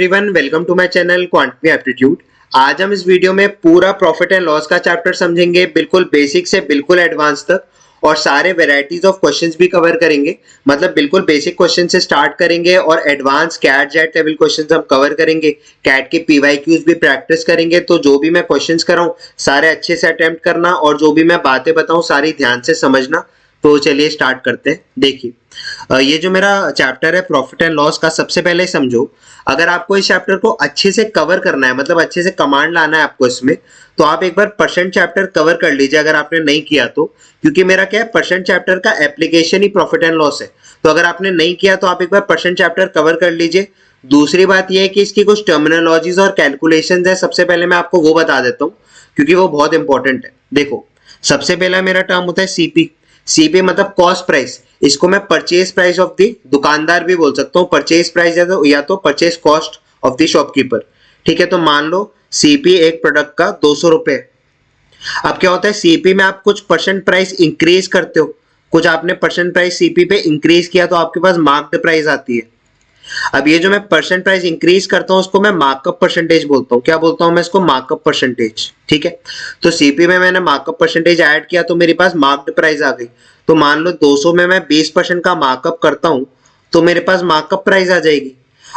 Everyone welcome to my channel quantity aptitude. आज हम इस वीडियो में पूरा प्रॉफिट एंड लॉस का चैप्टर समझेंगे, बिल्कुल बेसिक से बिल्कुल एडवांस तक, और सारे वेराइटीज ऑफ क्वेश्चंस भी कवर करेंगे। मतलब बिल्कुल बेसिक क्वेश्चन से स्टार्ट करेंगे और एडवांस कैट जेट लेवल क्वेश्चंस हम कवर करेंगे। कैट के पीवाईक्यूज भी प्रैक्टिस करेंगे। तो जो भी मैं क्वेश्चंस कराऊं सारे अच्छे से अटेम्प्ट करना, और जो भी मैं बातें बताऊं सारी ध्यान से समझना। तो चलिए स्टार्ट करते हैं। देखिए ये जो मेरा चैप्टर है प्रॉफिट एंड लॉस का, सबसे पहले समझो, अगर आपको इस चैप्टर को अच्छे से कवर करना है, मतलब अच्छे से कमांड लाना है आपको इसमें, तो आप एक बार परसेंट चैप्टर कवर कर लीजिए अगर आपने नहीं किया तो। क्योंकि मेरा क्या है, परसेंट चैप्टर का application he profit and loss है। तो अगर आपने नहीं किया तो आप एक बार परसेंट चैप्टर कवर कर लीजिए। दूसरी बात यह है कि इसकी कुछ टर्मिनोलॉजीज और कैलकुलेशंस है, सबसे पहले मैं आपको वो बता देता हूँ क्योंकि वो बहुत इंपॉर्टेंट है। देखो, सबसे पहला मेरा टर्म होता है सीपी। सीपी मतलब कॉस्ट प्राइस। इसको मैं परचेज प्राइस ऑफ द दुकानदार भी बोल सकता हूँ, परचेज प्राइस या तो purchase cost of the shopkeeper. ठीक है, तो मान लो सीपी एक प्रोडक्ट का 200 रुपए। अब क्या होता है, सीपी में आप कुछ परसेंट प्राइस इंक्रीज करते हो, कुछ आपने परसेंट प्राइस सीपी पे इंक्रीज किया तो आपके पास मार्क्ड प्राइस आती है। अब ये जो मैं परसेंट प्राइस इंक्रीज करता हूं उसको मैं मार्कअप परसेंटेज बोलता हूं। क्या बोलता हूं मैं इसको? Markup percentage. ठीक है, तो सीपी में मैंने मार्कअप परसेंटेज ऐड किया तो मेरे पास मार्क्ड प्राइस आ गई। तो मान लो 200 में मैं 20% का मार्कअप करता हूं तो मेरे पास मार्कअप प्राइस आ जाएगी।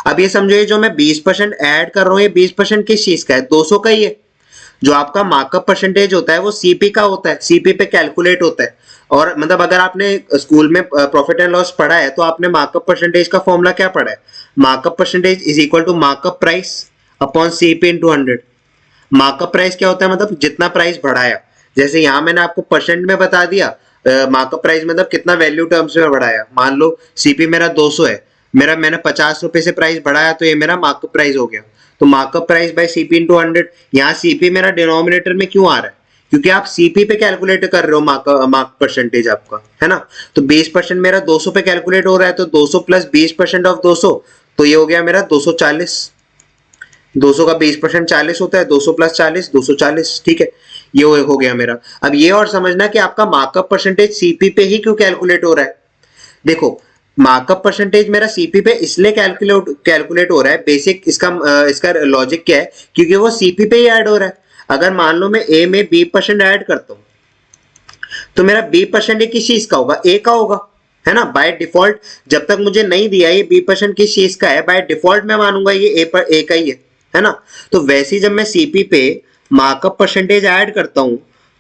अब ये समझो, ये जो मैं 20% ऐड कर रहा हूं, ये 20% किस चीज का है? 200 का ही है। जो आपका मार्कअप परसेंटेज होता है वो सीपी का होता है, सीपी पे कैलकुलेट होता है। और मतलब अगर आपने स्कूल में प्रॉफिट एंड लॉस पढ़ा है तो आपने मार्कअप परसेंटेज का फॉर्मूला क्या पढ़ा है? Markup percentage is equal to markup price upon CP into 100। Markup price क्या होता है? मतलब जितना प्राइस बढ़ाया। जैसे यहाँ मैंने आपको परसेंट में बता दिया, मार्कअप प्राइस मतलब कितना वैल्यू टर्म्स में बढ़ाया। मान लो सीपी मेरा 200 है, मैंने 50 रुपए से प्राइस बढ़ाया तो ये मेरा मार्कअप प्राइस हो गया। तो markup price by CP into 100। यहाँ सीपी मेरा डिनोमिनेटर में क्यों आ रहा है? क्योंकि आप सीपी पे कैलकुलेट कर रहे हो मार्क परसेंटेज आपका, है ना। तो 20% मेरा 200 पे कैलकुलेट हो रहा है, तो 200 प्लस 20% ऑफ 200, तो ये हो गया मेरा 240। 200 का 20% 40 होता है, 200 प्लस 40 240। ठीक है, ये हो गया मेरा। अब ये और समझना कि आपका मार्कअप परसेंटेज सीपी पे ही क्यों कैलकुलेट हो रहा है। देखो, मार्कअप परसेंटेज मेरा सीपी पे इसलिए कैलकुलेट हो रहा है, बेसिक इसका लॉजिक क्या है, क्योंकि वो सीपी पे ही ऐड हो रहा है। अगर मान लो मैं ए में 20% ऐड करता हूं तो मेरा 20% किस चीज का होगा? ए का होगा, है ना। बाय डिफॉल्ट जब तक मुझे नहीं दिया ये 20% किस चीज का है, बाय डिफॉल्ट मैं मानूंगा ये ए का ही है ना। तो वैसे ही जब मैं सीपी पे मार्कअप परसेंटेज ऐड करता हूं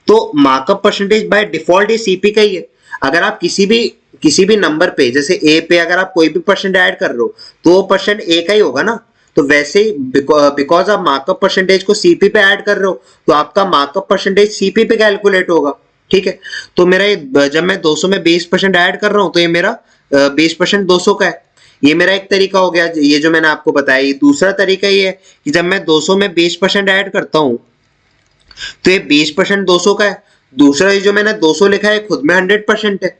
तो मार्कअप परसेंटेज बाय डिफॉल्ट ये सीपी का ही है। अगर आप किसी भी नंबर पे, जैसे ए पे अगर आप कोई भी परसेंट ऐड कर रहे हो तो वो परसेंट ए का ही होगा ना। तो वैसे ही बिकॉज आप मार्कअप परसेंटेज को सीपी पे ऐड कर रहे हो तो आपका मार्कअप परसेंटेज सीपी पे कैलकुलेट होगा। ठीक है, तो मेरा जब मैं 200 में 20% ऐड कर रहा हूं तो ये मेरा 20% 200 का है। ये मेरा एक तरीका हो गया, ये जो मैंने आपको बताया। दूसरा तरीका ये है कि जब मैं 200 में 20% ऐड करता हूं तो ये 20% 200 का है। दूसरा ये जो मैंने 200 लिखा है खुद में 100% है।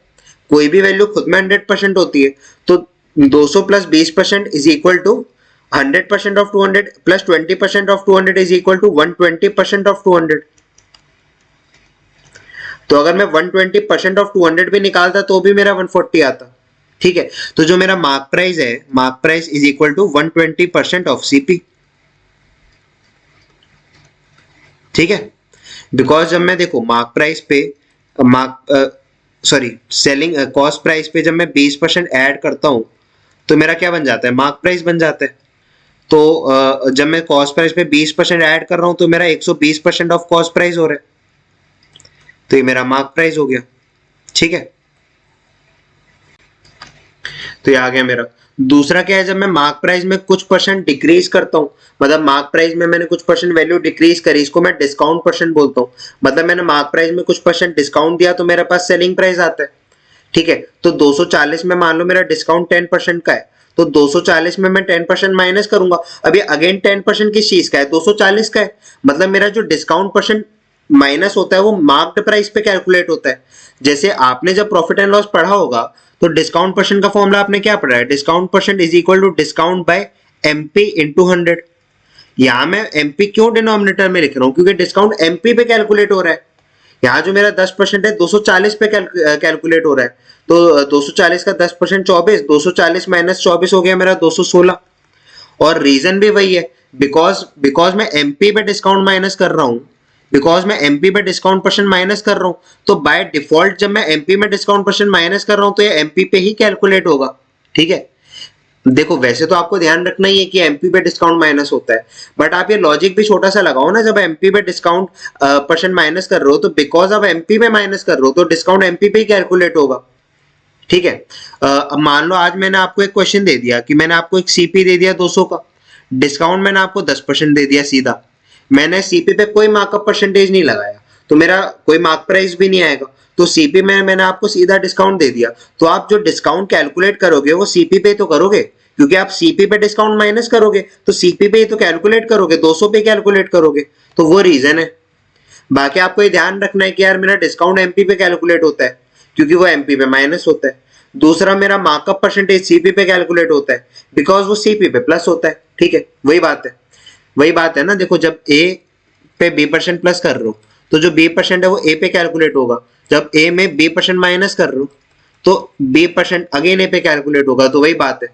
कोई भी वैल्यू खुद में 100% होती है। तो 200 plus 20% is equal to 100% of 200 plus 20% of 200 is equal to 120% of 200। तो अगर मैं 120% ऑफ 200 भी निकालता तो भी मेरा 140 आता। ठीक है, तो जो मेरा मार्क प्राइस है, mark price is equal to 120% of CP. ठीक है, बिकॉज जब मैं देखो मार्क प्राइस पे सेलिंग कॉस्ट प्राइस पे जब मैं 20% ऐड करता हूं तो मेरा क्या बन जाता है? मार्क प्राइस बन जाता है। तो जब मैं कॉस्ट प्राइस पे 20% ऐड कर रहा हूं तो मेरा 120% ऑफ कॉस्ट प्राइस हो रहा है, तो ये मेरा मार्क प्राइस हो गया। ठीक है, तो ये आ गया मेरा। दूसरा क्या है, जब मैं मार्क प्राइस में कुछ परसेंट डिक्रीज करता हूं, मतलब मार्क प्राइस में मैंने कुछ परसेंट वैल्यू डिक्रीज करी, इसको मैं डिस्काउंट परसेंट बोलता हूं। मतलब मैंने मार्क प्राइस में कुछ परसेंट डिस्काउंट दिया तो मेरे पास सेलिंग प्राइस आता है। ठीक है, तो 240 में मान लो मेरा डिस्काउंट 10% का है, तो 240 में मैं 10% माइनस करूंगा। अभी अगेन 10% किस चीज का है? 240 का है। मतलब मेरा जो डिस्काउंट परसेंट माइनस होता है वो मार्क्ड प्राइस पे कैलकुलेट होता है। जैसे आपने जब प्रॉफिट एंड लॉस पढ़ा होगा तो डिस्काउंट परसेंट का फॉर्मूला आपने क्या पढ़ा है? Discount percent is equal to discount by MP into 100। यहां मैं एमपी क्यों डिनोमिनेटर में लिख रहा हूं? क्योंकि डिस्काउंट एमपी पे कैलकुलेट हो रहा है। यहाँ जो मेरा 10% है 240 पे कैलकुलेट हो रहा है। तो 240 का 10% 24, 240 माइनस 24 हो गया मेरा 216। और रीजन भी वही है, बिकॉज मैं एमपी पे डिस्काउंट माइनस कर रहा हूं, बिकॉज मैं एमपी पे डिस्काउंट परसेंट माइनस कर रहा हूं, तो बाय डिफॉल्ट जब मैं एमपी में डिस्काउंट परसेंट माइनस कर रहा हूं तो ये एमपी पे ही कैलकुलेट होगा। ठीक है, देखो वैसे तो आपको ध्यान रखना ही है कि एमपी पे डिस्काउंट माइनस होता है, बट आप ये लॉजिक भी छोटा सा लगाओ ना, जब एमपी पे डिस्काउंट परसेंट माइनस कर रहे हो तो बिकॉज आप एमपी में माइनस कर रहे हो तो डिस्काउंट एमपी पे ही कैलकुलेट होगा। ठीक है, अब मान लो आज मैंने आपको एक क्वेश्चन दे दिया कि मैंने आपको एक सीपी दे दिया 200 का, डिस्काउंट मैंने आपको 10% दे दिया सीधा, मैंने सीपी पे कोई मार्कअप परसेंटेज नहीं लगाया तो मेरा कोई मार्क प्राइस भी नहीं आएगा, तो सीपी में मैंने आपको सीधा डिस्काउंट दे दिया, तो आप जो डिस्काउंट कैलकुलेट करोगे वो सीपी पे तो करोगे, क्योंकि आप सीपी पे डिस्काउंट माइनस करोगे तो सीपी पे ही तो कैलकुलेट करोगे, 200 पे कैलकुलेट करोगे, तो वो रीजन है। बाकी आपको ये ध्यान रखना है कि यार मेरा डिस्काउंट एमपी पे कैलकुलेट होता है क्योंकि वो एमपी पे माइनस होता है, दूसरा मेरा मार्कअप परसेंटेज सीपी पे कैलकुलेट होता है बिकॉज वो सीपी पे प्लस होता है। ठीक है, वही बात है ना, देखो जब ए पे बी परसेंट प्लस कर रहे हो तो जो बी परसेंट है वो ए पे कैलकुलेट होगा, जब ए में बी परसेंट माइनस कर रहे हो तो बी परसेंट अगेन ए पे कैलकुलेट होगा, तो वही बात है।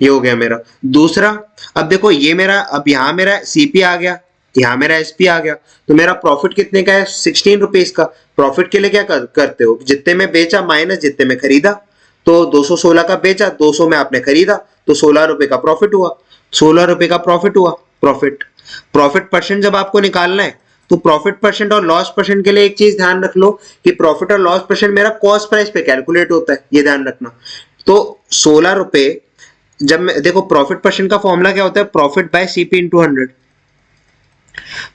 ये हो गया मेरा दूसरा। अब देखो ये मेरा, अब यहाँ मेरा सीपी आ गया, यहाँ मेरा एसपी आ गया, तो मेरा प्रॉफिट कितने का है, 16 रुपीज का। प्रॉफिट के लिए क्या करते हो, जितने में बेचा माइनस जितने में खरीदा, तो 216 का बेचा, 200 में आपने खरीदा, तो 16 रुपए का प्रॉफिट हुआ, 16 रुपए का प्रॉफिट हुआ। प्रॉफिट परसेंट जब आपको निकालना है तो प्रॉफिट परसेंट और लॉस परसेंट के लिए एक चीज ध्यान रख लो कि प्रॉफिट और लॉस परसेंट मेरा कॉस्ट प्राइस पे कैलकुलेट होता है, ये ध्यान रखना। तो 16 रुपए, जब मैं देखो प्रॉफिट परसेंट का फॉर्मूला क्या होता है, प्रॉफिट बाय सीपी इंटू 100,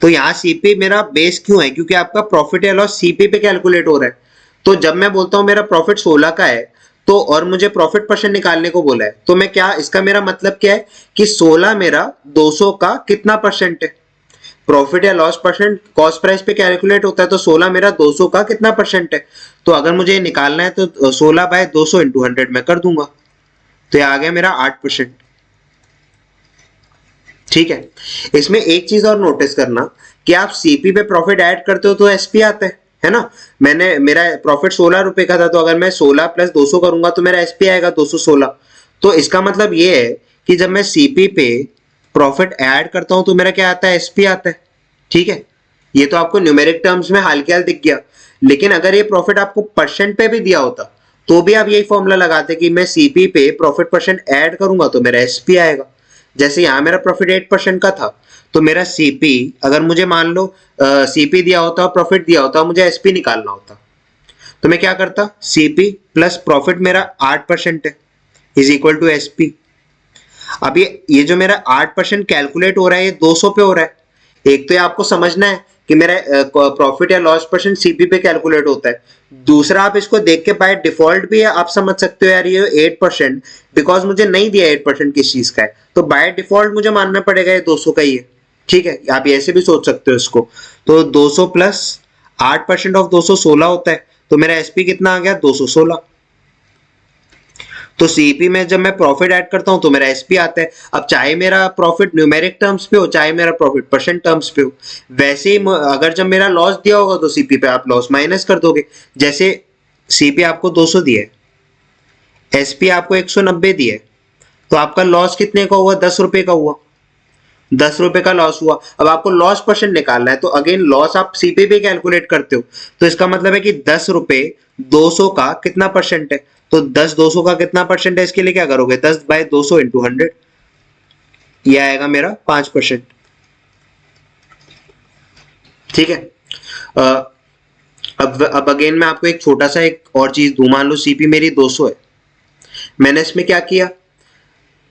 तो यहाँ सीपी मेरा बेस क्यों है, क्योंकि आपका प्रॉफिट या लॉस सीपी पे कैलकुलेट हो रहा है। तो जब मैं बोलता हूँ मेरा प्रॉफिट 16 का है तो और मुझे प्रॉफिट परसेंट निकालने को बोला है, तो मैं क्या, इसका मेरा मतलब क्या है कि 16 मेरा 200 का कितना परसेंट है, प्रॉफिट या लॉस परसेंट कॉस्ट प्राइस पे कैलकुलेट होता है, तो 16 मेरा 200 का कितना परसेंट है, तो अगर मुझे निकालना है तो 16 बाय 200 इंटू 100 में कर दूंगा, तो ये आ गया मेरा 8%। ठीक है, इसमें एक चीज और नोटिस करना कि आप सीपी पे प्रॉफिट ऐड करते हो तो एसपी आता है ना। मेरा प्रॉफिट 16 रुपए का था, तो अगर मैं 16 प्लस 200 करूंगा तो मेरा एसपी आएगा 216। तो इसका मतलब ये है कि जब मैं सीपी पे प्रॉफिट ऐड करता हूं तो मेरा क्या आता है, एसपी आता है। ठीक है, ये तो आपको न्यूमेरिक टर्म्स में हाल के हाल दिख गया, लेकिन अगर ये प्रॉफिट आपको परसेंट पे भी दिया होता तो भी आप यही फॉर्मूला लगाते कि मैं सीपी पे प्रॉफिट परसेंट ऐड करूंगा तो मेरा एसपी आएगा। जैसे यहाँ मेरा प्रॉफिट 8% का था, तो मेरा सीपी, अगर मुझे मान लो सीपी दिया होता और प्रॉफिट दिया होता, मुझे एसपी निकालना होता, तो मैं क्या करता, सीपी प्लस प्रॉफिट मेरा 8% है इज इक्वल टू एसपी। अब ये जो मेरा 8% कैलकुलेट हो रहा है ये 200 पे हो रहा है। एक तो ये आपको समझना है कि मेरा प्रॉफिट या लॉस परसेंट सीपी पे कैलकुलेट होता है, दूसरा आप इसको देख के बाय डिफॉल्ट भी आप समझ सकते हो यार ये 8%, बिकॉज मुझे नहीं दिया 8% किस चीज का है, तो बाय डिफॉल्ट मुझे मानना पड़ेगा ये 200 का ही है। ठीक है, आप ऐसे भी सोच सकते हो इसको, तो 200 प्लस 8% ऑफ 200 16 होता है, तो मेरा एसपी कितना आ गया, 216। तो सीपी में जब मैं प्रॉफिट ऐड करता हूं तो मेरा एसपी आता है। अब चाहे मेरा प्रॉफिट न्यूमेरिक टर्म्स पे हो चाहे मेरा प्रॉफिट परसेंट टर्म्स पे हो, वैसे ही अगर जब मेरा लॉस दिया होगा तो सीपी पे आप लॉस माइनस कर दोगे। जैसे सीपी आपको 200 दिया है, एसपी आपको 190 दिया है, तो आपका लॉस कितने का हुआ, 10 रुपए का हुआ, 10 रुपए का लॉस हुआ। अब आपको लॉस परसेंट निकालना है, तो अगेन लॉस आप सीपी पे कैलकुलेट करते हो, तो इसका मतलब है कि 10 रुपए 200 का कितना परसेंट है, तो 10 200 का कितना परसेंट है, इसके लिए क्या करोगे, 10 बाय 200 इंटू 100, ये आएगा मेरा 5%। ठीक है, अब अगेन मैं आपको एक छोटा सा एक और चीज दूं, मान लो सीपी मेरी 200 है, मैंने इसमें क्या किया,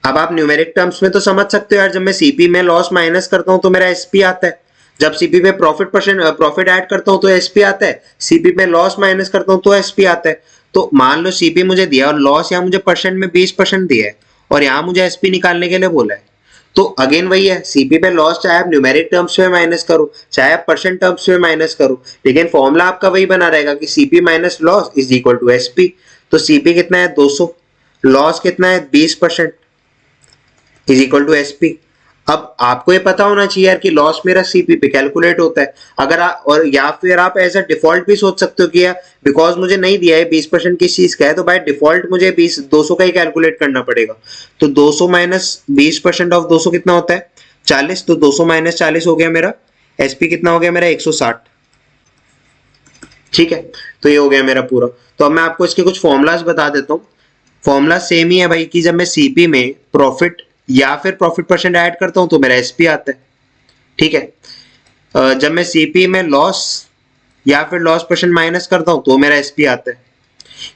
अब आप न्यूमेरिक टर्म्स में तो समझ सकते हो यार, जब मैं सीपी में लॉस माइनस करता हूं तो मेरा एसपी आता है, जब सीपी पे प्रॉफिट ऐड करता हूं तो एसपी आता है, सीपी पे लॉस माइनस करता हूं तो एसपी आता है। तो मान लो सीपी मुझे दिया और लॉस यहाँ मुझे परसेंट में 20% दिया है और यहाँ मुझे एसपी निकालने के लिए बोला है, तो अगेन वही है, सीपी पे लॉस चाहे आप न्यूमेरिक टर्म्स में माइनस करो चाहे आप परसेंट टर्म्स में माइनस करो, लेकिन फॉर्मूला आपका वही बना रहेगा कि CP minus loss is equal to SP. तो सीपी कितना है 200, लॉस कितना है 20% इज इक्वल टू एसपी। अब आपको ये पता होना चाहिए यार कि लॉस मेरा सीपी पे कैलकुलेट होता है। अगर और या फिर आप एज अ डिफॉल्ट भी सोच सकते हो कि यार बिकॉज मुझे नहीं दिया है 20% किस चीज का है, तो बाय डिफॉल्ट मुझे 200 का ही कैलकुलेट करना पड़ेगा। तो 200 माइनस 20% ऑफ 200 कितना होता है 40, तो 200 माइनस 40 हो गया मेरा एसपी कितना हो गया मेरा 160। ठीक है, तो ये हो गया मेरा पूरा। तो अब मैं आपको इसके कुछ फॉर्मूलाज बता देता हूँ। फॉर्मूला सेम ही है भाई कि जब मैं सीपी में प्रॉफिट या फिर प्रॉफिट परसेंट ऐड करता हूं तो मेरा एसपी आता है। ठीक है, जब मैं सीपी में लॉस या फिर लॉस परसेंट माइनस करता हूं तो मेरा एसपी आता है।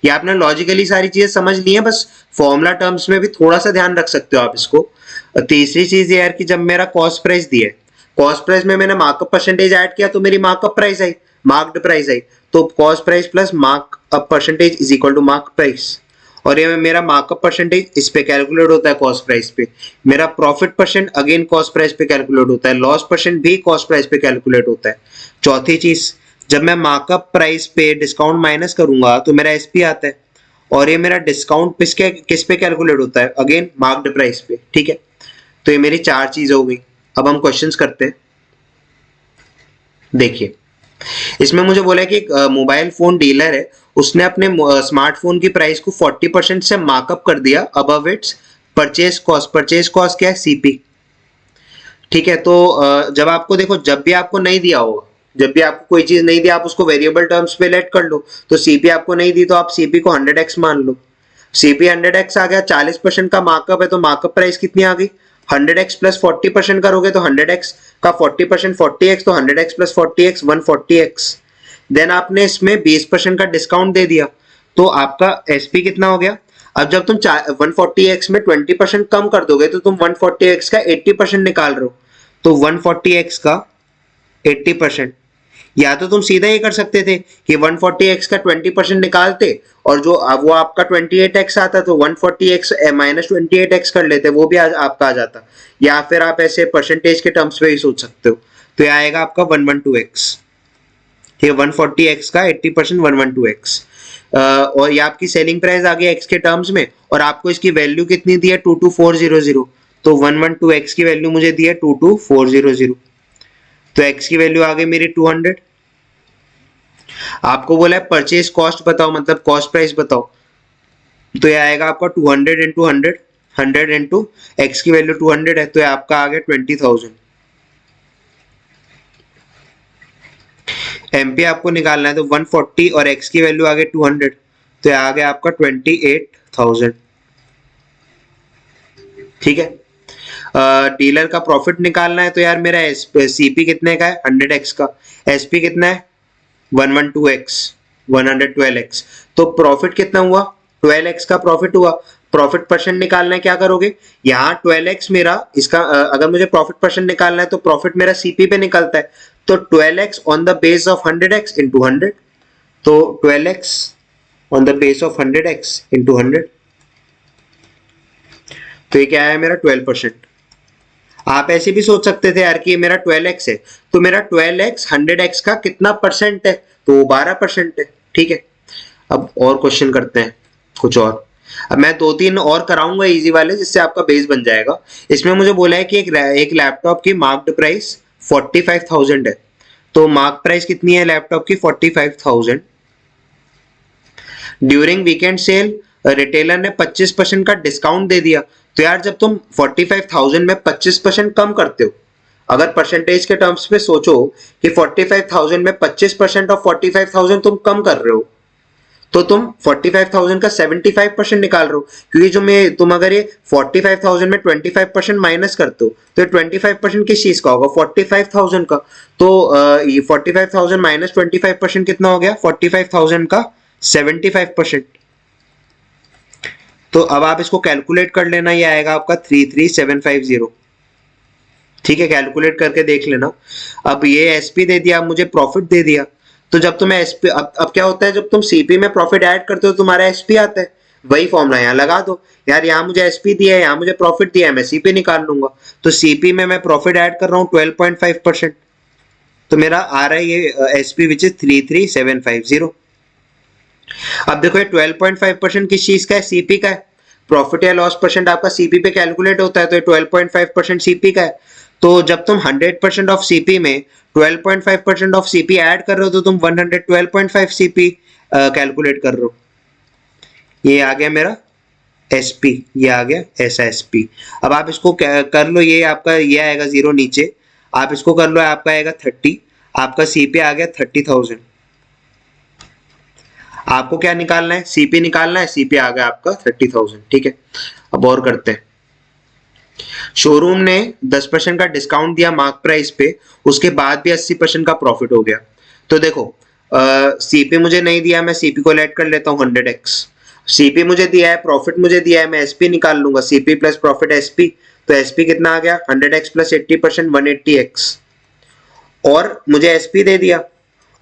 ये आपने लॉजिकली सारी चीजें समझ ली हैं, बस फॉर्मूला टर्म्स में भी थोड़ा सा ध्यान रख सकते हो आप इसको। तीसरी चीज ये यार कि जब मेरा कॉस्ट प्राइस दिया है, कॉस्ट प्राइस में मैंने मार्कअप परसेंटेज ऐड किया तो मेरी मार्कअप प्राइस आई, मार्क्ड प्राइस आई। तो cost price plus markup percentage is equal to mark price. और ये मेरा मार्कअप परसेंटेज इस पे कैलकुलेट होता है कॉस्ट प्राइस पे। मेरा profit percent again cost price पे कैलकुलेट होता है, लॉस परसेंट भी कॉस्ट प्राइस पे कैलकुलेट होता है। चौथी चीज, जब मैं मार्कअप प्राइस पे डिस्काउंट माइनस करूंगा तो मेरा एसपी आता है। और ये मेरा डिस्काउंट किस पे कैलकुलेट होता है, अगेन मार्क्ड प्राइस पे। ठीक है, तो ये मेरी चार चीज हो गई। अब हम क्वेश्चंस करते हैं। देखिए, इसमें मुझे बोला है कि एक मोबाइल फोन डीलर है, उसने अपने स्मार्टफोन की प्राइस को 40% से मार्कअप कर दिया above it's purchase cost. Purchase cost क्या है, सीपी। ठीक है, तो जब आपको देखो, जब भी आपको नहीं दिया होगा, जब भी आपको कोई चीज नहीं दी, आप उसको वेरिएबल टर्म्स पे लेट कर लो। तो सीपी आपको नहीं दी तो आप सीपी को 100x मान लो। सीपी 100x आ गया, 40% का मार्कअप है तो मार्कअप प्राइस कितनी आ गई 100x प्लस 40% करोगे तो 100x का 40% 40x, तो 100x plus 40x 140x। Then आपने इसमें 20% का डिस्काउंट दे दिया तो आपका एसपी कितना हो गया। अब जब तुम 140x में 20% कम कर दोगे तो तुम 140x का 80% निकाल रहे हो। तो 140x का 80%, या तो तुम सीधा ये कर सकते थे कि 140x का 20% निकालते और जो वो आपका 28x आता तो 140x माइनस 28x कर लेते, वो भी आपका आ जाता। या फिर आप ऐसे परसेंटेज के टर्म्स पे ही सोच सकते हो। तो ये आएगा आपका 112x। ये 140x का 80% 112x। और ये आपकी सेलिंग प्राइस आ गया x के टर्म्स में, और आपको इसकी वैल्यू कितनी दी है 22400। तो 112x की वैल्यू मुझे दी है 22400। तो x की वैल्यू आ गई मेरी 200। आपको बोला है परचेज कॉस्ट बताओ, मतलब कॉस्ट प्राइस बताओ। तो ये आएगा आपका 200 इंटू 100, 100 इंटू एक्स की वैल्यू 200 है तो ये आपका आ गया 20,000। एमपी आपको निकालना है तो 140 और एक्स की वैल्यू आ गई 200, तो ये आ गया आपका 28,000। ठीक है, डीलर का प्रॉफिट निकालना है तो यार मेरा सीपी कितने का है 100x का, एसपी कितना है 112x 112x। तो प्रॉफिट कितना हुआ 12x का प्रॉफिट हुआ। प्रॉफिट परसेंट निकालना है, क्या करोगे यहाँ 12x मेरा इसका अगर मुझे प्रॉफिट परसेंट निकालना है तो प्रॉफिट मेरा सीपी पे निकलता है, तो 12x on the base of 100x into 100। तो 12x on the base of 100x into 100, तो ये क्या है मेरा 12%। आप ऐसे भी सोच सकते थे यार कि ये मेरा 12x है तो मेरा 12x 100x का कितना परसेंट है, तो 12% है। ठीक है, अब और क्वेश्चन करते हैं कुछ और। अब मैं 2-3 और कराऊंगा इजी वाले जिससे आपका बेस बन जाएगा। इसमें मुझे बोला है कि एक लैपटॉप की मार्क्ड प्राइस 45,000 है। तो मार्क प्राइस कितनी है लैपटॉप की 45,000। ड्यूरिंग वीकेंड सेल रिटेलर ने 25% का डिस्काउंट दे दिया। तो यार जब तुम 45,000 में 25% कम करते हो, अगर परसेंटेज के टर्म्स पे सोचो कि 45,000 में 25% ऑफ 45,000 तुम कम कर रहे हो, तो तुम 45,000 का 75% निकाल रहे हो। क्योंकि जो मैं तुम अगर ये 45,000 में 25% माइनस करते हो तो 25% किस चीज का होगा 45,000 का। तो ये 45,000 माइनस 25% कितना हो गया 45,000 का 75%। तो अब आप इसको कैलकुलेट कर लेना, ये आएगा आपका 33,750। ठीक है, कैलकुलेट करके देख लेना। अब ये एसपी दे दिया, मुझे प्रॉफिट दे दिया। तो जब तुम्हें एसपी अब क्या होता है जब तुम सीपी में प्रॉफिट ऐड करते हो तुम्हारा एसपी आता है। वही फॉर्मूला यहाँ लगा दो यार, यहाँ मुझे एसपी दिया है, यहाँ मुझे प्रॉफिट दिया है, मैं सीपी निकाल लूंगा। तो सीपी में मैं प्रॉफिट ऐड कर रहा हूँ 12.5%, तो मेरा आ रहा है ये एसपी विच इज 33,750। अब देखो ये 12.5% किस चीज का है, सीपी का है। प्रॉफिट या लॉस परसेंट आपका सीपी पे कैलकुलेट होता है, तो 12.5% सीपी का है। तो जब तुम 100% ऑफ सीपी में 12.5% ऑफ सीपी ऐड कर रहे हो तो तुम 112.5 सीपी कैलकुलेट कर रहे हो। ये आ गया मेरा एसपी, ये आ गया ऐसा एसपी। अब आप इसको कर लो, ये आपका ये आएगा 0 नीचे, आप इसको कर लो, आपका आएगा 30, आपका सीपी आ गया 30,000। आपको क्या निकालना है? सीपी निकालना है, सीपी आ गया आपका 30,000। ठीक है, अब और करते हैं। शोरूम ने 10% का डिस्काउंट दिया मार्क प्राइस पे, उसके बाद भी 80% का प्रॉफिट हो गया। तो देखो सीपी मुझे नहीं दिया, मैं सीपी को लेट कर लेता हूँ 100x। सीपी मुझे दिया है, प्रॉफिट मुझे दिया है, मैं एसपी निकाल लूंगा, सीपी प्लस प्रॉफिट एसपी। तो एसपी कितना आ गया? 100x plus 80% 180x। और मुझे एसपी दे दिया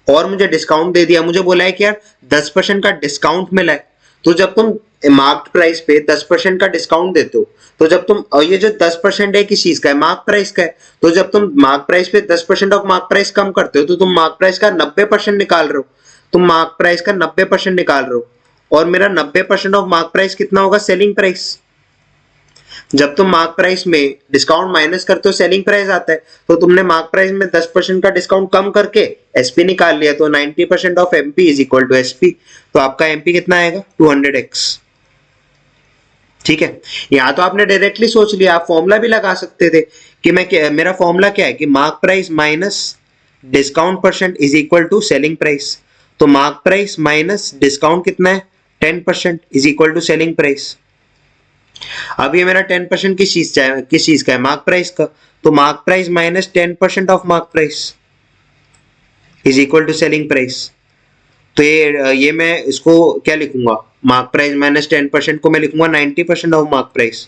और मुझे डिस्काउंट दे दिया। मुझे बोला है कि यार 10% का डिस्काउंट मिला है। तो जब तुम मार्क्ड प्राइस पे 10% का डिस्काउंट देते हो, तो जब तुम, और ये जो 10% है किस चीज का है? मार्क प्राइस का है। तो जब तुम मार्क प्राइस पे 10% ऑफ मार्क प्राइस कम करते हो तो तुम मार्क प्राइस का 90% निकाल रहे हो। तुम मार्क प्राइस का 90% निकाल रहे हो, और मेरा 90% ऑफ मार्क प्राइस कितना होगा? Selling price. जब तुम मार्क प्राइस में डिस्काउंट माइनस करते हो सेलिंग प्राइस आता है। तो तुमने मार्क प्राइस में 10% का डिस्काउंट कम करके एसपी निकाल लिया, तो 90% of MP is equal to SP. तो आपका एमपी कितना आएगा? 200x। ठीक है, यहां तो आपने डायरेक्टली सोच लिया, आप फॉर्मूला भी लगा सकते थे कि मेरा फॉर्मूला क्या है कि mark price minus discount percent is equal to selling price. तो मार्क प्राइस माइनस डिस्काउंट कितना है? 10% is equal to selling price. अब ये मेरा 10% किस चीज का है? मार्क प्राइस का। तो mark price minus 10% of mark price is equal to selling price. तो ये मैं इसको क्या लिखूंगा? मार्क प्राइस माइनस 10% को मैं लिखूंगा 90% of mark price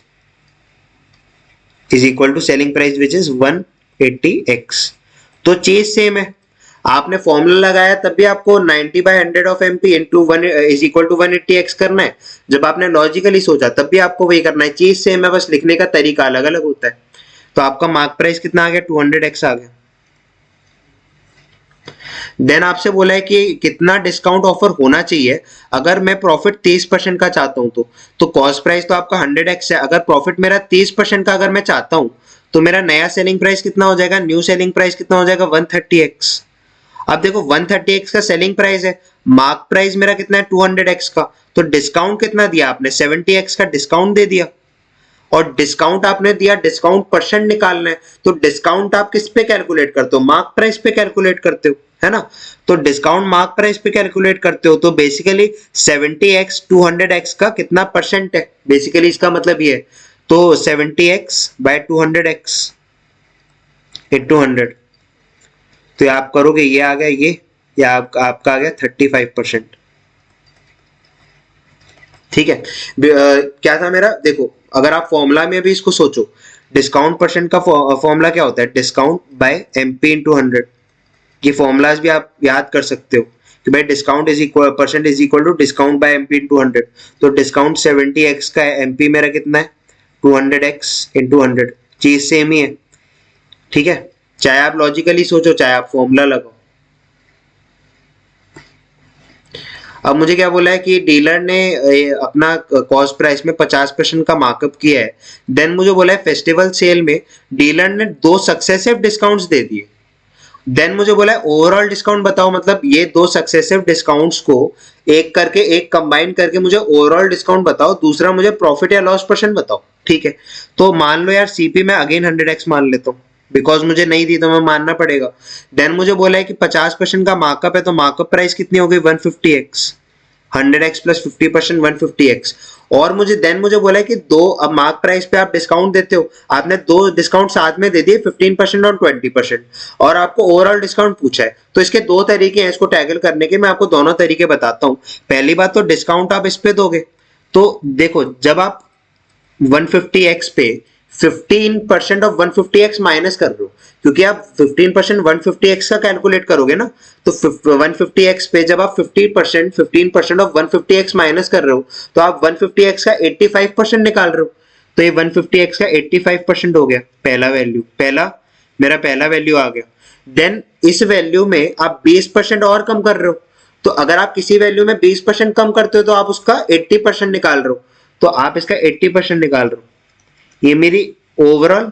is equal to selling price which is 180x। तो चीज सेम है, आपने फॉर्मूला लगाया तब भी आपको 90/100 of MP into 1 is equal to 180x करना है। जब आपने लॉजिकली सोचा तब भी आपको वही करना है। चीज सेम है, बस लिखने का तरीका अलग अलग होता है। तो आपका मार्क प्राइस कितना आ गया? 200x आ गया। देन आपसे बोला है कि कितना डिस्काउंट ऑफर होना चाहिए अगर मैं प्रॉफिट 30% का चाहता हूं। तो कॉस्ट प्राइस तो आपका 100x है, अगर प्रॉफिट मेरा 30% का अगर मैं चाहता हूं तो मेरा नया सेलिंग प्राइस कितना हो जाएगा? न्यू सेलिंग प्राइस कितना हो जाएगा? 130x। अब देखो 130x का सेलिंग प्राइस है, मार्क प्राइस मेरा कितना है? 200x का। तो डिस्काउंट कितना दिया आपने? 70x का डिस्काउंट दे दिया। और डिस्काउंट आपने दिया, डिस्काउंट परसेंट निकालना है। तो डिस्काउंट आप किस पे कैलकुलेट करते हो? मार्क प्राइस पे कैलकुलेट करते हो, है ना? तो डिस्काउंट मार्क प्राइस पे कैलकुलेट करते हो, तो बेसिकली 70x 200x का कितना परसेंट है? बेसिकली इसका मतलब ये है। तो 70x बाय 200x इंटू 100, तो आप करोगे, ये आ गया ये आपका आ गया 35%। ठीक है, क्या था मेरा? देखो अगर आप फॉर्मूला में भी इसको सोचो, डिस्काउंट परसेंट का फॉर्मूला क्या होता है? Discount by MP into 100। ये फॉर्मूलाज भी आप याद कर सकते हो कि भाई discount is equal percent is equal to discount by MP into 100। तो डिस्काउंट 70x का है, एमपी मेरा कितना है? 200x into 100। चीज सेम ही है। ठीक है, चाहे आप लॉजिकली सोचो चाहे आप फॉर्मूला लगाओ। अब मुझे क्या बोला है कि डीलर ने अपना कॉस्ट प्राइस में 50% का मार्कअप किया है। देन मुझे बोला है फेस्टिवल सेल में डीलर ने 2 सक्सेसिव डिस्काउंट्स दे दिए। देन मुझे बोला है ओवरऑल डिस्काउंट बताओ, मतलब ये 2 सक्सेसिव डिस्काउंट्स को एक करके, एक कंबाइन करके मुझे ओवरऑल डिस्काउंट बताओ, दूसरा मुझे प्रॉफिट या लॉस परसेंट बताओ। ठीक है, तो मान लो यार सीपी में अगेन 100x मान लेता हूँ, बिकॉज मुझे नहीं दी तो मैं मानना पड़ेगा। देन मुझे बोला है कि 50% का मार्कअप है, तो मार्कअप प्राइस कितनी हो गई? 150x। 100x plus 50% 150x। और मुझे बोला है कि 2, अब मार्क प्राइस पे आप डिस्काउंट देते हो, आपने 2 डिस्काउंट साथ में दे दिए, 15% और 20%, और आपको ओवरऑल डिस्काउंट पूछा है। तो इसके 2 तरीके हैं इसको टैकल करने के, मैं आपको दोनों तरीके बताता हूँ। पहली बात तो डिस्काउंट आप इस पे दोगे, तो देखो जब आप 150x पे 15% ऑफ 150x माइनस कर रहे हो, क्योंकि आप 15% 150x का कैलकुलेट करोगे ना, तो 150x पे जब आप 15% ऑफ 150x माइनस कर रहे हो तो आप 150x का 85% निकाल रहे हो। तो ये 150x का 85% हो गया, पहला वैल्यू आ गया। देन इस वैल्यू में आप 20% और कम कर रहे हो, तो अगर आप किसी वैल्यू में 20% कम करते हो तो आप उसका 80% निकाल रहे हो। तो आप इसका 80% निकाल रहे हो। ये मेरी ओवरऑल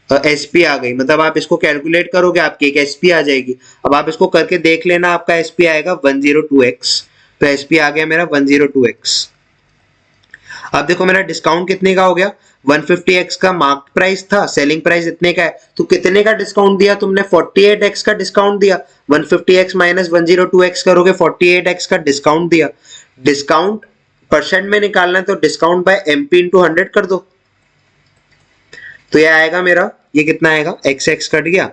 एसपी आ गई, मतलब आप इसको कैलकुलेट करोगे आपकी एक एसपी आ जाएगी। अब आप इसको करके देख लेना, आपका एसपी आएगा 102x। तो एसपी आ गया मेरा 102x। अब देखो मेरा डिस्काउंट कितने का हो गया, 150x का मार्क प्राइस था, सेलिंग प्राइस इतने का है, तो कितने का डिस्काउंट दिया तुमने, 48x का डिस्काउंट दिया। 150x माइनस 102x करोगे, 48x का डिस्काउंट दिया। डिस्काउंट परसेंट में निकालना है तो डिस्काउंट बाय एमपी इंटू 100 कर दो, तो ये आएगा मेरा, ये कितना आएगा, x कट गया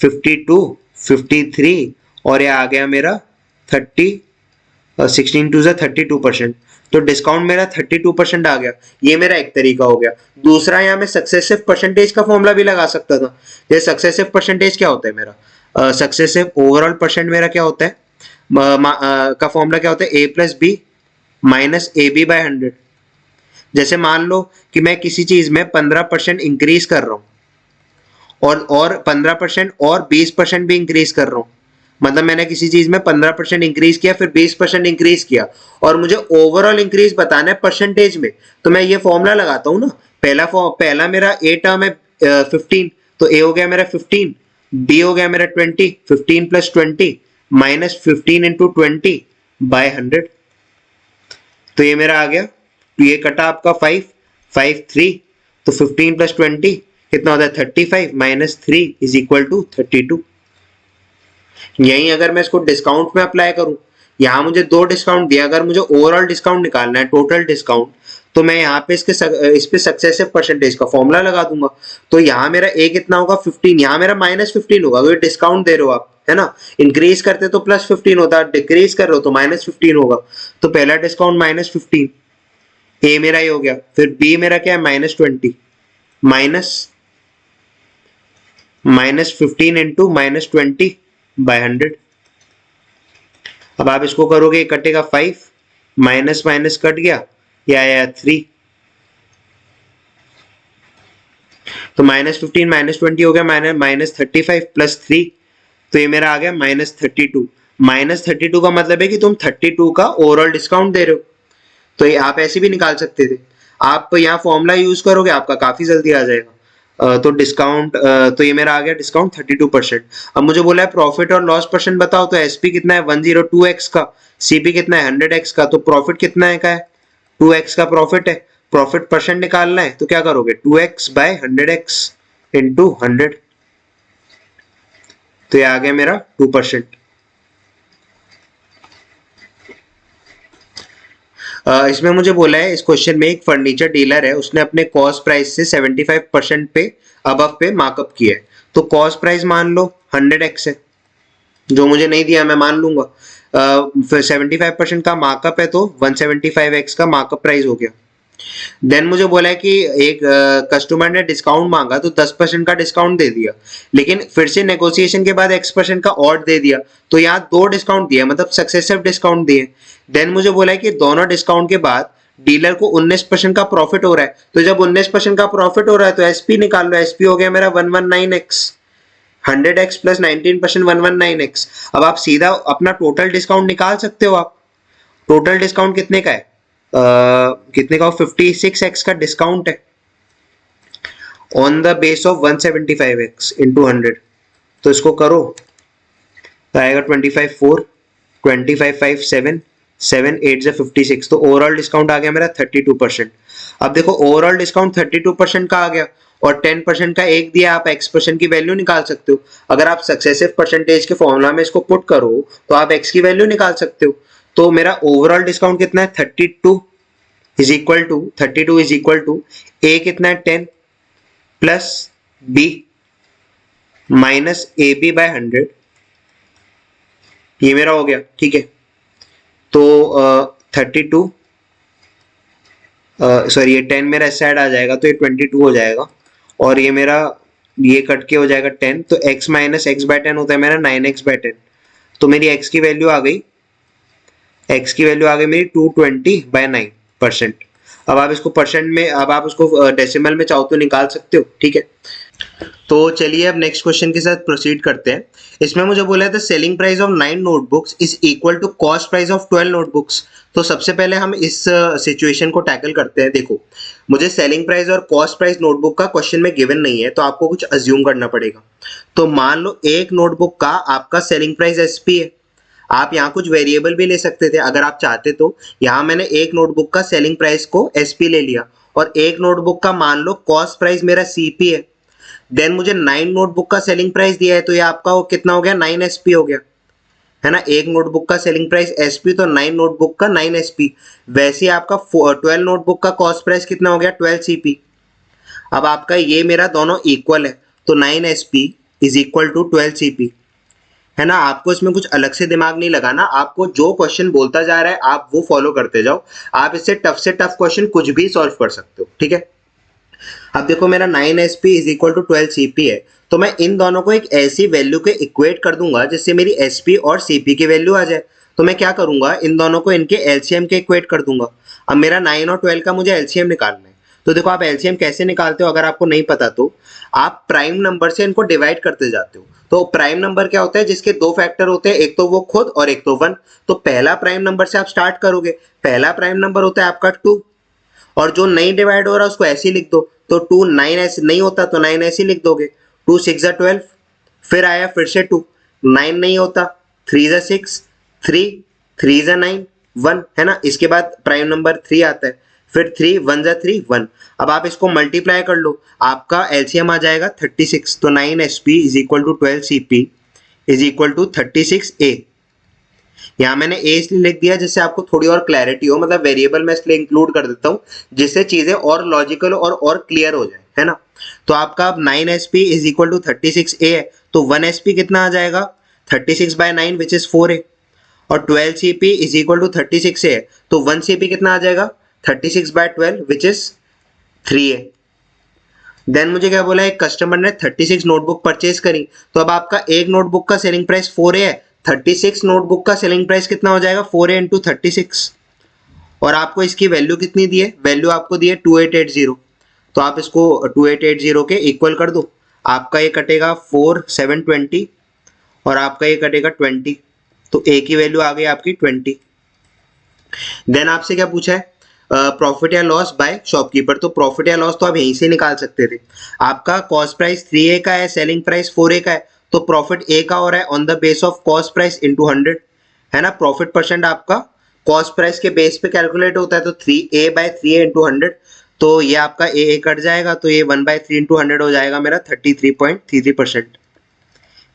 52, 53 और ये आ गया मेरा 30, 16 टू 32%। तो डिस्काउंट मेरा 32% आ गया। ये मेरा एक तरीका हो गया। दूसरा, यहाँ मैं सक्सेसिव परसेंटेज का फॉर्मूला भी लगा सकता था। ये सक्सेसिव परसेंटेज क्या होता है मेरा, सक्सेसिव ओवरऑल परसेंट मेरा क्या होता है, का फॉर्मूला क्या होता है, a plus B minus A B by 100। जैसे मान लो कि मैं किसी चीज में 15% इंक्रीज कर रहा हूँ और 15% और 20% भी इंक्रीज कर रहा हूँ, मतलब मैंने किसी चीज में 15% इंक्रीज किया फिर 20% इंक्रीज किया और मुझे ओवरऑल इंक्रीज बताना है परसेंटेज में, तो मैं ये फॉर्मूला लगाता हूँ ना। पहला मेरा ए टर्म है 15, तो ए हो गया मेरा 15, बी हो गया मेरा 20, 15 प्लस 20 माइनस 15 इंटू 20 बाय 100। तो ये मेरा आ गया, तो ये कटा आपका 5, 5 3, तो 15 प्लस 20 कितना होता है 35 माइनस 3 इज इक्वल टू 32। यही अगर मैं इसको डिस्काउंट में अप्लाई करूं, यहाँ मुझे 2 डिस्काउंट दिया, अगर मुझे ओवरऑल डिस्काउंट निकालना है, टोटल डिस्काउंट, तो मैं यहाँ पे इस पे सक्सेसिव परसेंटेज का फॉर्मूला लगा दूंगा। तो यहाँ मेरा ए कितना होगा 15, यहाँ मेरा माइनस 15 होगा, अगर डिस्काउंट दे रहे हो आप, है ना, इंक्रीज करते तो प्लस 15 होता, डिक्रीज कर रहे हो तो माइनस 15 होगा। तो पहला डिस्काउंट माइनस 15, ए मेरा ये हो गया, फिर बी मेरा क्या है minus 20 minus 15 into minus 20 by 100। अब आप इसको करोगे, कटेगा 5, माइनस माइनस कट गया, ये आया 3, तो माइनस 15 माइनस 20 हो गया माइनस 35 प्लस 3, तो ये मेरा आ गया माइनस 32। माइनस 32 का मतलब है कि तुम 32 का ओवरऑल डिस्काउंट दे रहे हो। तो ये आप ऐसे भी निकाल सकते थे, आप यहाँ फॉर्मूला यूज करोगे आपका काफी जल्दी आ जाएगा। तो डिस्काउंट, तो ये मेरा आ गया डिस्काउंट 32%। अब मुझे बोला है प्रॉफिट और लॉस परसेंट बताओ, तो एसपी कितना है 102x का, सीपी कितना है 100x का, तो प्रॉफिट कितना है का है 2x का प्रॉफिट है। प्रॉफिट परसेंट निकालना है तो क्या करोगे 2x बाय 100x इंटू 100, तो ये आ गया मेरा 2%। इसमें मुझे बोला है, इस क्वेश्चन में एक फर्नीचर डीलर है, उसने अपने कॉस्ट प्राइस से 75% पे अबव पे मार्कअप किया है। तो कॉस्ट प्राइस मान लो 100x है, जो मुझे नहीं दिया मैं मान लूंगा, फिर 75% का मार्कअप है तो 175x का मार्कअप प्राइस हो गया। देन मुझे बोला है कि एक कस्टमर ने डिस्काउंट मांगा तो 10% का डिस्काउंट दे दिया, लेकिन फिर से नेगोशिएशन के बाद x% का और दे दिया, तो यहाँ 2 डिस्काउंट दिए, मतलब सक्सेसिव डिस्काउंट दिए। देन मुझे बोला है कि दोनों डिस्काउंट के बाद डीलर को 19% का प्रॉफिट हो रहा है, तो जब 19% का प्रॉफिट हो रहा है तो एसपी निकाल लो, एसपी हो गया मेरा 119x, 100x प्लस 19% 119x। अब आप सीधा अपना टोटल डिस्काउंट निकाल सकते हो। आप टोटल डिस्काउंट कितने का है, कितने का, 56x का डिस्काउंट है on the base of 175x into 100, तो इसको करो तो आएगा 25 4, 25 5 7, 7 8 से 56, तो ओवरऑल डिस्काउंट आ गया मेरा 32%। अब देखो ओवरऑल डिस्काउंट 32% का आ गया और 10% का एक दिया, आप x% की वैल्यू निकाल सकते हो। अगर आप सक्सेसिव परसेंटेज के फॉर्मूला में इसको पुट करो तो आप x की वैल्यू निकाल सकते हो। तो मेरा ओवरऑल डिस्काउंट कितना है 32 इज इक्वल टू ए कितना है 10 plus B minus A B by 100, ये मेरा हो गया, ठीक है। तो 32 सॉरी ये 10 मेरा इस साइड आ जाएगा तो ये 22 हो जाएगा और ये मेरा ये कट के हो जाएगा 10, तो x माइनस एक्स बाय 10 होता है मेरा 9x बाय 10, तो मेरी x की वैल्यू आ गई, x की वैल्यू आ गई मेरी 220 बाय 9%। अब आप इसको परसेंट में, अब आप उसको डेसिमल में चाहो तो निकाल सकते हो, ठीक है। तो चलिए अब नेक्स्ट क्वेश्चन के साथ प्रोसीड करते हैं। इसमें मुझे बोला है the selling price of 9 notebooks is equal to cost price of 12 notebooks. तो सबसे पहले हम इस सिचुएशन को टैकल करते हैं। देखो, मुझे सेलिंग प्राइस और कॉस्ट प्राइस नोटबुक का क्वेश्चन में गिवन नहीं है, तो आपको कुछ अज्यूम करना पड़ेगा। तो मान लो एक नोटबुक का आपका सेलिंग प्राइस एसपी है। आप यहाँ कुछ वेरिएबल भी ले सकते थे अगर आप चाहते तो। यहाँ मैंने एक नोटबुक का सेलिंग प्राइस को एसपी ले लिया और एक नोटबुक का मान लो कॉस्ट प्राइस मेरा सीपी है। देन मुझे 9 नोटबुक का सेलिंग प्राइस दिया है, तो ये आपका वो कितना हो गया, 9 एसपी हो गया, है ना। एक नोटबुक का सेलिंग प्राइस एसपी, तो 9 नोटबुक का 9 एसपी। वैसे ही आपका 12 नोटबुक का कॉस्ट प्राइस कितना हो गया, 12 सीपी। अब आपका ये मेरा दोनों इक्वल है, तो 9 SP is equal to 12 CP, है ना। आपको इसमें कुछ अलग से दिमाग नहीं लगाना, आपको जो क्वेश्चन बोलता जा रहा है आप वो फॉलो करते जाओ। आप इससे टफ क्वेश्चन कुछ भी सॉल्व कर सकते हो, ठीक है। अब देखो मेरा 9 SP is equal to 12 CP है, तो मैं इन दोनों को एक ऐसी वैल्यू के इक्वेट कर दूंगा जिससे मेरी एसपी और सीपी की वैल्यू आ जाए। तो मैं क्या करूंगा, इन दोनों को इनके एलसीएम के इक्वेट कर दूंगा। अब मेरा 9 और 12 का मुझे एलसीएम निकालना है। तो देखो आप एलसीएम कैसे निकालते हो, अगर आपको नहीं पता तो आप प्राइम नंबर से इनको डिवाइड करते जाते हो। तो प्राइम नंबर क्या होता है, जिसके दो फैक्टर होते हैं, एक तो वो खुद और एक तो 1। तो पहला प्राइम नंबर से आप स्टार्ट करोगे, पहला प्राइम नंबर होता है आपका 2, और जो नहीं डिवाइड हो रहा उसको ऐसे ही लिख दो। तो 2 9 ऐसे नहीं होता तो 9 ऐसे ही लिख दोगे, 2 6 12। फिर आया फिर से 2, 9 नहीं होता, 3 6, 3 3 9 1, है ना। इसके बाद प्राइम नंबर 3 आता है, फिर 3 1 3 1। अब आप इसको मल्टीप्लाई कर लो, आपका एलसीएम आ जाएगा 36। तो 9 SP is equal to 12 CP is equal to 36 A. यहाँ मैंने ए इसलिए लिख दिया जिससे आपको थोड़ी और क्लैरिटी हो, मतलब वेरिएबल मैं इसलिए इंक्लूड कर देता हूँ जिससे चीजें और लॉजिकल और क्लियर हो जाए, है ना। तो आपका अब 9 SP is equal to 36 A है, तो 1 एसपी कितना आ जाएगा, 36 बाय 9 विच इज 4 ए, और 12 CP is equal to 36 A है, तो 1 सीपी कितना आ जाएगा, 36 by 12 which is 3 A. Then मुझे क्या बोला, एक कस्टमर ने 36 नोटबुक परचेज करी, तो अब आपका एक नोटबुक का सेलिंग प्राइस 4 ए है, 36 नोटबुक का सेलिंग प्राइस कितना हो जाएगा, 4A इंटू 36। और आपको इसकी वैल्यू कितनी दी है, वैल्यू आपको दी है 2880। तो आप इसको 2880 के इक्वल कर दो, आपका ये कटेगा 4 7 20 और आपका ये कटेगा 20। तो ए की वैल्यू आ गई आपकी 20। देन आपसे क्या पूछा है, प्रॉफिट या लॉस बाय शॉपकीपर। तो प्रॉफिट या लॉस तो आप यहीं से निकाल सकते थे। आपका कॉस्ट प्राइस 3A का है, सेलिंग प्राइस 4A का है, तो प्रॉफिट ए का हो रहा है on the base of cost price into 100, है ना। प्रॉफिट परसेंट आपका कॉस्ट प्राइस के बेस पे कैलकुलेट होता है, तो 3A बाय 3A इंटू 100। तो ये आपका ए कट जाएगा, तो ये 1/3 इंटू 100 हो जाएगा मेरा 33.33%।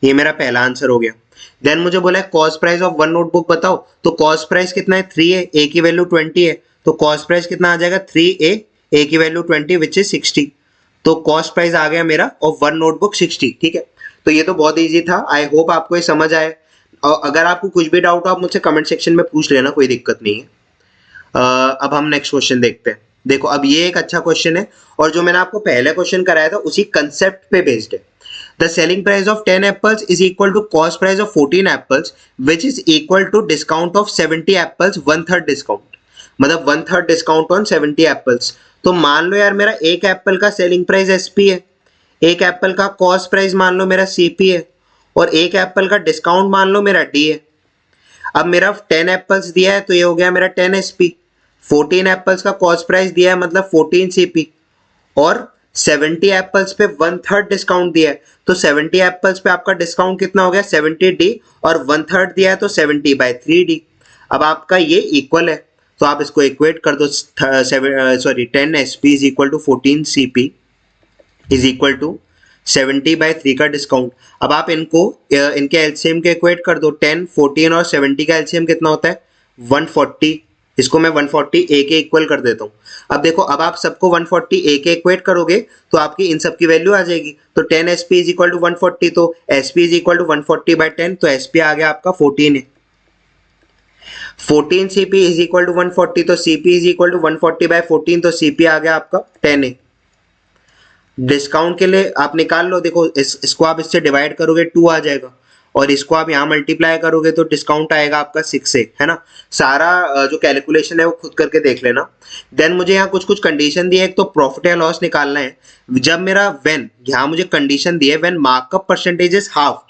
ये मेरा पहला आंसर हो गया। देन मुझे बोला है कॉस्ट प्राइस ऑफ 1 नोटबुक बताओ। तो कॉस्ट प्राइस कितना है, 3A, ए की वैल्यू 20 है, तो कॉस्ट प्राइस कितना आ जाएगा, 3A, ए की वैल्यू 20 विच इज 60। तो कॉस्ट प्राइस आ गया मेरा ऑफ 1 नोटबुक 60, ठीक है। तो ये तो बहुत इजी था, आई होप आपको ये समझ आए। और अगर आपको कुछ भी डाउट हो आप मुझसे कमेंट सेक्शन में पूछ लेना, कोई दिक्कत नहीं है। अब हम नेक्स्ट क्वेश्चन देखते हैं। देखो अब ये एक अच्छा क्वेश्चन है, और जो मैंने आपको पहले क्वेश्चन कराया था उसी कंसेप्ट पे बेस्ड है। The selling price of 10 apples is equal to cost price of 14 apples which is equal to discount of 70 apples 1/3 discount, मतलब 1/3 डिस्काउंट ऑन 70 एप्पल्स। तो मान लो यार मेरा एक एप्पल का सेलिंग प्राइस एसपी है, एक एप्पल का कॉस्ट प्राइस मान लो मेरा सीपी है, और एक एप्पल का डिस्काउंट मान लो मेरा डी है। अब मेरा 10 एप्पल्स दिया है तो ये हो गया मेरा 10 एसपी, 14 एप्पल्स का कॉस्ट प्राइस दिया है मतलब 14 सीपी, और 70 एप्पल्स पे 1/3 डिस्काउंट दिया है, तो 70 एप्पल्स पे आपका डिस्काउंट कितना हो गया, 70 डी, और 1/3 दिया है तो 70/3 डी। अब आपका ये इक्वल है, तो आप इसको इक्वेट कर दो, 10 SP is equal to 14 CP is equal to 70/3 का डिस्काउंट। अब आप इनको इनके एलसीएम के इक्वेट कर दो, 10 14 और 70 का एलसीएम कितना होता है, 140। इसको मैं 140 ए के इक्वल कर देता हूँ। अब देखो अब आप सबको 140 ए के इक्वेट करोगे तो आपकी इन सब की वैल्यू आ जाएगी। तो 10 एसपी इज इक्वल टू 140, तो एसपी इज इक्वल टू 140/10, तो एसपी आ गया आपका 14 है। 14 सीपी इज इक्वल टू 140, तो सीपी इज इक्वल टू 140/14, तो सीपी आ गया आपका 10 है। डिस्काउंट के लिए आप निकाल लो, देखो इसको आप इससे डिवाइड करोगे 2 आ जाएगा, और इसको आप यहाँ मल्टीप्लाई करोगे तो डिस्काउंट आएगा आपका 6 से, है ना। सारा जो कैलकुलेशन है वो खुद करके देख लेना। देन मुझे यहाँ कुछ कुछ कंडीशन दी है, एक तो प्रॉफिट या लॉस निकालना है। जब मेरा व्हेन, यहाँ मुझे कंडीशन दी है when markup percentage is half,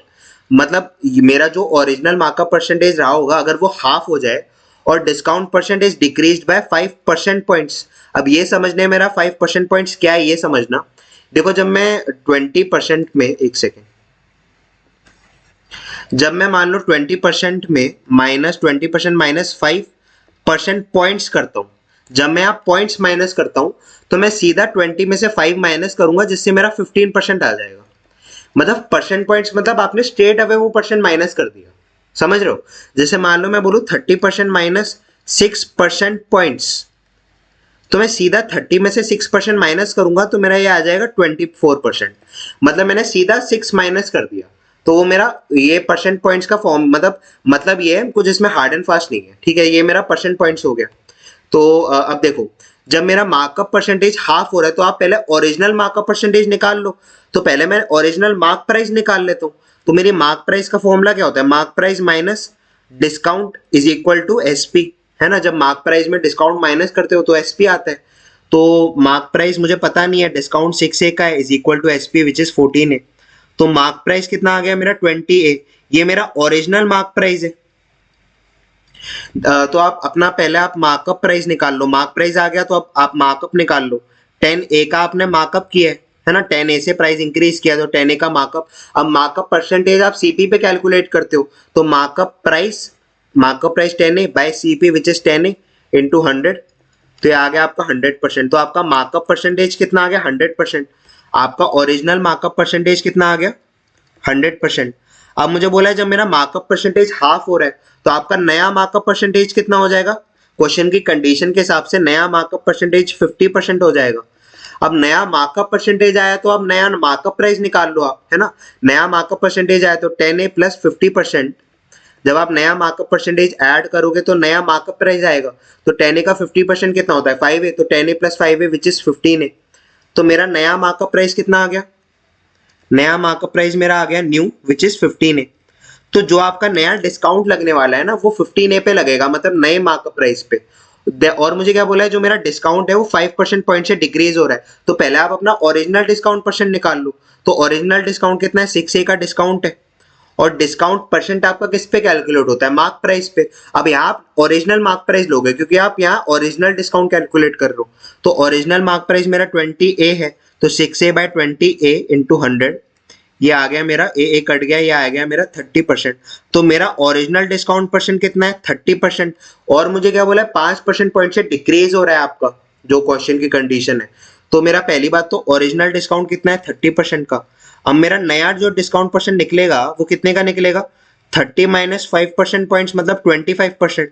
मतलब मेरा जो ओरिजिनल मार्कअप परसेंटेज रहा होगा अगर वो हाफ हो जाए और discount percentage decreased bye 5% points. अब ये समझने मेरा 5% पॉइंट्स क्या है ये समझना। देखो जब मैं 20% में, एक सेकेंड, जब मैं मान लो 20% में -20% -5% पॉइंट्स करता हूं, जब मैं आप पॉइंट्स माइनस करता हूं तो मैं सीधा 20 में से 5 माइनस करूंगा जिससे मेरा 15% आ जाएगा। मतलब परसेंट पॉइंट्स, मतलब आपने स्ट्रेट अवे वो परसेंट माइनस कर दिया, समझ रहे हो। जैसे मान लो मैं बोलूं 30% माइनस 6% पॉइंट्स, तो मैं सीधा 30 में से 6% माइनस करूंगा तो मेरा ये आ जाएगा 24%। मतलब मैंने सीधा 6 माइनस कर दिया, तो वो मेरा ये परसेंट पॉइंट्स का फॉर्म, मतलब ये है कुछ इसमें हार्ड एंड फास्ट नहीं है, ठीक है। ये मेरा परसेंट पॉइंट्स हो गया। तो अब देखो जब मेरा मार्कअप परसेंटेज हाफ हो रहा है तो आप पहले ओरिजिनल मार्कअप परसेंटेज निकाल लो। तो पहले मैं ओरिजिनल मार्क प्राइस निकाल लेता हूँ। तो मेरी मार्क प्राइस का फॉर्मूला क्या होता है, mark price minus discount is equal to SP, है ना। जब मार्क प्राइस में डिस्काउंट माइनस करते हो तो एसपी आता है। तो मार्क प्राइस मुझे पता नहीं है, डिस्काउंट 6A का है, is equal to SP which is 14A। तो मार्क प्राइस कितना आ गया मेरा 20A, ये मेरा ओरिजिनल मार्क प्राइस है। तो आप अपना पहले आप मार्कअप प्राइस निकाल लो, मार्क प्राइस आ गया तो अब आप मार्कअप निकाल लो। 10A का आपने मार्कअप किया है ना, 10A से प्राइस इंक्रीज किया तो 10A का मार्कअप। अब मार्कअप परसेंटेज आप सीपी पे कैलकुलेट करते हो, तो markup price 10A bye CP which is 10A into 100, तो ये आ गया आपका 100%। तो आपका मार्कअप परसेंटेज कितना आ गया 100%। आपका ओरिजिनल मार्कअप परसेंटेज कितना आ गया 100%। अब मुझे बोला है जब मेरा मार्कअप परसेंटेज हाफ हो रहा है तो आपका नया मार्कअप परसेंटेज कितना हो जाएगा, क्वेश्चन की कंडीशन के हिसाब से नया मार्कअप परसेंटेज 50% हो जाएगा। अब नया मार्कअप परसेंटेज आया तो अब नया मार्कअप प्राइस निकाल लो आप, है ना। नया मार्कअप परसेंटेज आया तो 10A प्लस 50%, जब आप नया मार्कअप परसेंटेज ऐड करोगे तो नया मार्कअप प्राइस आएगा। तो 10A का 50% कितना होता है 5A, तो 10A plus 5A which is 15A। तो मेरा नया मार्कअप प्राइस कितना आ गया, नया मार्कअप प्राइस मेरा आ गया न्यू विच इज 15A। तो जो आपका नया डिस्काउंट लगने वाला है ना वो 15A पे लगेगा, मतलब नए मार्कअप प्राइस पे। और मुझे क्या बोला है जो मेरा डिस्काउंट है वो 5% पॉइंट से डिक्रीज हो रहा है, तो पहले आप अपना ओरिजिनल डिस्काउंट परसेंट निकाल लो। तो ओरिजिनल डिस्काउंट कितना है, 6A का डिस्काउंट है, और डिस्काउंट परसेंट आपका किस पे कैलकुलेट होता है, मार्क प्राइस पे। अब यहाँ आप ओरिजिनल मार्क प्राइस लोगे क्योंकि आप यहाँ ओरिजिनल डिस्काउंट कैलकुलेट कर रहे हो। तो ओरिजिनल मार्क प्राइस मेरा 20A है, तो 6A बाय 20A इंटू 100, ये आ गया मेरा ए कट गया, ये आ गया मेरा 30%। तो मेरा ओरिजिनल डिस्काउंट परसेंट कितना है 30%। और मुझे क्या बोला है 5% पॉइंट से डिक्रीज हो रहा है आपका जो क्वेश्चन की कंडीशन है। तो मेरा पहली बात तो ओरिजिनल डिस्काउंट कितना है 30% का। अब मेरा नया जो डिस्काउंट परसेंट निकलेगा वो कितने का निकलेगा, 30 माइनस 5% पॉइंट्स मतलब 25%।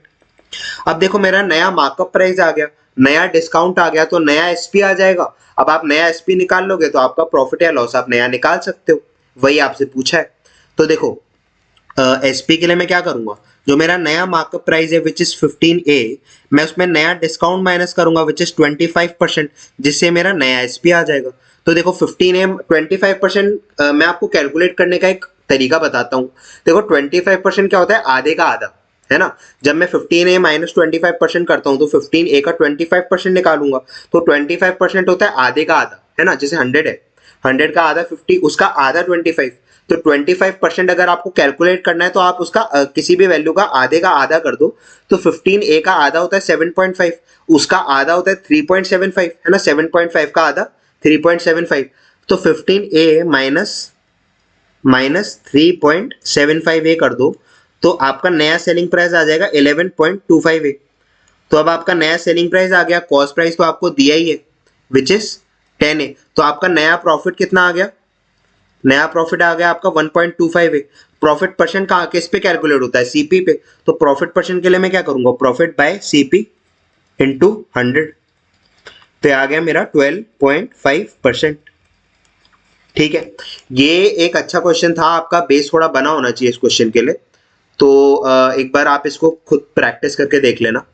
अब देखो मेरा नया मार्कअप प्राइस आ गया, नया डिस्काउंट आ गया, तो नया एसपी आ जाएगा। अब आप नया एसपी निकाल लोगे तो आपका प्रॉफिट या लॉस आप नया निकाल सकते हो, वही आपसे पूछा है। तो देखो एसपी के लिए मैं क्या करूंगा, जो मेरा नया मार्कअप प्राइस है विच इज 15A, मैं उसमें नया डिस्काउंट माइनस करूंगा विच इज 25%, जिससे मेरा नया एसपी आ जाएगा। तो देखो 15A 25%, मैं आपको कैलकुलेट करने का एक तरीका बताता हूँ। देखो 25% क्या होता है, आधे का आधा, है ना। जब मैं 15A माइनस 25% करता हूँ तो 15A का 25% निकालूंगा, तो 25% होता है आधे का आधा, है ना। जैसे 100 है, 100 का आधा 50, उसका आधा 25। तो 25% अगर आपको कैलकुलेट करना है तो आप उसका किसी भी वैल्यू का आधे का आधा कर दो। तो 15A का आधा होता है 7.5, उसका आधा होता है 3.75, है ना। 7.5 का आधा 3.75, तो 15A माइनस 3.75A कर दो, तो आपका नया सेलिंग प्राइस आ जाएगा 11.25A। तो अब आपका नया सेलिंग प्राइस आ गया, कॉस्ट प्राइस तो आपको दिया ही है विच इज 10A। तो आपका नया प्रॉफिट कितना आ गया, नया प्रॉफिट आ गया आपका 1.25A। प्रॉफिट परसेंट कहाँ किस पे कैलकुलेट होता है, सीपी पे। तो प्रॉफिट परसेंट के लिए मैं क्या करूंगा, प्रॉफिट बाय सीपी इंटू 100, तो आ गया मेरा 12.5%। ठीक है, ये एक अच्छा क्वेश्चन था, आपका बेस थोड़ा बना होना चाहिए इस क्वेश्चन के लिए। तो एक बार आप इसको खुद प्रैक्टिस करके देख लेना।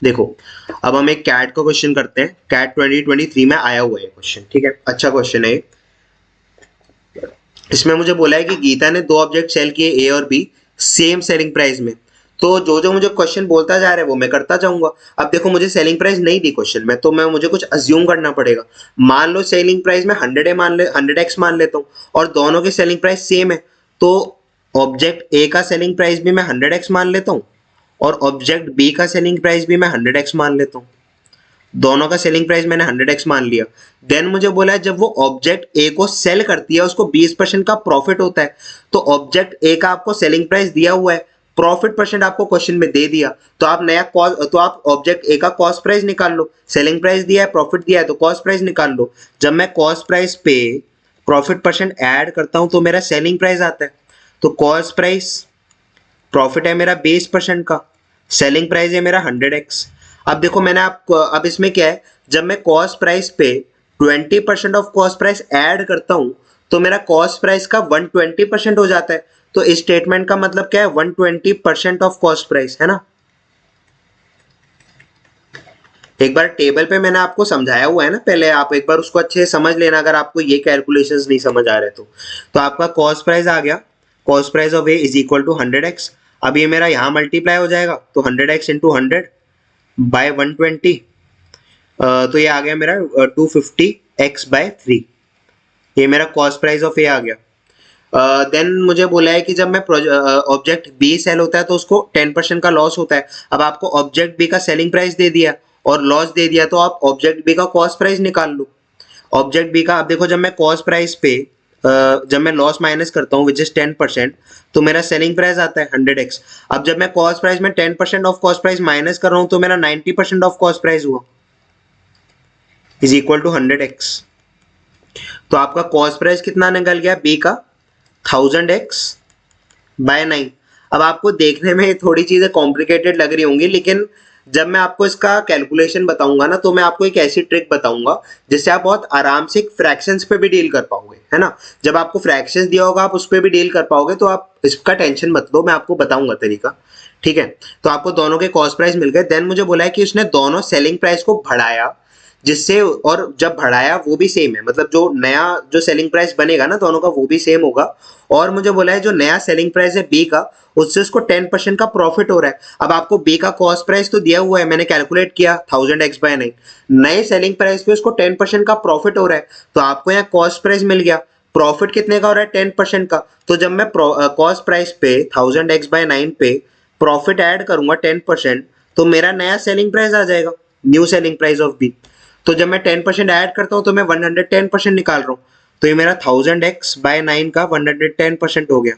देखो अब हम एक कैट का क्वेश्चन करते हैं, कैट 2023 में आया हुआ है क्वेश्चन, ठीक है, अच्छा क्वेश्चन है। इसमें मुझे बोला है कि गीता ने 2 ऑब्जेक्ट सेल किए ए और बी सेम सेलिंग प्राइस में। तो जो जो मुझे क्वेश्चन बोलता जा रहा है वो मैं करता जाऊंगा। अब देखो मुझे सेलिंग प्राइस नहीं दी क्वेश्चन में, तो मैं मुझे कुछ अज्यूम करना पड़ेगा। मान लो सेलिंग प्राइस में 100x मान लेता हूँ और दोनों की सेलिंग प्राइस सेम है, तो ऑब्जेक्ट ए का सेलिंग प्राइस भी मैं 100x मान लेता हूँ और ऑब्जेक्ट बी का सेलिंग प्राइस भी मैं 100x मान लेता हूँ। दोनों का सेलिंग प्राइस मैंने 100x मान लिया। देन मुझे बोला है जब वो ऑब्जेक्ट ए को सेल करती है उसको 20% का प्रॉफिट होता है। तो ऑब्जेक्ट ए का आपको सेलिंग प्राइस दिया हुआ है, प्रॉफिट परसेंट आपको क्वेश्चन में दे दिया, तो आप नया कॉस्ट, तो आप ऑब्जेक्ट ए का कॉस्ट प्राइस निकाल लो। सेलिंग प्राइस दिया है, प्रॉफिट दिया है, तो कॉस्ट प्राइस निकाल लो। जब मैं कॉस्ट प्राइस पे प्रॉफिट परसेंट ऐड करता हूं तो मेरा सेलिंग प्राइस आता है। तो कॉस्ट प्राइस, प्रॉफिट है मेरा 20% का, सेलिंग प्राइस है मेरा 100x। अब देखो मैंने आपको, अब इसमें क्या है, जब मैं कॉस्ट प्राइस पे 20% ऑफ कॉस्ट प्राइस ऐड करता हूं तो मेरा कॉस्ट प्राइस का 120% हो जाता है। तो इस स्टेटमेंट का मतलब क्या है, 120% ऑफ कॉस्ट प्राइस, है ना। एक बार टेबल पे मैंने आपको समझाया हुआ है ना पहले, आप एक बार उसको अच्छे से समझ लेना अगर आपको ये कैलकुलेशंस नहीं समझ आ रहे तो आपका कॉस्ट प्राइस आ गया, cost price of A is equal to 100x। अब ये मेरा यहाँ मल्टीप्लाई हो जाएगा, तो 100x इंटू 100 बाय 120, तो ये आ गया मेरा 250x बाय 3। ये मेरा कॉस्ट प्राइस ऑफ ए आ गया। देन मुझे बोला है कि जब मैं ऑब्जेक्ट बी सेल होता है तो उसको 10% का लॉस होता है। अब आपको ऑब्जेक्ट बी का सेलिंग प्राइस दे दिया और लॉस दे दिया, तो आप ऑब्जेक्ट बी का कॉस्ट प्राइस निकाल लो। ऑब्जेक्ट बी का, अब देखो जब मैं कॉस्ट प्राइस पे जब मैं लॉस माइनस करता हूँ विच इज 10%, तो मेरा सेलिंग प्राइस आता है 100x। अब जब मैं कॉस्ट प्राइस में 10% ऑफ कॉस्ट प्राइस माइनस कर रहा हूँ तो मेरा 90% ऑफ कॉस्ट प्राइस हुआ, इज इक्वल टू 100x। तो आपका कॉस्ट प्राइस कितना निकल गया बी का, 1000x बाय 9। अब आपको देखने में थोड़ी चीजें कॉम्प्लिकेटेड लग रही होंगी, लेकिन जब मैं आपको इसका कैलकुलेशन बताऊंगा ना तो मैं आपको एक ऐसी ट्रिक बताऊंगा जिससे आप बहुत आराम से फ्रैक्शंस पे भी डील कर पाओगे, है ना। जब आपको फ्रैक्शंस दिया होगा आप उस पर भी डील कर पाओगे, तो आप इसका टेंशन मत लो, मैं आपको बताऊंगा तरीका, ठीक है। तो आपको दोनों के कॉस्ट प्राइस मिल गए। देन मुझे बोला है कि उसने दोनों सेलिंग प्राइस को बढ़ाया, जिससे, और जब बढ़ाया वो भी सेम है, मतलब जो नया जो सेलिंग प्राइस बनेगा ना दोनों का वो भी सेम होगा। और मुझे बोला है जो नया सेलिंग प्राइस है बी का, उससे उसको 10% का प्रॉफिट हो रहा है। अब आपको बी का कॉस्ट प्राइस तो दिया हुआ है, मैंने कैलकुलेट किया 1000x बाय 9, नए सेलिंग प्राइस पे उसको 10% का प्रॉफिट हो रहा है, तो आपको यहाँ कॉस्ट प्राइस मिल गया। प्रॉफिट कितने का हो रहा है, 10% का। तो जब मैं कॉस्ट प्राइस पे 1000x बाय 9 पे प्रॉफिट ऐड करूंगा 10%, तो मेरा नया सेलिंग प्राइस आ जाएगा, new selling price of B. तो जब मैं 10% ऐड करता हूं तो मैं 110% निकाल रहा हूं, तो ये मेरा 1000x बाय 9 का 110% हो गया,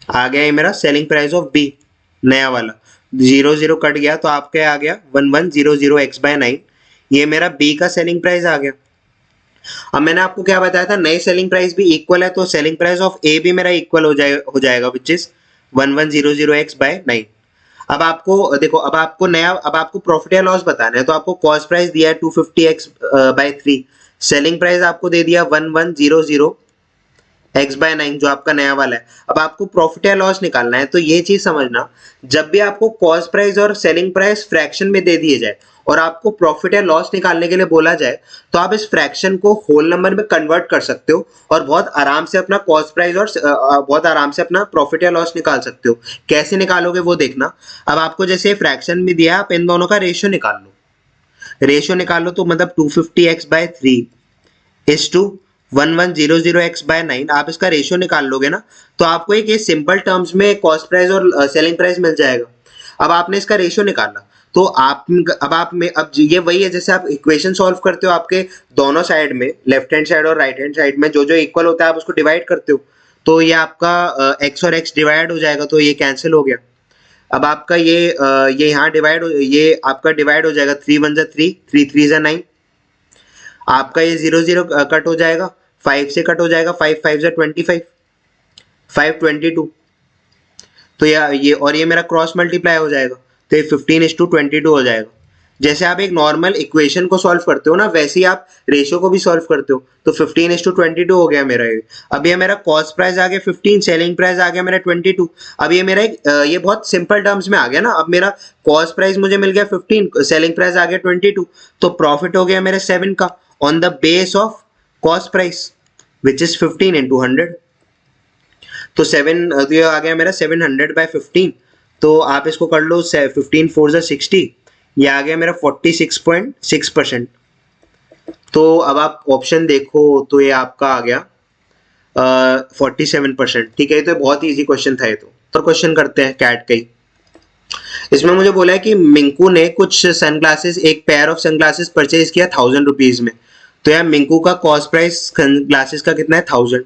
आ गया ये मेरा सेलिंग प्राइस ऑफ बी नया वाला। 0 कट गया तो आपके आ गया 1100x बाय 9, ये मेरा बी का सेलिंग प्राइस आ गया। अब मैंने आपको क्या बताया था, नए सेलिंग प्राइस भी इक्वल है, तो सेलिंग प्राइस ऑफ ए भी मेरा इक्वल हो जाएगा विच इज 1100x बाय 9। अब आपको देखो, अब आपको प्रॉफिट या लॉस बताना है, तो आपको कॉस्ट प्राइस दिया है 250x बाय 3, सेलिंग प्राइस आपको दे दिया 1100x बाय 9 जो आपका नया वाला है। अब आपको प्रॉफिट या लॉस निकालना है, तो ये चीज समझना, जब भी आपको कॉस्ट प्राइस और सेलिंग प्राइस फ्रैक्शन में दे दिए जाए और आपको प्रॉफिट या लॉस निकालने के लिए बोला जाए, तो आप इस फ्रैक्शन को होल नंबर में कन्वर्ट कर सकते हो और बहुत आराम से अपना कॉस्ट प्राइस और बहुत आराम से अपना प्रॉफिट या लॉस निकाल सकते हो। कैसे निकालोगे वो देखना। अब आपको जैसे फ्रैक्शन में दिया, आप इन दोनों का रेशियो निकाल लो। रेशियो निकालो तो मतलब 250x bye 3 is to 1100x bye 9, आप इसका रेशियो निकाल लोगे ना, तो आपको एक ये सिंपल टर्म्स में कॉस्ट प्राइस और सेलिंग प्राइस मिल जाएगा। अब आपने इसका रेशियो निकाला, तो अब ये वही है जैसे आप इक्वेशन सॉल्व करते हो, आपके दोनों साइड में, लेफ्ट हैंड साइड और राइट हैंड साइड में जो जो इक्वल होता है आप उसको डिवाइड करते हो, तो ये आपका x और x डिवाइड हो जाएगा, तो ये कैंसिल हो गया। अब आपका ये यहाँ डिवाइड, ये आपका डिवाइड हो जाएगा, 3 1 3, 3 3 9, आपका ये 0 0 कट हो जाएगा, 5 से कट हो जाएगा, 5 5 25, 5 22, तो ये और ये मेरा क्रॉस मल्टीप्लाई हो जाएगा, तो ये 15:22 हो जाएगा। जैसे आप एक नॉर्मल इक्वेशन को सॉल्व करते हो ना, वैसे ही आप रेशियो को भी सॉल्व करते हो, तो 15:22 हो गया मेरा ये। अब ये मेरा कॉस्ट प्राइस आ गया 15, सेलिंग प्राइस आ गया मेरा 22। अब ये मेरा ये बहुत सिंपल टर्म्स में आ गया ना। अब मेरा कॉस्ट प्राइस मुझे मिल गया 15, सेलिंग प्राइस आ गया 22, तो प्रॉफिट हो गया मेरे 7 का on the base of cost price. Which is 15 into 100। तो तो ये आ गया मेरा 700/15। तो आप इसको कर लो 15 4 60, ये आ गया मेरा 46.6%। तो अब आप ऑप्शन देखो तो ये आपका आ गया 47%। ठीक है, तो बहुत इजी क्वेश्चन था ये। तो क्वेश्चन करते हैं कैट का ही। इसमें मुझे बोला है कि मिंकू ने कुछ सनग्लासेस, एक पेयर ऑफ सनग्लासेस परचेज किया 1000 रुपीज में। तो यार मिंकू का कॉस्ट प्राइस सनग्लासेस का कितना है 1000।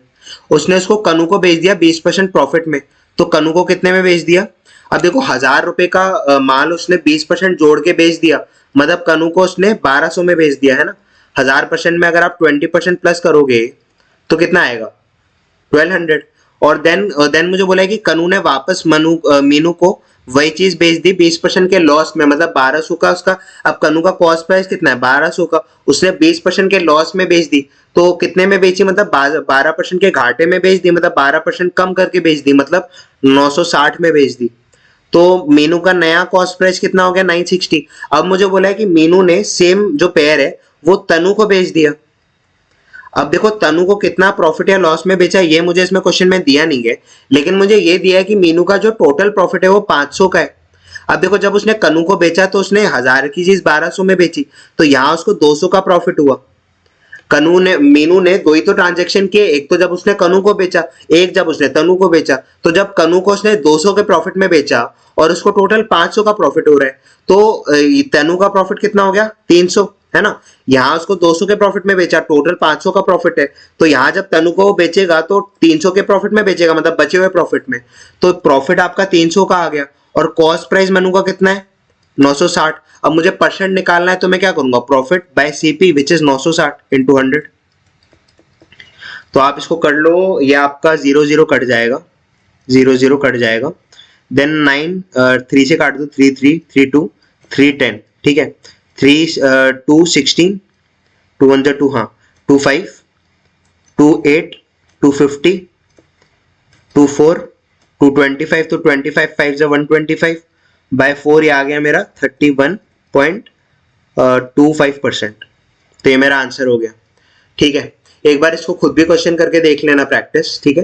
उसने उसको कनू को बेच दिया 20% प्रॉफिट में। तो कनू को कितने में बेच दिया? अब देखो 1000 रुपए का माल उसने 20% जोड़ के बेच दिया, मतलब कनू को उसने 1200 में बेच दिया है ना। 1000% में अगर आप 20% प्लस करोगे तो कितना आएगा? 1200। और देन मुझे बोला है कि कनू ने वापस मीनू को वही चीज बेच दी 20% के लॉस में, मतलब 1200 का उसका। अब कनू का कॉस्ट प्राइस कितना है? 1200 का। उसने 20% के लॉस में बेच दी, तो कितने में बेची? मतलब 12% के घाटे में बेच दी, मतलब 12% कम करके बेच दी, मतलब 960 में बेच दी। तो मीनू का नया कॉस्ट प्राइस कितना हो गया? 960। अब मुझे बोला है कि मीनू ने सेम जो पेयर है वो तनु को बेच दिया। अब देखो तनु को कितना प्रॉफिट या लॉस में बेचा ये मुझे इसमें क्वेश्चन में दिया नहीं है, लेकिन मुझे ये दिया है कि मीनू का जो टोटल प्रॉफिट है वो 500 का है। अब देखो जब उसने कनु को बेचा तो उसने 1000 की चीज 1200 में बेची, तो यहां उसको 200 का प्रॉफिट हुआ। मीनू ने दो ही तो ट्रांजेक्शन किए, एक तो जब उसने कनु को बेचा, एक जब उसने तनु को बेचा। तो जब कनु को उसने 200 के प्रॉफिट में बेचा और उसको टोटल 500 का प्रॉफिट हो रहा है, तो तनु का प्रॉफिट कितना हो गया? 300, है ना। यहाँ उसको 200 के प्रॉफिट में बेचा, टोटल 500 का प्रॉफिट है। तो यहाँ जब तनु को बेचेगा तो 300 के प्रॉफिट में बेचेगा, मतलब बचे हुए प्रॉफिट में। तो प्रॉफिट आपका 300 का आ गया। और कॉस्ट प्राइस मनु का कितना है? 960। अब मुझे परसेंट निकालना है तो मैं क्या करूंगा? Profit by CP which is 960 into 100। तो आप इसको कर लो, ये आपका 0 कट जाएगा, 0 कट जाएगा। देन 9 3 से काट दो, 3 3 3 2 3 10। ठीक है, 3 2 16, 2 1 2, हाँ 2 5 2 8 2 50 2 4 2 25, तो 25 5 125 बाय 4, ये आ गया मेरा 31.25%। तो ये मेरा आंसर हो गया। ठीक है, एक बार इसको खुद भी क्वेश्चन करके देख लेना, प्रैक्टिस। ठीक है,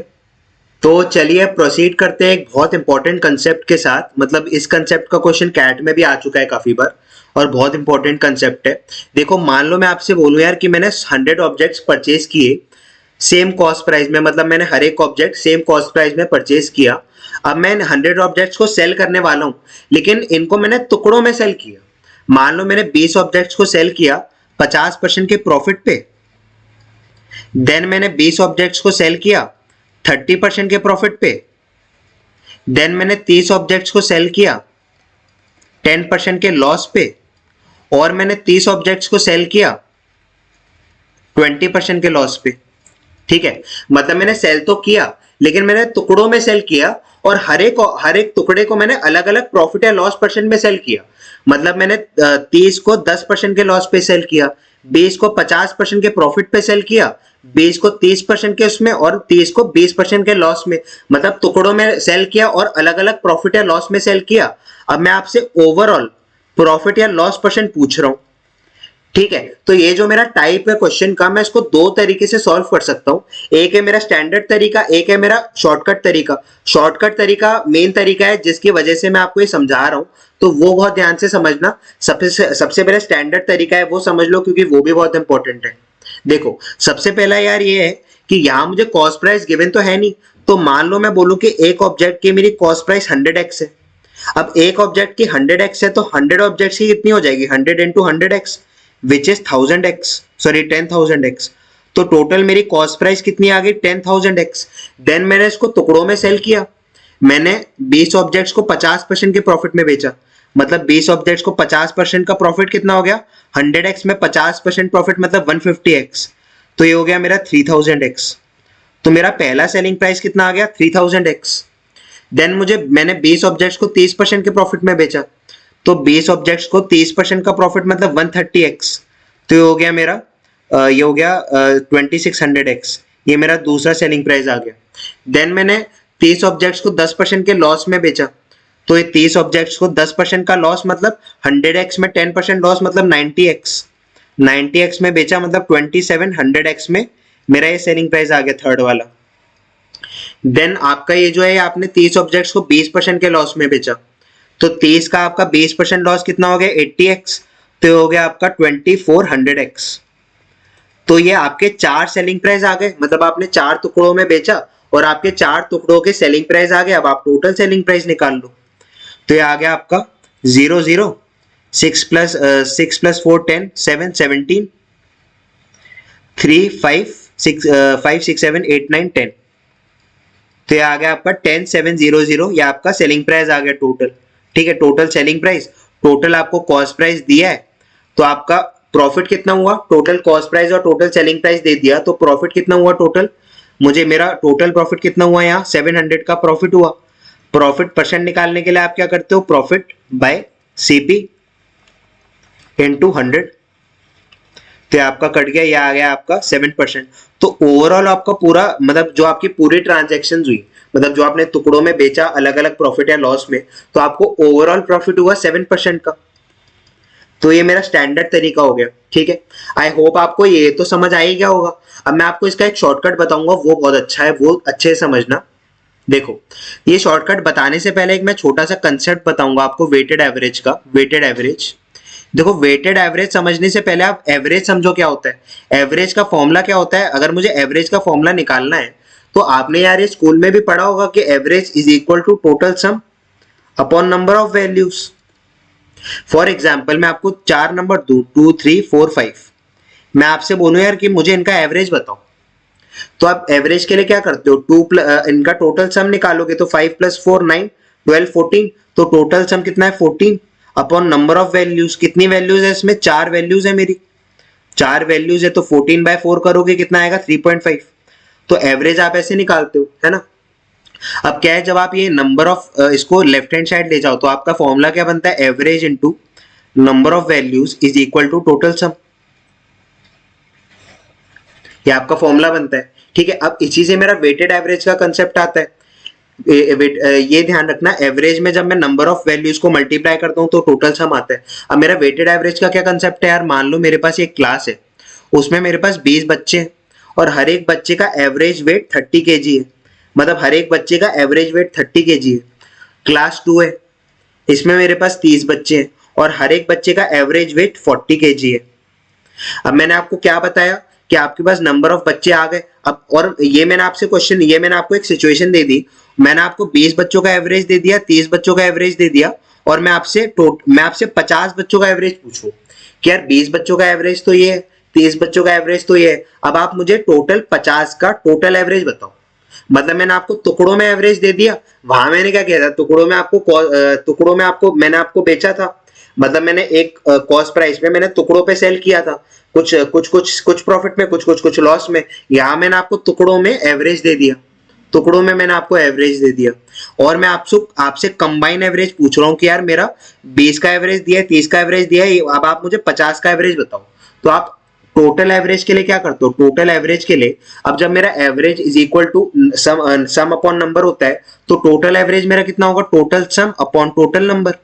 तो चलिए प्रोसीड करते हैं एक बहुत इंपॉर्टेंट कंसेप्ट के साथ। मतलब इस कंसेप्ट का क्वेश्चन कैट में भी आ चुका है काफी बार और बहुत इंपॉर्टेंट कंसेप्ट है। देखो मान लो मैं आपसे बोलूं यार कि मैंने 100 ऑब्जेक्ट्स परचेज किए सेम कॉस्ट प्राइस में, मतलब मैंने हर एक ऑब्जेक्ट सेम कॉस्ट प्राइस में परचेज किया। अब मैं 100 ऑब्जेक्ट्स को सेल करने वाला हूं, लेकिन इनको मैंने टुकड़ों में सेल किया। मान लो मैंने 20 ऑब्जेक्ट्स को सेल किया 50% के प्रॉफिट पे। देन मैंने 20 ऑब्जेक्ट्स को सेल किया 30% के प्रॉफिट पे। देन मैंने 30 ऑब्जेक्ट्स को सेल किया 10% के लॉस पे। और मैंने 30 ऑब्जेक्ट्स को सेल किया 20% के लॉस पे। ठीक है, मतलब मैंने सेल तो किया लेकिन मैंने टुकड़ों में सेल किया, और हर एक टुकड़े को मैंने अलग अलग प्रॉफिट या लॉस परसेंट में सेल किया। मतलब मैंने 30 को 10% के लॉस पे सेल किया, 20 को 50% के प्रॉफिट पे सेल किया, 20 को 30% के उसमें, और 30 को 20% के लॉस में। मतलब टुकड़ों में सेल किया और अलग अलग प्रॉफिट या लॉस में सेल किया। अब मैं आपसे ओवरऑल प्रॉफिट या लॉस परसेंट पूछ रहा हूं। ठीक है, तो ये जो मेरा टाइप है क्वेश्चन का, मैं इसको दो तरीके से सॉल्व कर सकता हूं। एक है मेरा स्टैंडर्ड तरीका, एक है मेरा शॉर्टकट तरीका। शॉर्टकट तरीका मेन तरीका है जिसकी वजह से मैं आपको ये समझा रहा हूं, तो वो बहुत ध्यान से समझना। सबसे पहले स्टैंडर्ड तरीका है वो समझ लो, क्योंकि वो भी बहुत इंपॉर्टेंट है। देखो सबसे पहला यार ये है कि यहाँ मुझे कॉस्ट प्राइस गिवन तो है नहीं, तो मान लो मैं बोलूं कि एक ऑब्जेक्ट की मेरी कॉस्ट प्राइस 100x है। अब एक ऑब्जेक्ट की 100x है, तो 100 ऑब्जेक्ट्स की कितनी हो जाएगी? 100 into 100x which is 1000x, sorry 10,000x। तो टोटल मेरी कॉस्ट प्राइस कितनी आ गई? 10,000x। देन मैंने इसको टुकड़ों में सेल किया। मैंने 20 ऑब्जेक्ट्स को 50% के प्रॉफिट में बेचा। मतलब 20 ऑब्जेक्ट्स को 50% का प्रॉफिट कितना हो गया? 100x में 50% प्रॉफिट मतलब 150x। तो ये हो गया मेरा 3000x। तो मेरा पहला सेलिंग प्राइस कितना आ गया? 3000x। देन मैंने 20 ऑब्जेक्ट्स को 30% के प्रॉफिट में बेचा, तो 20 ऑब्जेक्ट्स को 30% का प्रॉफिट मतलब 130x। तो ये हो गया मेरा 2600x। ये मेरा दूसरा सेलिंग प्राइस आ गया। देन मैंने 30 ऑब्जेक्ट्स को 10% के लॉस में बेचा, तो ये 30 ऑब्जेक्ट्स को 10% का लॉस मतलब 100x में 10% लॉस मतलब 90x। 90x में बेचा मतलब 2700x में मेरा ये सेलिंग प्राइस आ गया थर्ड वाला। देन आपका ये जो है आपने 30 ऑब्जेक्ट्स को 20% के लॉस में बेचा, तो 30 का आपका 20% लॉस कितना हो गया 80x, तो हो गया आपका 2400x। तो ये आपके 4 सेलिंग प्राइस आ गए, मतलब आपने 4 टुकड़ों में बेचा और आपके 4 टुकड़ों के सेलिंग प्राइस आ गए। अब आप टोटल सेलिंग प्राइस निकाल लो, तो ये आ गया आपका 0 0 6 प्लस 4 10 7 17 3 5 6 5 6 7 8 9 10, तो ये आ गया आपका 10700, ये आपका सेलिंग प्राइस आ गया टोटल। ठीक है, टोटल सेलिंग प्राइस, टोटल आपको कॉस्ट प्राइस दिया है, तो आपका प्रॉफिट कितना हुआ, टोटल कॉस्ट प्राइस और टोटल सेलिंग प्राइस दे दिया, तो प्रॉफिट कितना हुआ टोटल, मुझे मेरा टोटल प्रॉफिट कितना हुआ, यहाँ 700 का प्रॉफिट हुआ। प्रॉफिट परसेंट निकालने के लिए आप क्या करते हो, प्रॉफिट बाय सीपी इनटू 100, तो आपका कट गया, ये आ गया आपका 7%। तो ओवरऑल आपका पूरा मतलब जो आपकी पूरी ट्रांजैक्शन हुई, मतलब जो आपने टुकड़ों में बेचा अलग अलग प्रॉफिट या लॉस में, तो आपको ओवरऑल प्रॉफिट हुआ 7% का। तो ये मेरा स्टैंडर्ड तरीका हो गया। ठीक है, आई होप आपको ये तो समझ आ ही गया होगा। अब मैं आपको इसका एक शॉर्टकट बताऊंगा, वो बहुत अच्छा है, वो अच्छे से समझना। देखो, ये शॉर्टकट बताने से पहले एक मैं छोटा सा कंसेप्ट बताऊंगा आपको वेटेड एवरेज का। वेटेड एवरेज, देखो वेटेड एवरेज समझने से पहले आप एवरेज समझो क्या होता है। एवरेज का फॉर्मूला क्या होता है, अगर मुझे एवरेज का फॉर्मूला निकालना है तो आपने यार ये स्कूल में भी पढ़ा होगा कि average is equal to total sum upon number of values. For example मैं आपको 4 नंबर दूं 2 3 4 5, मैं आपसे बोलूं यार कि मुझे इनका एवरेज बताओ, तो आप एवरेज के लिए क्या करते हो, इनका टोटल सम निकालोगे, तो 5 प्लस 4 9 12 14, तो टोटल सम कितना है 14 अपॉन नंबर ऑफ वैल्यूज। कितनी वैल्यूज है इसमें, 4 वैल्यूज है मेरी, 4 वैल्यूज है, तो 14 बाय 4 करोगे कितना आएगा 3.5। तो एवरेज आप ऐसे निकालते हो, है ना। अब क्या है, जब आप ये नंबर ऑफ इसको लेफ्ट हैंड साइड ले जाओ, तो आपका फॉर्मूला क्या बनता है, average into number of values is equal to total sum, ये आपका फॉर्मूला बनता है। ठीक है, अब इसी से मेरा वेटेड एवरेज का कंसेप्ट आता है। ये ध्यान रखना, एवरेज में जब मैं नंबर ऑफ वैल्यूज को मल्टीप्लाई करता हूं तो टोटल सम आता है। अब मेरा वेटेड एवरेज का क्या कंसेप्ट है यार, मान लो मेरे पास एक क्लास है, उसमें मेरे पास 20 बच्चे हैं और हर एक बच्चे का एवरेज वेट 30 kg है, मतलब हर एक बच्चे का एवरेज वेट 30 kg है। क्लास 2 है, इसमें मेरे पास 30 बच्चे हैं और हर एक बच्चे का एवरेज वेट 40 kg है। अब मैंने आपको क्या बताया कि आपके पास नंबर ऑफ बच्चे आ गए। अब और ये मैंने आपसे क्वेश्चन, ये मैंने आपको एक सिचुएशन दे दी, मैंने आपको 20 बच्चों का एवरेज दे दिया, 30 बच्चों का एवरेज दे दिया, और मैं आपसे 50 बच्चों का एवरेज पूछूं कि यार 20 बच्चों का एवरेज तो ये है, 30 बच्चों का एवरेज तो ये है, अब आप मुझे टोटल 50 का टोटल एवरेज बताओ। मतलब मैंने आपको टुकड़ों में एवरेज दे दिया, वहां मैंने क्या किया था, टुकड़ों में आपको मैंने आपको बेचा था, मतलब मैंने एक कॉस्ट प्राइस पे मैंने टुकड़ों पे सेल किया था, कुछ प्रॉफिट में, कुछ लॉस में। यहाँ मैंने आपको टुकड़ों में एवरेज दे दिया, टुकड़ों में मैंने आपको एवरेज दे दिया, और मैं आपसे कंबाइन एवरेज पूछ रहा हूँ कि यार मेरा 20 का एवरेज दिया है, 30 का एवरेज दिया है, अब आप मुझे 50 का एवरेज बताओ। तो आप टोटल एवरेज के लिए क्या करते हो, टोटल एवरेज के लिए अब जब मेरा average is equal to sum upon number होता है, तो टोटल एवरेज मेरा कितना होगा, total sum upon total number,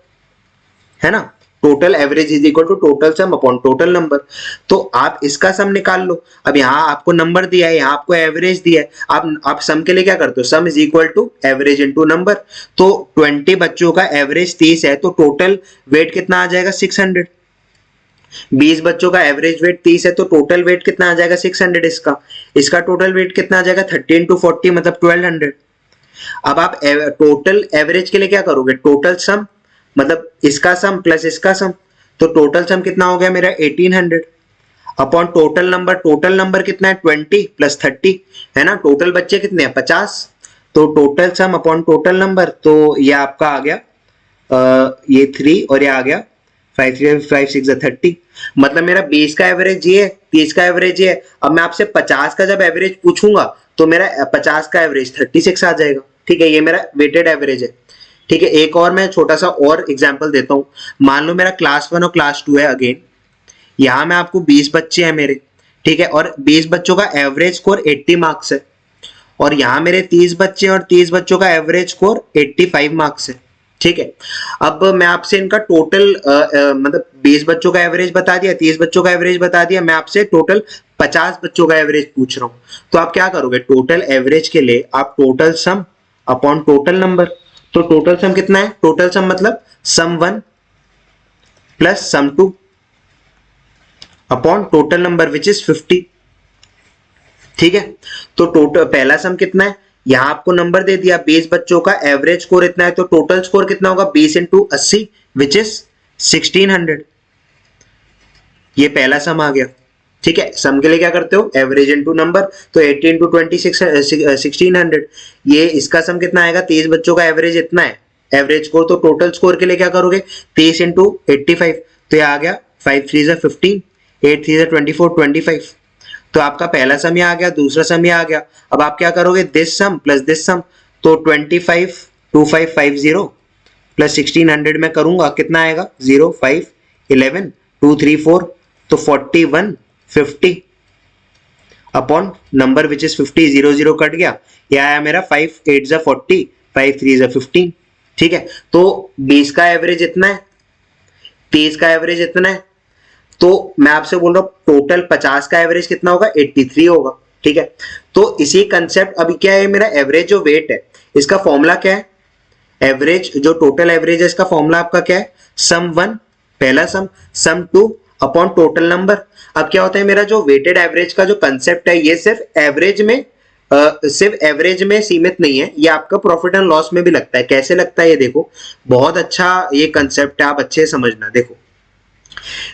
है ना। Total average is equal to total sum upon total number. तो आप इसका सम निकाल लो। अब यहाँ आपको नंबर दिया है, यहाँ आपको एवरेज दिया है, आप सम के लिए क्या करते हो, sum is equal to average into number. तो 20 बच्चों का एवरेज 30 है, तो टोटल वेट कितना आ जाएगा 600। 20 बच्चों का एवरेज वेट 30 है, तो टोटल वेट कितना आ जाएगा 600। इसका टोटल वेट कितना आ जाएगा 30 into 40 मतलब 1200। अब आप टोटल एवरेज के लिए क्या करोगे, टोटल सम मतलब इसका सम प्लस इसका सम, तो टोटल सम कितना हो गया मेरा 1800 अपॉन टोटल नंबर कितना है 20 प्लस 30, है ना। टोटल बच्चे कितने हैं 50, तो total sum upon total number, तो ये आपका आ गया ये 3 और ये आ गया 5 3 5 6 30, मतलब मेरा 20 का एवरेज ये है, 30 का एवरेज ये है। अब मैं आपसे 50 का जब एवरेज पूछूंगा तो मेरा 50 का एवरेज 36 आ जाएगा। ठीक है, ये मेरा वेटेड एवरेज है। ठीक है, एक और मैं छोटा सा और एग्जांपल देता हूं। मान लो मेरा क्लास 1 और क्लास 2 है, अगेन यहां मैं आपको 20 बच्चे हैं मेरे, ठीक है, और 20 बच्चों का एवरेज स्कोर 80 मार्क्स है, और यहां मेरे 30 बच्चे और 30 बच्चों का एवरेज स्कोर 85 मार्क्स है। ठीक है, अब मैं आपसे इनका टोटल मतलब 20 बच्चों का एवरेज बता दिया, 30 बच्चों का एवरेज बता दिया, मैं आपसे टोटल 50 बच्चों का एवरेज पूछ रहा हूं। तो आप क्या करोगे, टोटल एवरेज के लिए आप total sum upon total number. तो टोटल सम कितना है, टोटल सम मतलब sum 1 plus sum 2 upon total number which is 50। ठीक है, तो टोटल पहला सम कितना है, यहां आपको नंबर दे दिया 20 बच्चों का एवरेज स्कोर इतना है, तो टोटल स्कोर कितना होगा 20 इंटू 80 विच इज 1600। ये पहला सम आ गया। ठीक है, सम के लिए क्या करते हो, एवरेज इंटू नंबर, तो 80 इंटू 20 1600। ये इसका सम कितना आएगा, 30 बच्चों का एवरेज इतना है, एवरेज स्कोर, तो टोटल स्कोर के लिए क्या करोगे 30 इंटू 85, तो ये आ गया 5 3 15, 8 3 24 25। तो आपका पहला सम ये आ गया, दूसरा सम ये आ गया। अब आप क्या करोगे, दिस सम प्लस दिस सम, तो 25 2550 प्लस 1600 में करूंगा, कितना आएगा 0 5 11 2 3 4, तो 41 50 upon number which is 50, 0 0 cut गया, ये आया मेरा 5 8 जा 40, 5 3 जा 15। ठीक है, तो 20 का एवरेज इतना है, 30 का एवरेज इतना है, तो मैं आपसे बोल रहा हूं टोटल 50 का एवरेज कितना होगा 83 होगा। ठीक है, तो इसी कंसेप्ट, अभी क्या है, मेरा एवरेज जो वेट है इसका फॉर्मूला क्या है, एवरेज जो टोटल एवरेज है इसका फॉर्मूला आपका क्या है, सम 1 पहला सम 2 अपॉन टोटल नंबर। अब क्या होता है, मेरा जो वेटेड एवरेज का जो कंसेप्ट है ये सिर्फ एवरेज में सीमित नहीं है, ये आपका प्रॉफिट एंड लॉस में भी लगता है। कैसे लगता है ये देखो, बहुत अच्छा ये कंसेप्ट है, आप अच्छे से समझना। देखो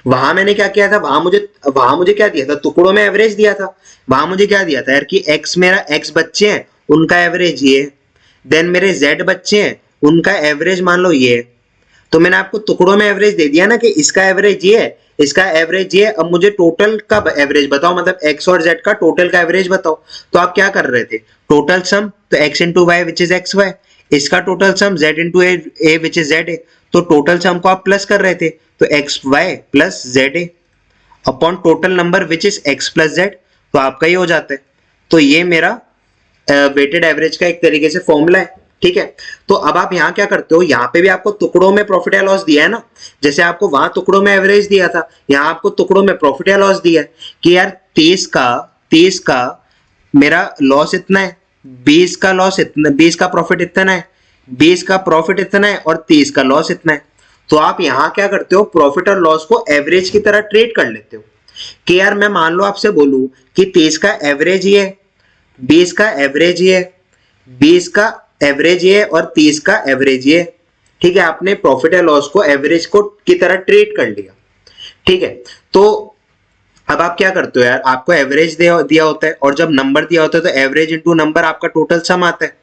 वहां मैंने क्या किया था, वहां मुझे क्या दिया था, टुकड़ों में एवरेज दिया था। वहां मुझे क्या दिया था यार कि मेरा x बच्चे हैं उनका एवरेज ये है, देन मेरे z बच्चे हैं उनका एवरेज मान लो ये है। तो मैंने आपको टुकड़ों में एवरेज दे दिया ना कि इसका एवरेज ये है, इसका एवरेज ये है। अब मुझे टोटल का एवरेज बताओ, मतलब x और z का टोटल का एवरेज बताओ। तो आप क्या कर रहे थे, टोटल सम, तो x into y which is x y, इसका total sum z into A which is z a, तो टोटल सम को आप प्लस कर रहे थे, तो X Y plus Z A upon total number which is X plus Z, तो आपका ये हो जाता है। तो ये मेरा वेटेड एवरेज का एक तरीके से फॉर्मूला है। ठीक है, तो अब आप यहाँ क्या करते हो, यहाँ पे भी आपको टुकड़ों में प्रॉफिट या लॉस दिया है ना, जैसे आपको वहां टुकड़ों में एवरेज दिया था, यहाँ आपको टुकड़ों में प्रॉफिट या लॉस दिया है कि यार 30 का मेरा लॉस इतना है, 20 का लॉस इतना, 20 का प्रॉफिट इतना है, 20 का प्रॉफिट इतना है और 30 का लॉस इतना है। तो आप यहाँ क्या करते हो, प्रॉफिट और लॉस को एवरेज की तरह ट्रीट कर लेते हो कि यार मैं मान लो आपसे बोलूं कि 30 का एवरेज ये है, 20 का एवरेज ये है, 20 का एवरेज ये है और 30 का एवरेज ये है। ठीक है, आपने प्रॉफिट या लॉस को एवरेज को की तरह ट्रीट कर लिया। ठीक है, तो अब आप क्या करते हो यार, आपको एवरेज दिया होता है और जब नंबर दिया होता है तो एवरेज इंटू नंबर आपका टोटल सम आता है।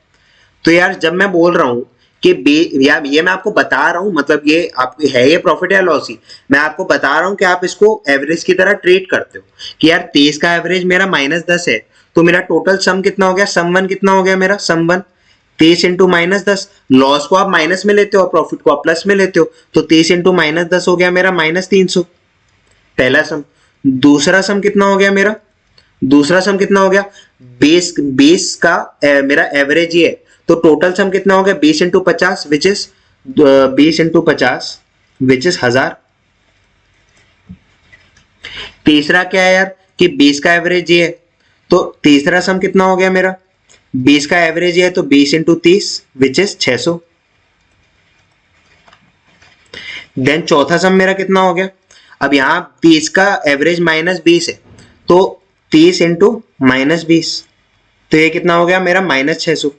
तो यार जब मैं बोल रहा हूं कि यार ये मैं आपको बता रहा हूं, मतलब ये आप है ये प्रॉफिट या लॉस ही, मैं आपको बता रहा हूं कि आप इसको एवरेज की तरह ट्रीट करते हो कि यार 23 का एवरेज मेरा -10 है, तो मेरा टोटल सम कितना हो गया, सम 1 कितना हो गया मेरा, सम 1 23 इंटू -10, लॉस को आप माइनस में लेते हो और प्रॉफिट को आप प्लस में लेते हो, तो 23 इंटू -10 हो गया मेरा -300 पहला सम। दूसरा सम कितना हो गया मेरा, दूसरा सम कितना हो गया, 20 का मेरा एवरेज ये है, तो टोटल सम कितना हो गया 20 into 50 which is 20 into 50 which is 1000। तीसरा क्या है यार कि 20 का एवरेज ये है, तो तीसरा सम कितना हो गया मेरा, 20 का एवरेज ये है तो 20 इंटू 30 विच इज 600। देन चौथा सम मेरा कितना हो गया, अब यहां 20 का एवरेज -20 है, तो 30 इंटू -20, तो ये कितना हो गया मेरा -600।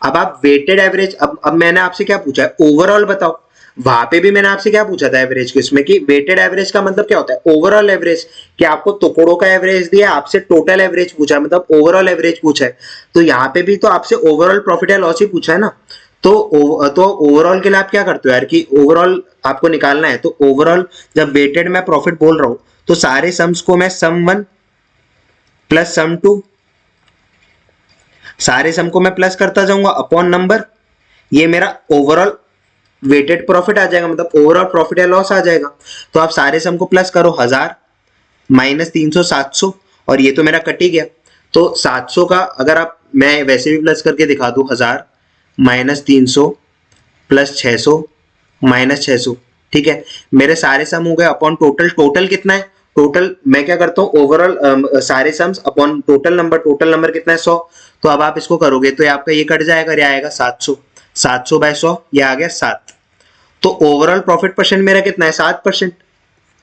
अब आप वेटेड एवरेज, अब मैंने आपसे क्या पूछा है, ओवरऑल बताओ। वहां पे भी मैंने आपसे क्या पूछा था एवरेज के उसमें, कि वेटेड एवरेज का मतलब क्या होता है, ओवरऑल एवरेज, कि आपको टुकड़ों का एवरेज दिया, आपसे टोटल एवरेज पूछा है, मतलब ओवरऑल एवरेज पूछा है। तो यहाँ पे भी तो आपसे ओवरऑल प्रॉफिट या लॉस ही पूछा है ना। तो ओवरऑल के लिए आप क्या करते हो यार कि ओवरऑल आपको निकालना है, तो ओवरऑल जब वेटेड में प्रॉफिट बोल रहा हूं तो सारे सम्स को मैं सम 1 प्लस सम 2, सारे सम को मैं प्लस करता जाऊंगा अपॉन नंबर, ये मेरा ओवरऑल वेटेड प्रॉफिट आ जाएगा, मतलब ओवरऑल प्रॉफिट या लॉस आ जाएगा। तो आप सारे सम को प्लस करो, 1000 -300 700, और ये तो मेरा कट ही गया। तो 700 का अगर आप, मैं वैसे भी प्लस करके दिखा दूं, 1000 -300 प्लस 600 -600, ठीक है, मेरे सारे सम हो गए अपॉन टोटल। टोटल कितना है, टोटल मैं क्या करता हूँ ओवरऑल सारे सम्स अपॉन टोटल नंबर कितना है 100। तो अब आप इसको करोगे तो आपका ये कट जाएगा, ये आएगा 700, 700 बाय 100 ये आ गया 7। तो ओवरऑल प्रॉफिट परसेंट मेरा कितना है 7%।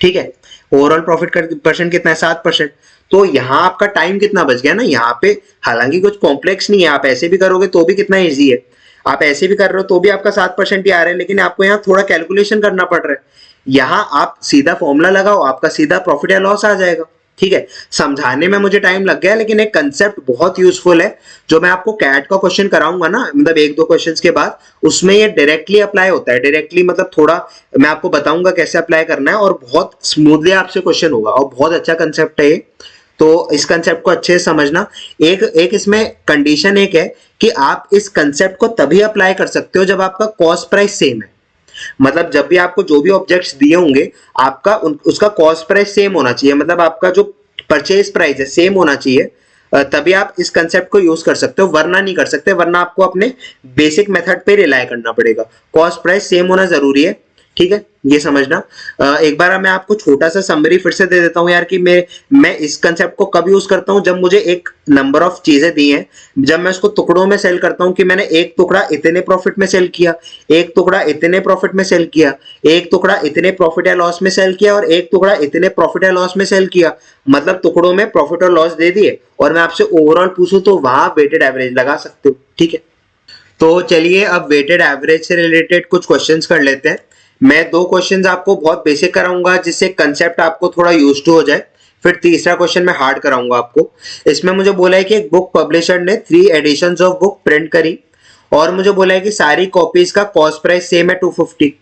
ठीक है, ओवरऑल प्रॉफिट परसेंट कितना है 7%। तो यहाँ आपका टाइम कितना बच गया ना, यहाँ पे हालांकि कुछ कॉम्प्लेक्स नहीं है, आप ऐसे भी करोगे तो भी कितना इजी है, आप ऐसे भी कर रहे हो तो भी आपका 7% ही आ रहा है, लेकिन आपको यहाँ थोड़ा कैलकुलेशन करना पड़ रहा है। यहाँ आप सीधा फॉर्मूला लगाओ, आपका सीधा प्रॉफिट या लॉस आ जाएगा। ठीक है, समझाने में मुझे टाइम लग गया, लेकिन एक कंसेप्ट बहुत यूजफुल है जो मैं आपको कैट का क्वेश्चन कराऊंगा ना, मतलब एक दो क्वेश्चंस के बाद, उसमें ये डायरेक्टली अप्लाई होता है। डायरेक्टली मतलब थोड़ा मैं आपको बताऊंगा कैसे अप्लाई करना है, और बहुत स्मूथली आपसे क्वेश्चन होगा, और बहुत अच्छा कंसेप्ट है ये। तो इस कंसेप्ट को अच्छे से समझना। एक इसमें कंडीशन एक है कि आप इस कंसेप्ट को तभी अप्लाई कर सकते हो जब आपका कॉस्ट प्राइस सेम है। मतलब जब भी आपको जो भी ऑब्जेक्ट्स दिए होंगे, आपका उसका कॉस्ट प्राइस सेम होना चाहिए, मतलब आपका जो परचेज प्राइस है सेम होना चाहिए, तभी आप इस कंसेप्ट को यूज कर सकते हो, वरना नहीं कर सकते, वरना आपको अपने बेसिक मेथड पे रिलाई करना पड़ेगा। कॉस्ट प्राइस सेम होना जरूरी है, ठीक है, ये समझना। एक बार मैं आपको छोटा सा समरी फिर से दे देता हूं यार, कि मैं इस कंसेप्ट को कब यूज करता हूं, जब मुझे एक नंबर ऑफ चीजें दी हैं, जब मैं उसको टुकड़ों में सेल करता हूं, कि मैंने एक टुकड़ा इतने प्रॉफिट में सेल किया, एक टुकड़ा इतने प्रॉफिट में सेल किया, एक टुकड़ा इतने प्रॉफिट या लॉस में सेल किया, और एक टुकड़ा इतने प्रॉफिट या लॉस में सेल किया, मतलब टुकड़ों में प्रॉफिट और लॉस दे दिए, और मैं आपसे ओवरऑल पूछूं तो वहां वेटेड एवरेज लगा सकते हो। ठीक है, तो चलिए अब वेटेड एवरेज से रिलेटेड कुछ क्वेश्चंस कर लेते हैं। मैं दो क्वेश्चंस आपको बहुत बेसिक कराऊंगा जिससे कंसेप्ट आपको थोड़ा यूज्ड हो जाए, फिर तीसरा क्वेश्चन मैं हार्ड कराऊंगा आपको। इसमें मुझे बोला है कि एक बुक पब्लिशर ने 3 एडिशंस ऑफ बुक प्रिंट करी, और मुझे बोला है कि सारी कॉपीज का कॉस्ट प्राइस सेम है 250।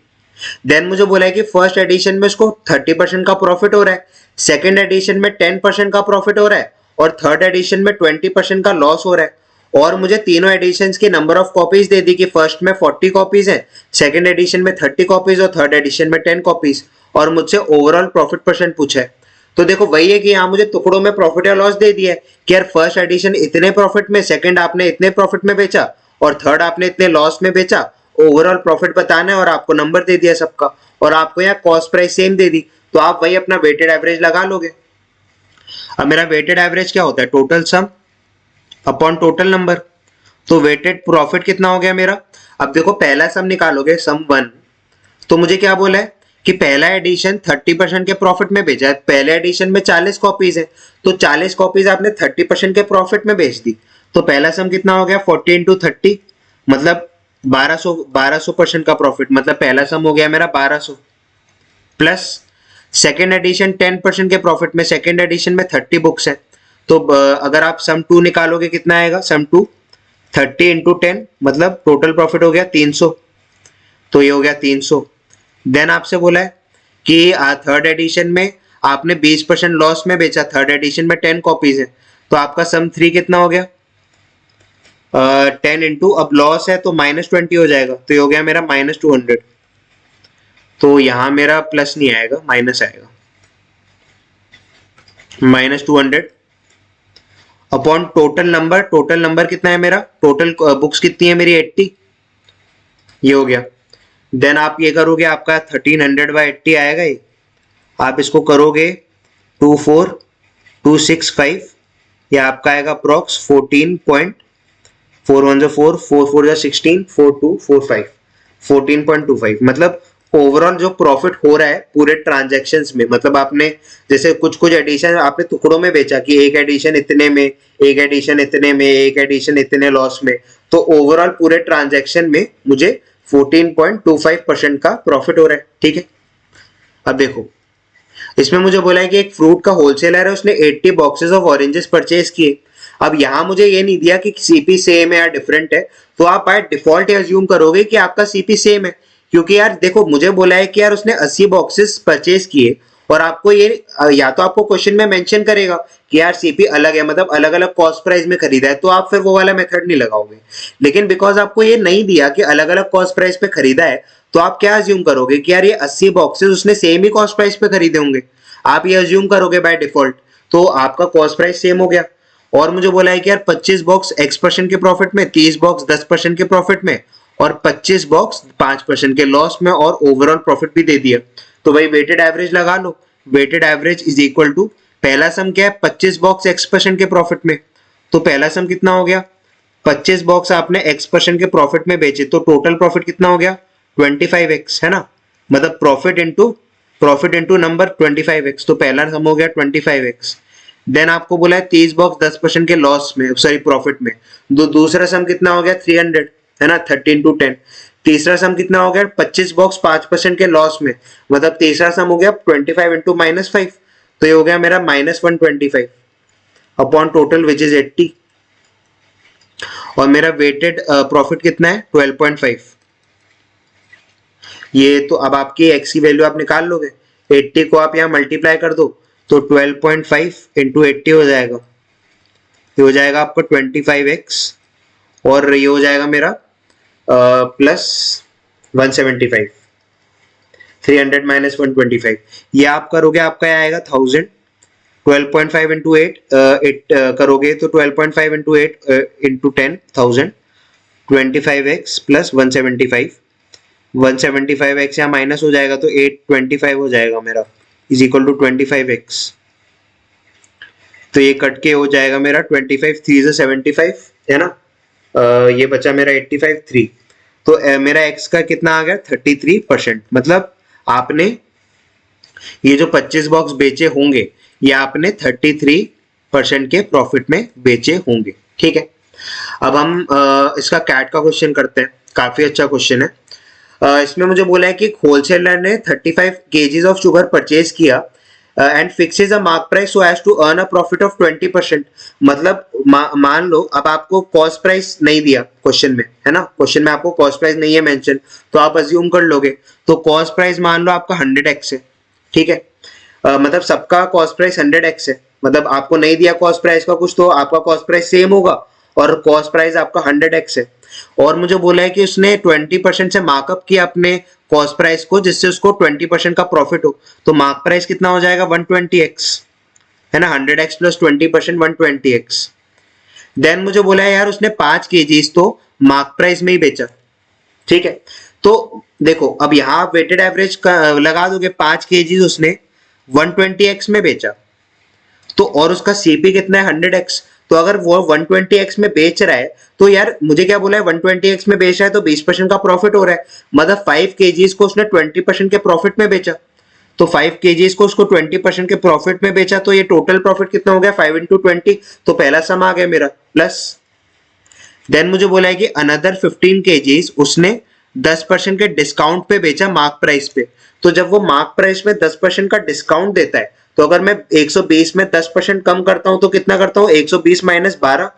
देन मुझे बोला है कि फर्स्ट एडिशन में उसको 30% का प्रॉफिट हो रहा है, सेकेंड एडिशन में 10% का प्रॉफिट हो रहा है, और थर्ड एडिशन में 20% का लॉस हो रहा है। और मुझे तीनों एडिशंस की नंबर ऑफ कॉपीज दे दी कि फर्स्ट में 40 कॉपीज है, सेकेंड एडिशन में 30 कॉपीज, और थर्ड एडिशन में 10 कॉपीज, और मुझसे ओवरऑल प्रॉफिट परसेंट पूछा है। तो देखो वही है कि यहाँ मुझे टुकड़ों में प्रॉफिट या लॉस दे दिया है कि यार फर्स्ट एडिशन इतने प्रॉफिट में, सेकंड आपने इतने प्रॉफिट में बेचा, और थर्ड आपने इतने लॉस में बेचा। ओवरऑल प्रॉफिट बताना है, और आपको नंबर दे दिया सबका, और आपको यहाँ कॉस्ट प्राइस सेम दे दी, तो आप वही अपना वेटेड एवरेज लगा लोगे। अब मेरा वेटेड एवरेज क्या होता है, total sum upon total number. तो वेटेड प्रॉफिट कितना हो गया मेरा, अब देखो पहला सम निकालोगे सम 1, तो मुझे क्या बोला है कि पहला एडिशन 30% के प्रॉफिट में बेचा है, पहले एडिशन में 40 कॉपीज है, तो 40 कॉपीज आपने 30% के प्रॉफिट में बेच दी। तो पहला सम कितना हो गया 40 इंटू 30, मतलब 1200% का प्रॉफिट, मतलब पहला सम हो गया मेरा 1200। प्लस सेकेंड एडिशन 10% के प्रॉफिट में, सेकेंड एडिशन में 30 बुक्स है, तो अगर आप सम 2 निकालोगे कितना आएगा, सम 2 30 इंटू 10, मतलब टोटल प्रॉफिट हो गया 300, तो ये हो गया 300। देन आपसे बोला है कि थर्ड एडिशन में आपने 20% लॉस में बेचा, थर्ड एडिशन में 10 कॉपीज है, तो आपका सम 3 कितना हो गया 10 इंटू, अब लॉस है तो -20 हो जाएगा, तो ये हो गया मेरा -200। तो यहां मेरा प्लस नहीं आएगा, माइनस आएगा, -200 upon total number. Total number कितना है मेरा, टोटल बुक्स कितनी है मेरी 80, ये हो गया। देन आप ये करोगे, आपका 1300/80 आएगा ये, आप इसको करोगे 24265, ये आपका आएगा अप्रॉक्स 14.4104, 4 4245, 14.25, मतलब ओवरऑल जो प्रॉफिट हो रहा है पूरे ट्रांजैक्शंस में, मतलब आपने जैसे कुछ एडिशन आपने टुकड़ों में बेचा कि एक एडिशन इतने में, एक एडिशन इतने में, एक एडिशन इतने लॉस में, तो ओवरऑल पूरे ट्रांजैक्शन में मुझे 14.25% का प्रॉफिट हो रहा है। ठीक है, अब देखो इसमें मुझे बोला है कि एक फ्रूट का होलसेलर है, उसने 80 बॉक्सेस ऑफ ऑरेंजेस परचेज किए। अब यहां मुझे ये नहीं दिया कि सीपी सेम है या डिफरेंट है, तो आप बाय डिफॉल्ट अज्यूम करोगे कि आपका सीपी सेम है, क्योंकि यार देखो मुझे बोला है कि यार उसने 80 बॉक्सेस परचेज किए, और आपको ये या तो आपको क्वेश्चन में मेंशन करेगा कि यार सीपी अलग है, मतलब अलग अलग कॉस्ट प्राइस में खरीदा है, तो आप फिर वो वाला मेथड नहीं लगाओगे। लेकिन बिकॉज आपको ये नहीं दिया कि अलग अलग कॉस्ट प्राइस पे खरीदा है, तो आप क्या अज्यूम करोगे कि यार ये 80 बॉक्सेस उसने सेम ही कॉस्ट प्राइस पे खरीदे होंगे, आप ये अज्यूम करोगे बाय डिफॉल्ट, तो आपका कॉस्ट प्राइस सेम हो गया। और मुझे बोला है कि यार 25 बॉक्स X% के प्रॉफिट में, 30 बॉक्स 10% के प्रॉफिट में, और 25 बॉक्स 5% के लॉस में और ओवरऑल प्रॉफिट भी दे दिया। तो भाई वेटेड एवरेज लगा लो, weighted average is equal to, पहला सम क्या है 25 बॉक्स x% के प्रॉफिट में, तो पहला सम कितना हो गया 25 बॉक्स आपने x% के प्रॉफिट में बेचे, तो टोटल प्रॉफिट कितना हो गया 25x, है ना, मतलब प्रॉफिट इनटू नंबर 25x, तो पहला सम हो गया 25x। देन आपको बोला है 30 बॉक्स 10% के लॉस में, सॉरी प्रॉफिट में, दूसरा सम कितना हो गया 300, है ना, 13 टू 10। तीसरा सम कितना हो गया 25 बॉक्स 5% के लॉस में, मतलब तीसरा सम हो गया 25 इंटू -5, तो ये हो गया मेरा -125 अपॉन टोटल विच इज 80, और मेरा वेटेड प्रॉफिट कितना है 12.5। ये तो अब आपकी x की वैल्यू आप निकाल लोगे, 80 को आप यहाँ मल्टीप्लाई कर दो तो 12.5 इंटू 80 हो जाएगा, ये हो जाएगा आपका 25x, और ये हो जाएगा मेरा प्लस 175, 300 माइनस 125, ये आप करोगे आपका आएगा 1000, 12.5 इंटू 8 करोगे तो 12.5 into 8 into 10 1000, 25x plus 175, 175x यहाँ माइनस हो जाएगा तो 825 हो जाएगा मेरा, इज इक्वल टू 25x, तो ये कट के हो जाएगा मेरा 25 3 से 75, है ना, ये बचा मेरा 85 3, तो मेरा x का कितना आ गया 33%, मतलब आपने ये जो 25 बॉक्स बेचे होंगे ये आपने 33% के प्रॉफिट में बेचे होंगे, ठीक है। अब हम इसका कैट का क्वेश्चन करते हैं, काफी अच्छा क्वेश्चन है। इसमें मुझे बोला है कि होलसेलर ने 35 kgs ऑफ शुगर परचेज किया and fixes a mark price so as to earn a profit of 20%, मतलब मान लो अब आपको कॉस्ट प्राइस नहीं दिया क्वेश्चन में, है ना, क्वेश्चन में आपको कॉस्ट प्राइस नहीं है मेंशन, तो आप अज्यूम कर लोगे, तो कॉस्ट प्राइस मान लो आपका 100x है, ठीक है, मतलब सबका कॉस्ट प्राइस 100x है, मतलब आपको नहीं दिया कॉस्ट प्राइस का कुछ तो आपका कॉस्ट प्राइस सेम होगा, और कॉस्ट प्राइस आपका 100x है, और मुझे बोला है कि उसने 20% से मार्कअप किया अपने कॉस्ट प्राइस को, जिससे उसको 20% का प्रॉफिट हो, तो मार्क प्राइस कितना हो जाएगा 120x, है ना, 100x प्लस 20% 120x। देन मुझे बोला है यार उसने 5 kgs तो मार्क प्राइस में ही बेचा, ठीक है, तो देखो अब यहाँ वेटेड एवरेज लगा दोगे, 5 kgs उसने 120x में बेचा, तो और उसका सीपी कितना है 100x, तो अगर वो 120x में बेच रहा है तो यार मुझे क्या बोला है 120x में बेच रहा है तो 20% का प्रॉफिट हो रहा है, मतलब 5 kgs को उसने 20% के प्रॉफिट में बेचा, तो 5 kgs को उसको 20% के प्रॉफिट में बेचा, तो ये टोटल प्रॉफिट कितना हो गया 5 इंटू 20, तो पहला सम आ गया मेरा प्लस। देन मुझे बोला है कि अनदर 15 kgs उसने 10% के डिस्काउंट पे बेचा मार्क प्राइस पे, तो जब वो मार्क प्राइस में 10% का डिस्काउंट देता है, तो अगर मैं 120 में 10% कम करता हूं तो कितना करता हूं 120 माइनस 12,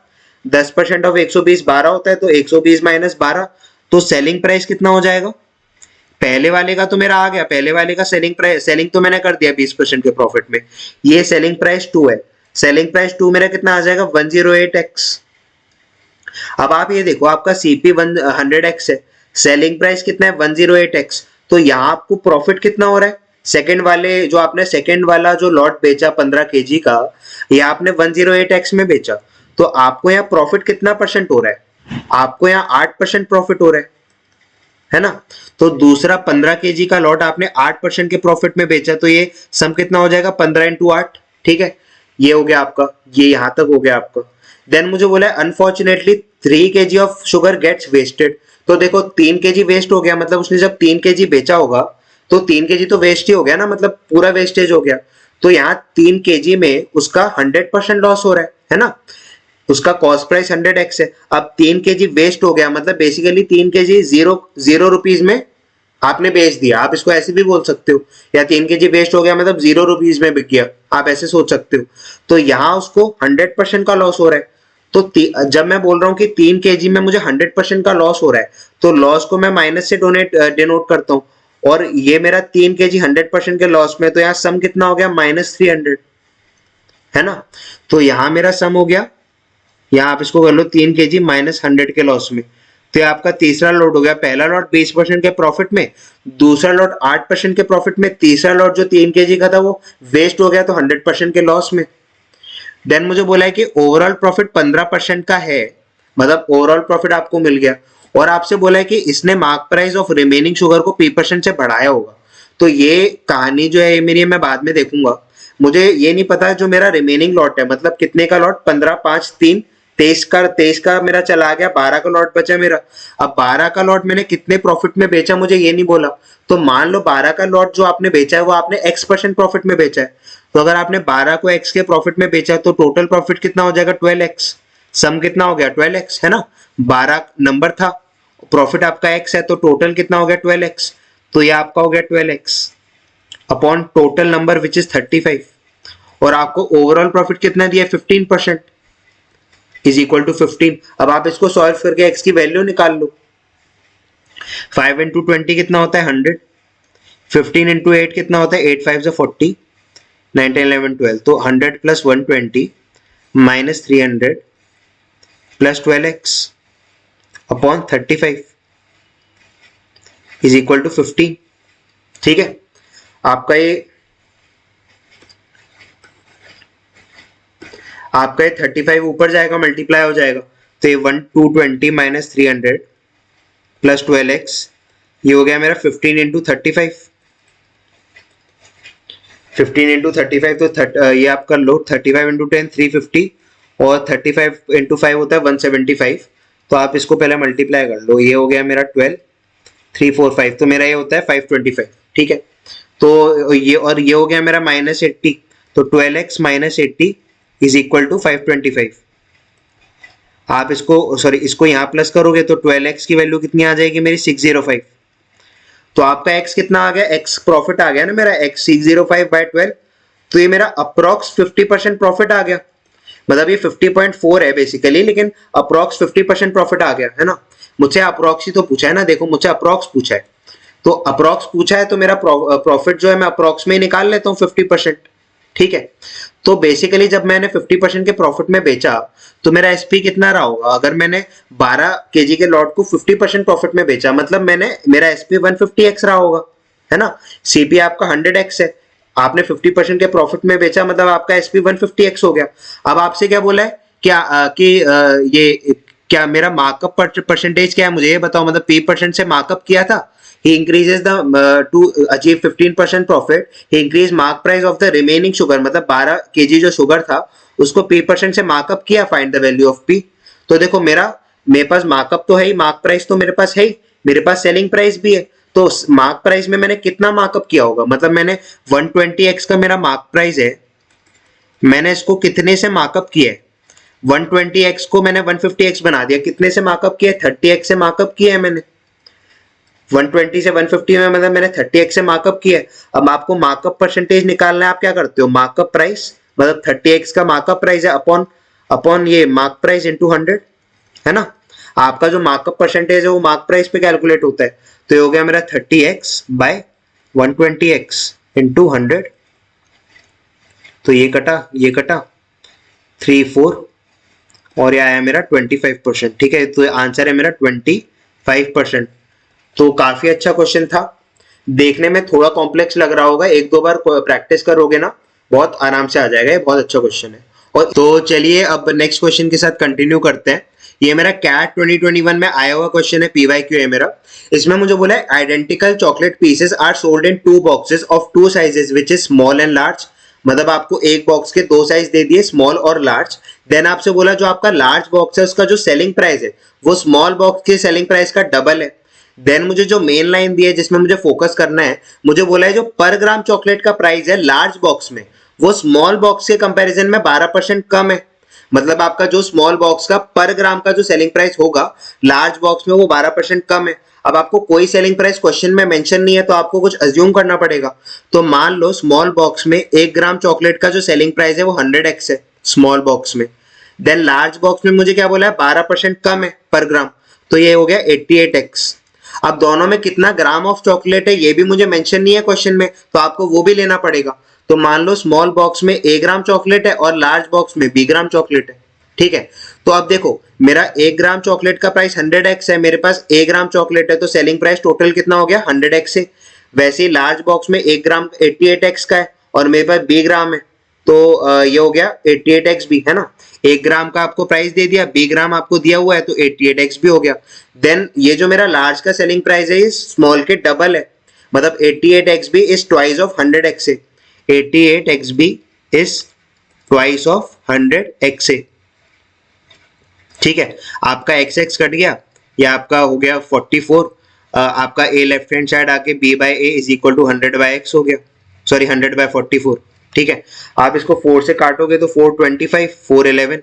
10% ऑफ 120 12 होता है, तो 120 माइनस 12, तो सेलिंग प्राइस कितना हो जाएगा, पहले वाले का तो मेरा आ गया, पहले वाले का सेलिंग तो मैंने कर दिया 20% के प्रॉफिट में, ये सेलिंग प्राइस 2 है, सेलिंग प्राइस 2 मेरा कितना आ जाएगा 108x। अब आप ये देखो आपका सीपी 100x है, सेलिंग प्राइस कितना है 108x, तो यहाँ आपको प्रॉफिट कितना हो रहा है, सेकंड वाले जो आपने सेकंड वाला जो लॉट बेचा 15 kg का, ये आपने 108x में बेचा, तो आपको यहाँ प्रॉफिट कितना परसेंट हो रहा है, आपको यहाँ 8% प्रॉफिट हो रहा है ना, तो दूसरा 15 kg का लॉट आपने 8% के प्रॉफिट में बेचा, तो ये सम कितना हो जाएगा 15 इंटू 8, ठीक है, ये हो गया आपका, ये यहां तक हो गया आपका। देन मुझे बोला है unfortunately 3 kg of sugar gets wasted, तो देखो 3 kg वेस्ट हो गया, मतलब उसने जब 3 kg बेचा होगा तो 3 kg तो वेस्ट ही हो गया ना, मतलब पूरा वेस्टेज हो गया, तो यहाँ 3 kg में उसका 100% लॉस हो रहा है ना, उसका कॉस्ट प्राइस 100x है, अब 3 kg वेस्ट हो गया, मतलब बेसिकली 3 kg 0 रुपीज में आपने बेच दिया, आप इसको ऐसे भी बोल सकते हो, या 3 kg वेस्ट हो गया मतलब 0 रुपीज में बिक गया, आप ऐसे सोच सकते हो, तो यहाँ उसको 100% का लॉस हो रहा है, तो जब मैं बोल रहा हूँ कि 3 kg में मुझे 100% का लॉस हो रहा है, तो लॉस को मैं माइनस से डिनोट करता हूँ, और ये मेरा 3 kg 100% के लॉस में, तो यहाँ सम कितना हो गया -300, है ना, तो यहाँ मेरा सम हो गया, यहाँ आप इसको कर लो 3 kg -100 के लॉस में, तो ये आपका तीसरा लॉट हो गया, पहला लॉट 20% के प्रॉफिट में, दूसरा लॉट 8% के प्रॉफिट में, तीसरा लॉट जो 3 kg का था वो वेस्ट हो गया तो 100% के लॉस में। देन मुझे बोला है कि ओवरऑल प्रॉफिट 15% का है, मतलब ओवरऑल प्रॉफिट आपको मिल गया, और आपसे बोला है कि इसने mark price of remaining sugar को P% से बढ़ाया होगा। तो ये कहानी जो है मेरी मैं बाद में देखूंगा, मुझे ये नहीं पता जो मेरा रिमेनिंग लॉट है, मतलब कितने का लॉट, 15, 5, 3, 23 का मेरा चला गया, 12 का लॉट बचा मेरा। अब 12 का लॉट मैंने कितने प्रॉफिट में बेचा मुझे ये नहीं बोला। तो मान लो 12 का लॉट जो आपने बेचा है वो आपने X% प्रॉफिट में बेचा है। तो अगर आपने 12 को X के प्रॉफिट में बेचा तो टोटल प्रॉफिट कितना हो जाएगा, 12X। सम कितना हो गया, 12X है ना, 12 नंबर था, प्रॉफिट आपका X है, तो टोटल कितना हो गया, 12X। तो ये आपका हो गया 12X upon total number which is 35, और आपको ओवरऑल प्रॉफिट कितना दिया, 15% इज इक्वल टू 15। अब आप इसको सॉल्व करके x की वैल्यू निकाल लो। 5 इंटू 20 कितना होता है, 100। 15 इंटू 8 कितना होता है, 8 5 40, 9 10 11 12। तो 100 plus 120 minus 300 plus 12x upon 35 is equal to 15। ठीक है, आपका ये 35 ऊपर जाएगा, मल्टीप्लाई हो जाएगा, तो ये 220 माइनस 300 प्लस 12x, ये हो गया मेरा 15 इंटू 35। 15 इंटू 35 तो ये आप कर लो, 35 इंटू 10 350, और 35 इंटू 5 होता है 175। तो आप इसको पहले मल्टीप्लाई कर लो, ये हो गया मेरा 12, 345, तो मेरा ये होता है 525। ठीक है, तो ये और ये हो गया मेरा -80, तो 12x minus 80 is equal to 525। आप इसको सॉरी इसको यहां प्लस करोगे तो 12x की वैल्यू कितनी आ जाएगी मेरी, 605। तो आपका x कितना आ गया, x प्रॉफिट आ गया ना मेरा, x 605/12। तो ये मेरा अप्रॉक्स 50% प्रॉफिट आ गया, मतलब ये 50.4 है बेसिकली, लेकिन अप्रॉक्स 50% प्रॉफिट आ गया है ना। मुझसे अप्रॉक्स ही तो पूछा है ना, देखो मुझसे अप्रॉक्स पूछा है, तो अप्रॉक्स पूछा है तो मेरा प्रॉफिट जो है मैं अप्रॉक्स में ही निकाल लेता हूँ 50%। ठीक है, तो बेसिकली जब मैंने 50% के प्रॉफिट में बेचा तो मेरा एसपी कितना रहा होगा, अगर मैंने 12 केजी के लॉट को 50% प्रॉफिट में बेचा मतलब मेरा एसपी 150x रहा होगा, है ना। सीपी आपका 100x है, आपने 50% के प्रॉफिट में बेचा मतलब आपका एसपी 150x हो गया। अब आपसे क्या बोला है ये क्या मेरा मार्कअप परसेंटेज क्या है, मुझे ये बताओ, मतलब P% से मार्कअप किया था। He increases to achieve 15% profit. He increase mark price of the remaining sugar, मतलब 12 kg जो शुगर था उसको P% से मार्कअप किया, find the value of P। तो देखो मेरे पास मार्कअप तो है ही, मार्क प्राइस तो मेरे पास है ही, मेरे पास सेलिंग प्राइस भी है। तो मार्क प्राइस में मैंने कितना मार्कअप किया होगा, मतलब मैंने 120x का मेरा मार्क प्राइस है, मैंने इसको कितने से मार्कअप किया है, 120x को मैंने 150x बना दिया, कितने से मार्कअप किया है, 30x से मार्कअप किया है मैंने। 120 से 150 में मतलब मैंने 30x से मार्कअप किया है। अब आपको मार्कअप परसेंटेज निकालना है, आप क्या करते हो, मार्कअप प्राइस मतलब 30x का मार्कअप प्राइस है अपॉन ये मार्क प्राइस इनटू 100, है ना। आपका जो मार्कअप परसेंटेज है वो मार्क प्राइस पे कैलकुलेट होता है। तो ये हो गया मेरा 30x बाय 120x इनटू 100, तो ये कटा 3 4 और ये आया मेरा 25%। ठीक है, तो आंसर है मेरा 25%। तो काफी अच्छा क्वेश्चन था, देखने में थोड़ा कॉम्प्लेक्स लग रहा होगा, एक दो बार प्रैक्टिस करोगे ना बहुत आराम से आ जाएगा, ये बहुत अच्छा क्वेश्चन है। और तो चलिए अब नेक्स्ट क्वेश्चन के साथ कंटिन्यू करते हैं। ये मेरा कैट 2021 में आया हुआ क्वेश्चन है, PYQ है मेरा। इसमें मुझे बोला है identical chocolate pieces are sold in 2 boxes of 2 sizes which is small and large. मतलब आपको एक बॉक्स के 2 साइज दे दिए, स्मॉल और लार्ज। देन आपसे बोला जो आपका लार्ज बॉक्स है उसका जो सेलिंग प्राइस है वो स्मॉल बॉक्स के सेलिंग प्राइस का डबल है। देन मुझे जो मेन लाइन दी है जिसमें मुझे फोकस करना है, मुझे बोला है जो पर ग्राम चॉकलेट का प्राइस है लार्ज बॉक्स में वो स्मॉल बॉक्स के कंपैरिजन में 12% कम है। मतलब आपका जो स्मॉल बॉक्स का पर ग्राम का जो सेलिंग प्राइस होगा लार्ज बॉक्स में वो 12% कम है। अब आपको कोई सेलिंग प्राइस क्वेश्चन में मेंशन नहीं है तो आपको कुछ अज्यूम करना पड़ेगा। तो मान लो स्मॉल बॉक्स में 1 ग्राम चॉकलेट का जो सेलिंग प्राइस है वो 100x है स्मॉल बॉक्स में। देन लार्ज बॉक्स में मुझे क्या बोला है 12% कम है पर ग्राम, तो ये हो गया 88x। अब दोनों में कितना ग्राम ऑफ चॉकलेट है ये भी मुझे मेंशन नहीं है क्वेश्चन में, तो आपको वो भी लेना पड़ेगा। तो मान लो स्मॉल बॉक्स में 1 ग्राम चॉकलेट है और लार्ज बॉक्स में 20 ग्राम चॉकलेट है। ठीक है, तो अब देखो मेरा 1 ग्राम चॉकलेट का प्राइस 100x है, मेरे पास 1 ग्राम चॉकलेट है तो सेलिंग प्राइस टोटल कितना हो गया 100x है। वैसे ही लार्ज बॉक्स में 1 ग्राम 88x का है और मेरे पास 20 ग्राम है तो ये हो गया 88XB है ना, 1 ग्राम का आपको प्राइस दे दिया, B ग्राम आपको दिया हुआ है तो 88XB हो गया। देन ये जो मेरा लार्ज का सेलिंग प्राइस है ये स्मॉल के डबल है, मतलब 88XB is twice of 100XA, 88XB is twice of 100XA। ठीक है, आपका XX कट गया, या आपका हो गया 44, आपका A लेफ्ट हैंड साइड आके B/A is equal to 100/X हो गया, सॉरी 100/44। ठीक है, आप इसको 4 से काटोगे तो 425, 411,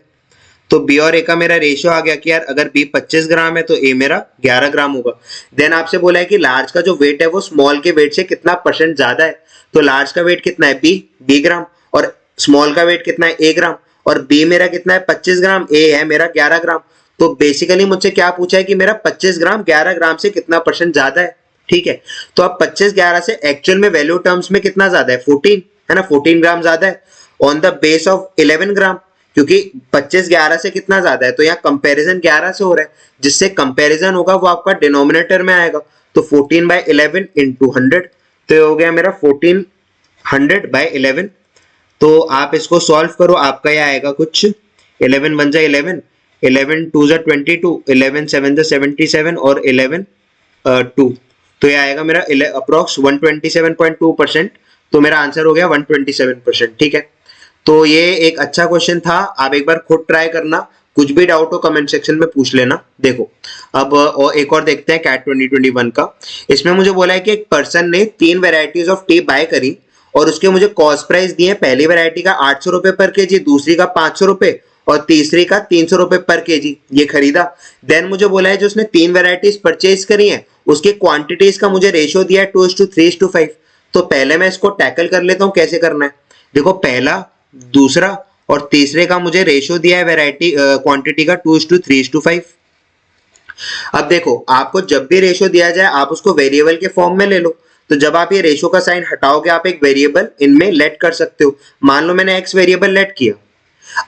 तो B और A का मेरा रेशियो आ गया कि यार अगर B 25 ग्राम है तो A मेरा 11 ग्राम होगा। देन आपसे बोला है कि लार्ज का जो वेट है वो स्मॉल के वेट से कितना परसेंट ज्यादा है, तो लार्ज का वेट कितना है B ग्राम, और स्मॉल का वेट कितना है A ग्राम, और B मेरा कितना है 25 ग्राम, A है मेरा 11 ग्राम। तो बेसिकली मुझसे क्या पूछा है कि मेरा 25 ग्राम 11 ग्राम से कितना परसेंट ज्यादा है। ठीक है, तो अब 25-11 से एक्चुअल में वैल्यू टर्म्स में कितना ज्यादा है, 14 है ना, 14 ग्राम ज्यादा है ऑन द बेस ऑफ 11 ग्राम, क्योंकि 25-11 से कितना ज्यादा है, तो यहाँ कंपैरिजन 11 से हो रहा है, जिससे कंपैरिजन होगा वो आपका डिनोमिनेटर में आएगा, तो 14/11 इंटू 100, तो ये हो गया मेरा 1400/11। तो आप इसको सॉल्व करो, आपका यह आएगा कुछ 11 1 जा 11, 11 2 जा 22, 11 7 जा 77 और 11 2, तो ये आएगा मेरा अप्रोक्स 127.2%, तो मेरा आंसर हो गया 127%। ठीक है, तो ये एक अच्छा क्वेश्चन था, आप एक बार खुद ट्राई करना, कुछ भी डाउट हो कमेंट सेक्शन में पूछ लेना। देखो अब और एक और देखते हैं कैट 2021 का। इसमें मुझे बोला है कि एक पर्सन ने 3 वेराइटीज ऑफ टी बाय करी और उसके मुझे कॉस्ट प्राइस दिए, पहली वेराइटी का 800 रुपए पर केजी, दूसरी का 500 रुपए और तीसरी का 300 रुपए पर केजी, ये खरीदा। देन मुझे बोला है जो उसने 3 वेराइटीज परचेज करी हैं उसके क्वांटिटीज का मुझे रेशियो दिया है 2:3:5। तो पहले मैं इसको टैकल कर लेता हूँ कैसे करना है। देखो पहला, दूसरा और तीसरे का मुझे रेशियो दिया है वैरायटी क्वांटिटी का 2:3:5। अब देखो आपको जब भी रेशियो दिया जाए आप उसको वेरिएबल के फॉर्म में ले लो, तो जब आप ये रेशियो का साइन हटाओगे आप एक वेरिएबल इनमें लेट कर सकते हो। मान लो मैंने एक्स वेरिएबल लेट किया।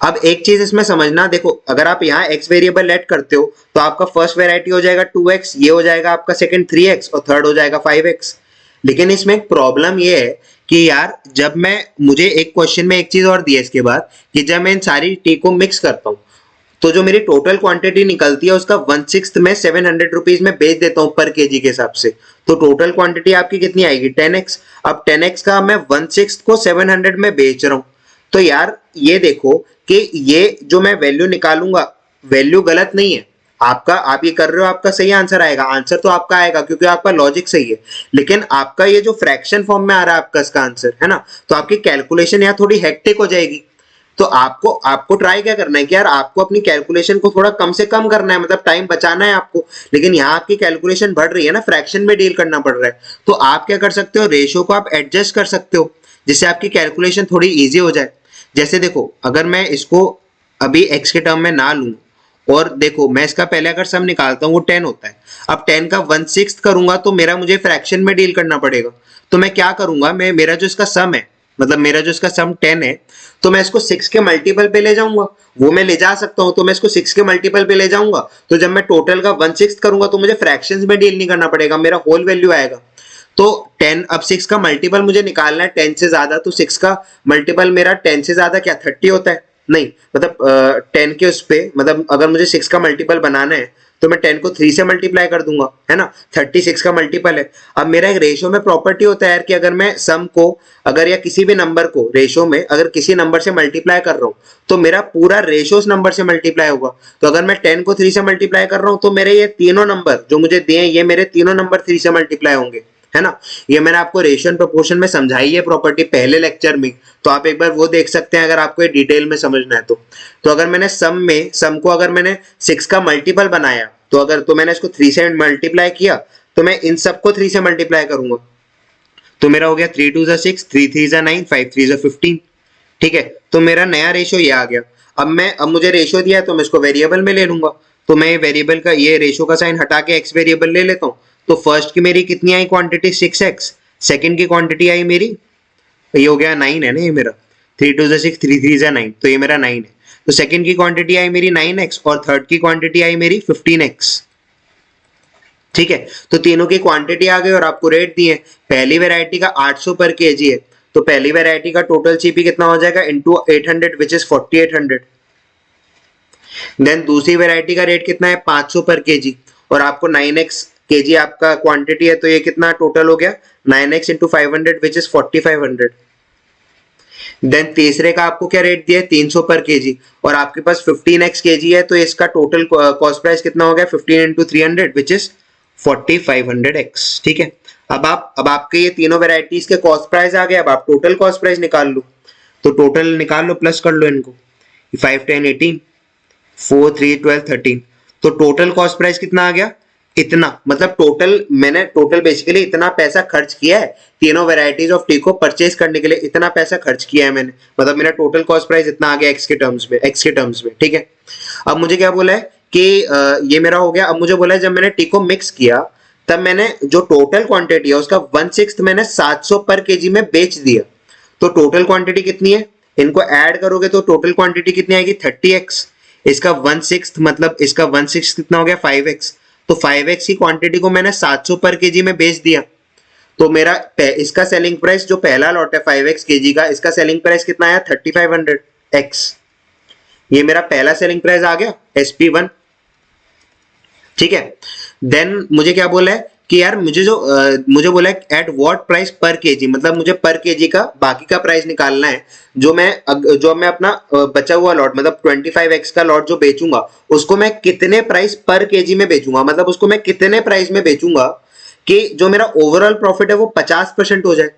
अब एक चीज इसमें समझना, देखो अगर आप यहाँ एक्स वेरिएबल लेट करते हो तो आपका फर्स्ट वेराइटी हो जाएगा 2x, ये हो जाएगा आपका सेकंड 3x और थर्ड हो जाएगा 5x। लेकिन इसमें एक प्रॉब्लम ये है कि यार जब मैं, मुझे एक क्वेश्चन में एक चीज और दी है इसके बाद कि जब मैं इन सारी टी को मिक्स करता हूँ तो जो मेरी टोटल क्वांटिटी निकलती है उसका 1/6 में 700 रुपीज में बेच देता हूँ पर केजी के हिसाब से, तो टोटल क्वांटिटी आपकी कितनी आएगी 10x। अब 10x का मैं 1/6 को 700 में बेच रहा हूँ, तो यार ये देखो कि ये जो मैं वैल्यू निकालूंगा वैल्यू गलत नहीं है आपका, आप ये कर रहे हो आपका सही आंसर आएगा, आंसर तो आपका आएगा क्योंकि आपका लॉजिक सही है। लेकिन आपका ये जो फ्रैक्शन फॉर्म में आ रहा है आपका इसका आंसर है ना, तो आपकी कैलकुलेशन यहाँ थोड़ी हेक्टिक हो जाएगी। तो आपको ट्राई क्या करना है कि यार आपको अपनी कैलकुलेशन को थोड़ा कम से कम करना है, मतलब टाइम बचाना है आपको। लेकिन यहाँ आपकी कैलकुलेशन बढ़ रही है ना, फ्रैक्शन में डील करना पड़ रहा है, तो आप क्या कर सकते हो, रेशियो को आप एडजस्ट कर सकते हो जिससे आपकी कैलकुलेशन थोड़ी ईजी हो जाए। जैसे देखो अगर मैं इसको अभी x के टर्म में ना लूं और देखो मैं इसका पहले अगर सम निकालता हूँ वो 10 होता है, अब 10 का 1/6 करूंगा तो मेरा मुझे फ्रैक्शन में डील करना पड़ेगा। तो मैं क्या करूंगा, मैं मेरा जो इसका सम है, मतलब मेरा जो इसका सम 10 है, तो मैं इसको 6 के मल्टीपल पे ले जाऊंगा, वो मैं ले जा सकता हूं, तो मैं इसको 6 के मल्टीपल पे ले जाऊंगा तो जब मैं टोटल का 1/6 करूंगा तो मुझे फ्रैक्शंस में डील नहीं करना पड़ेगा, मेरा होल वैल्यू आएगा। तो 10, अब 6 का मल्टीपल मुझे निकालना है 10 से ज्यादा, तो 6 का मल्टीपल मेरा 10 से ज्यादा क्या 30 होता है, नहीं मतलब 10 के उस पे, मतलब अगर मुझे 6 का मल्टीपल बनाना है तो मैं 10 को 3 से मल्टीप्लाई कर दूंगा, है ना, 36 का मल्टीपल है। अब मेरा एक रेशियो में प्रॉपर्टी होता है यार कि अगर मैं सम को अगर या किसी भी नंबर को रेशियो में अगर किसी नंबर से मल्टीप्लाई कर रहा हूँ तो मेरा पूरा रेशियो उस नंबर से मल्टीप्लाई होगा। तो अगर मैं 10 को 3 से मल्टीप्लाई कर रहा हूँ तो मेरे ये तीनों नंबर जो मुझे दिए ये मेरे तीनों नंबर 3 से मल्टीप्लाई होंगे, है ना। ये मैंने आपको रेशियो एंड प्रोपोर्शन में समझाई है प्रॉपर्टी पहले लेक्चर में, तो आप एक बार वो देख सकते हैं अगर आपको ये डिटेल में समझना है तो अगर मैंने सम को अगर मैंने 6 का मल्टीपल बनाया तो मैंने इसको 3 से मल्टीप्लाई किया तो मैं इन सबको 3 से मल्टीप्लाई करूंगा, तो मेरा हो गया 3 2 जा 6, 3 3 जा 9, 5 3 जा 15। ठीक है, तो मेरा नया रेशियो ये आ गया। अब मुझे रेशियो दिया है तो मैं इसको वेरिएबल में ले लूंगा, तो मैं वेरिएबल का ये रेशियो का साइन हटा के एक्स वेरिएबल ले लेता हूँ। तो फर्स्ट की मेरी कितनी आई क्वांटिटी 6x, सेकंड की क्वांटिटी आई मेरी, ये हो गया 9 है ना, ये मेरा 3 2 जा 6, 3 3 जा 9, तो ये मेरा 9 है। तो सेकंड की क्वांटिटी आई मेरी 9x और थर्ड की क्वांटिटी आई मेरी 15x। ठीक है, तो तीनों की क्वांटिटी आ गई और आपको रेट दिए। पहली वैरायटी का 800 पर केजी है तो पहली वैरायटी का टोटल सीपी कितना हो जाएगा इंटू 800 विच इज 4800। देन दूसरी वैरायटी का रेट कितना है 500 पर केजी और आपको 9x केजी आपका क्वांटिटी है, तो ये कितना टोटल हो गया 9x into 500 which is 4500। Then तीसरे का आपको क्या रेट दिया है 300 पर केजी और आपके पास 15x केजी है, तो इसका टोटल कॉस्ट प्राइस कितना हो गया 15 इंटू 300 विच इज 4500x। ठीक है, अब आपके ये तीनों वेराइटीज के कॉस्ट प्राइस आ गए। अब आप टोटल कॉस्ट प्राइस निकाल लो, तो टोटल निकाल लो, प्लस कर लो इनको, 5 10 18 4 3 12 13, तो टोटल कॉस्ट प्राइस कितना आ गया इतना। मतलब टोटल बेसिकली इतना पैसा खर्च किया है तीनों वेराइटीज ऑफ टी को परचेज करने के लिए, इतना पैसा खर्च किया है मैंने, मतलब मेरा टोटल कॉस्ट प्राइस इतना आ गया एक्स के टर्म्स में। ठीक है, अब मुझे क्या बोला है कि ये मेरा हो गया। अब मुझे बोला है जब मैंने टी को मिक्स किया तब मैंने जो टोटल क्वांटिटी है उसका 1/6 मैंने 700 पर केजी में बेच दिया। तो टोटल क्वांटिटी कितनी है, इनको ऐड करोगे तो टोटल क्वांटिटी कितनी आएगी 30x, इसका 1/6 मतलब इसका 1/6 कितना हो गया 5x, तो 5x की क्वांटिटी को मैंने 700 पर केजी में बेच दिया। तो मेरा इसका सेलिंग प्राइस जो पहला लॉट है 5x केजी का, इसका सेलिंग प्राइस कितना आया 3500x। ये मेरा पहला सेलिंग प्राइस आ गया SP1। ठीक है, देन मुझे क्या बोला है कि यार मुझे बोला है एट व्हाट प्राइस पर केजी, मतलब मुझे पर केजी का बाकी का प्राइस निकालना है। जो मैं अपना बचा हुआ लॉट मतलब 25x का लॉट जो बेचूंगा उसको मैं कितने प्राइस पर केजी में बेचूंगा, मतलब उसको मैं कितने प्राइस में बेचूंगा कि जो मेरा ओवरऑल प्रॉफिट है वो 50% हो जाए।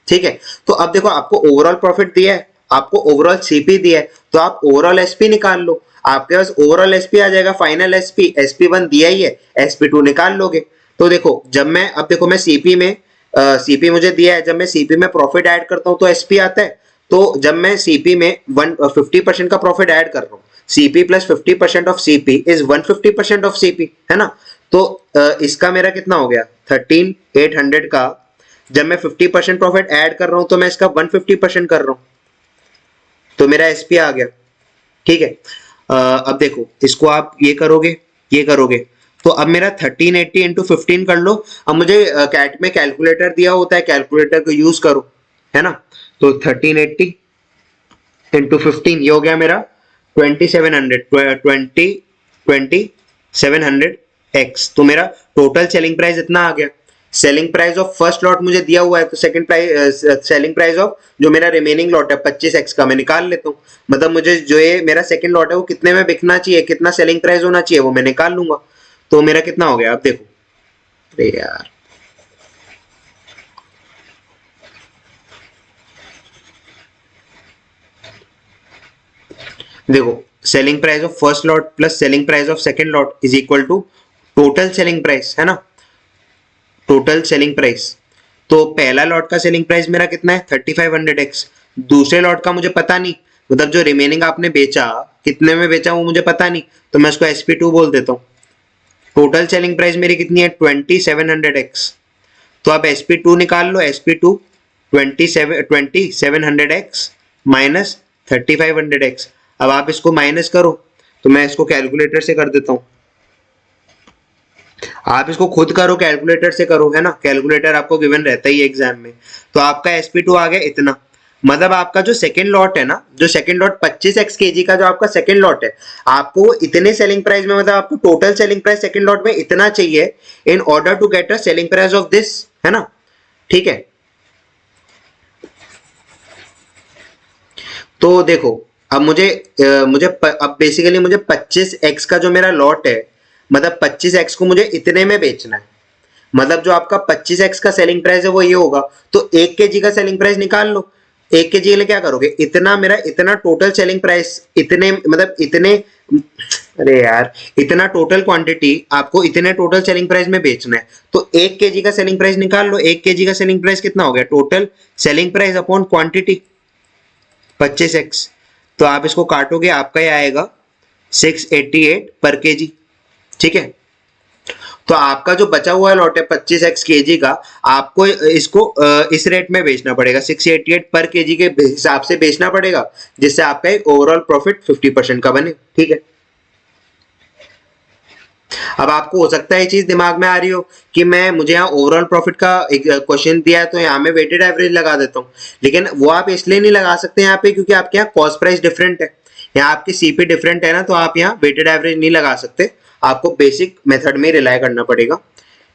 ठीक है, तो अब देखो आपको ओवरऑल प्रॉफिट दिया है, आपको ओवरऑल सीपी दिया है, तो आप ओवरऑल एसपी निकाल लो। आपके पास ओवरऑल एसपी आ जाएगा, फाइनल एसपी SP1 दिया ही है, SP2 निकाल लोगे। तो देखो अब देखो मैं सीपी में सीपी मुझे दिया है, जब मैं सीपी में प्रॉफिट ऐड करता हूं तो एसपी आता है। तो जब मैं सीपी में 50% का प्रॉफिट ऐड कर रहा हूँ, CP plus 50% of CP is 150% of CP, है ना। तो इसका मेरा कितना हो गया 13800 का, जब मैं 50% प्रॉफिट ऐड कर रहा हूं तो मैं इसका 150% कर रहा हूं, तो मेरा एसपी आ गया। ठीक है, अब देखो इसको आप ये करोगे तो अब मेरा 1380 इंटू 15 कर लो। अब मुझे कैट में कैलकुलेटर दिया होता है, कैलकुलेटर को यूज करो, है ना। तो 1380 इंटू 15 ये हो गया मेरा 2700x। तो मेरा टोटल सेलिंग प्राइस इतना आ गया। Selling price of first lot मुझे दिया हुआ है, तो सेलिंग प्राइस ऑफ जो मेरा रिमेनिंग लॉट है 25x का मैं निकाल लेता हूँ। मतलब मुझे जो ये मेरा सेकंड लॉट है वो कितने में बिकना चाहिए, कितना सेलिंग प्राइस होना चाहिए वो मैं निकाल लूंगा। तो मेरा कितना हो गया, अब देखो, अरे यार देखो, selling price of first lot plus selling price of second lot is equal to total selling price, है ना, टोटल सेलिंग प्राइस। तो पहला लॉट का सेलिंग प्राइस मेरा कितना है 3500x, दूसरे लॉट का मुझे पता नहीं, मतलब जो रिमेनिंग आपने बेचा कितने में बेचा वो मुझे पता नहीं, तो मैं उसको SP2 बोल देता हूँ। टोटल सेलिंग प्राइस मेरी कितनी है 2700x, तो आप SP2 निकाल लो, SP2 2700x माइनस 3500x। अब आप इसको माइनस करो, तो मैं इसको कैलकुलेटर से कर देता हूँ, आप इसको खुद करो कैलकुलेटर से करो, है ना, कैलकुलेटर आपको गिवन रहता ही एग्जाम में। तो आपका SP2 आ गया इतना, मतलब आपका जो सेकंड लॉट है ना, जो सेकंड लॉट 25x केजी का जो आपका सेकंड लॉट है, आपको इतने सेलिंग प्राइस में, मतलब आपको total selling price second lot में इतना चाहिए in order to get a selling price of this, है ना। ठीक है, तो देखो अब अब बेसिकली मुझे 25x का जो मेरा लॉट है, मतलब 25x को मुझे इतने में बेचना है, मतलब जो आपका 25x का सेलिंग प्राइस है वो ये होगा। तो 1 केजी का सेलिंग प्राइस निकाल लो, 1 केजी के लिए क्या करोगे, इतना मेरा इतना टोटल सेलिंग प्राइस, इतने मतलब इतने, अरे यार इतना टोटल क्वांटिटी आपको इतने टोटल सेलिंग प्राइस में बेचना है। तो 1 केजी का सेलिंग प्राइस निकाल लो, 1 केजी का सेलिंग प्राइस कितना हो गया, total selling price upon quantity 25x। तो आप इसको काटोगे, आपका ये आएगा 688 पर केजी। ठीक है, तो आपका जो बचा हुआ लॉट है 25x केजी का, आपको इसको इस रेट में बेचना पड़ेगा, 688 पर केजी के हिसाब से बेचना पड़ेगा, जिससे आपका एक ओवरऑल प्रॉफिट 50% का बने। ठीक है, अब आपको हो सकता है ये चीज दिमाग में आ रही हो कि मुझे यहाँ ओवरऑल प्रॉफिट का एक क्वेश्चन दिया है तो यहाँ मैं वेटेड एवरेज लगा देता हूँ, लेकिन वो आप इसलिए नहीं लगा सकते यहाँ पे क्योंकि आपके यहाँ कॉस्ट प्राइस डिफरेंट है, यहाँ आपकी सीपी डिफरेंट है ना, तो आप यहाँ वेटेड एवरेज नहीं लगा सकते, आपको बेसिक मेथड में रिलाई करना पड़ेगा।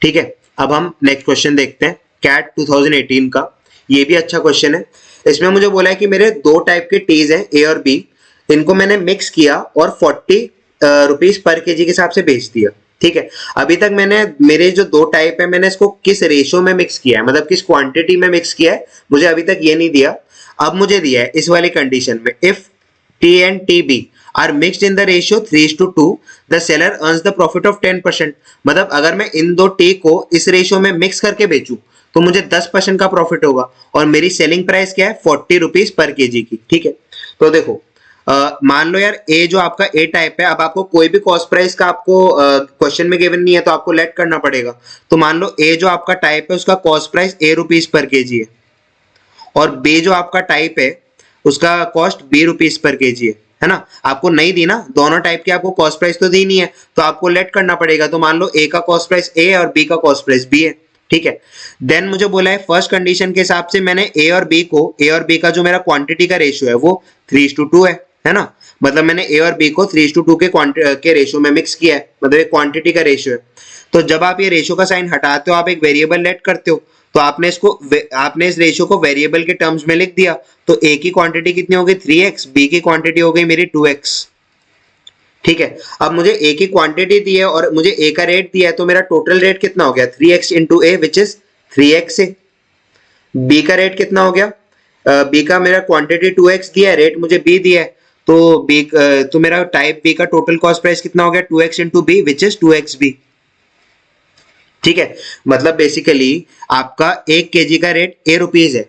ठीक है, अब हम नेक्स्ट क्वेश्चन देखते हैं कैट 2018 का। ये भी अच्छा क्वेश्चन है। इसमें मुझे बोला है कि मेरे दो टाइप के टीज हैं ए और बी, इनको मैंने मिक्स किया और 40 रुपीज पर केजी के हिसाब से बेच दिया। ठीक है, अभी तक मैंने मेरे जो दो टाइप है मैंने इसको किस रेशियो में मिक्स किया है, मतलब किस क्वांटिटी में मिक्स किया है, मुझे अभी तक ये नहीं दिया। अब मुझे दिया है इस वाली कंडीशन में, if T and T B are mixed in the ratio 3:2 the seller earns the profit of 10%। मतलब अगर मैं इन दो टी को इस रेशियो में मिक्स करके बेचूं तो मुझे 10% का प्रॉफिट होगा और मेरी सेलिंग प्राइस क्या है 40 रुपीज पर केजी की। ठीक है, तो देखो मान लो यार ए जो आपका ए टाइप है, अब आपको कोई भी कॉस्ट प्राइस का आपको क्वेश्चन में गिवन नहीं है तो आपको लेट करना पड़ेगा। तो मान लो ए जो आपका टाइप है उसका cost price A rupees per kg है और बी जो आपका टाइप है उसका cost B rupees per kg है ना। आपको नहीं दी ना, दोनों टाइप की आपको कॉस्ट प्राइस तो दी नहीं है तो आपको लेट करना पड़ेगा। तो मान लो ए का कॉस्ट प्राइस ए और बी का कॉस्ट प्राइस बी है। ठीक है, देन मुझे बोला है फर्स्ट कंडीशन के हिसाब से मैंने ए और बी का जो मेरा क्वांटिटी का रेशियो है वो 3:2 है ना। मतलब मैंने ए और बी को 3:2 के रेशियो में मिक्स किया है, मतलब एक क्वांटिटी का रेशियो है। तो जब आप ये रेशियो का साइन हटाते हो आप एक वेरिएबल लेट करते हो, तो आपने इस रेशियो को वेरिएबल के टर्म्स में लिख दिया। तो ए की क्वांटिटी कितनी हो गई 3x, बी की क्वांटिटी हो गई मेरी 2x। ठीक है, अब मुझे ए की क्वांटिटी दी है और मुझे ए का रेट दिया है, तो मेरा टोटल रेट कितना हो गया 3x into A which is 3x A. B का रेट कितना हो गया, बी का मेरा क्वांटिटी 2x दिया है, रेट मुझे बी दिया है, तो मेरा टाइप बी का टोटल कॉस्ट प्राइस कितना हो गया 2x into B which is 2x B. ठीक है, मतलब बेसिकली आपका 1 केजी का रेट ए रुपीज है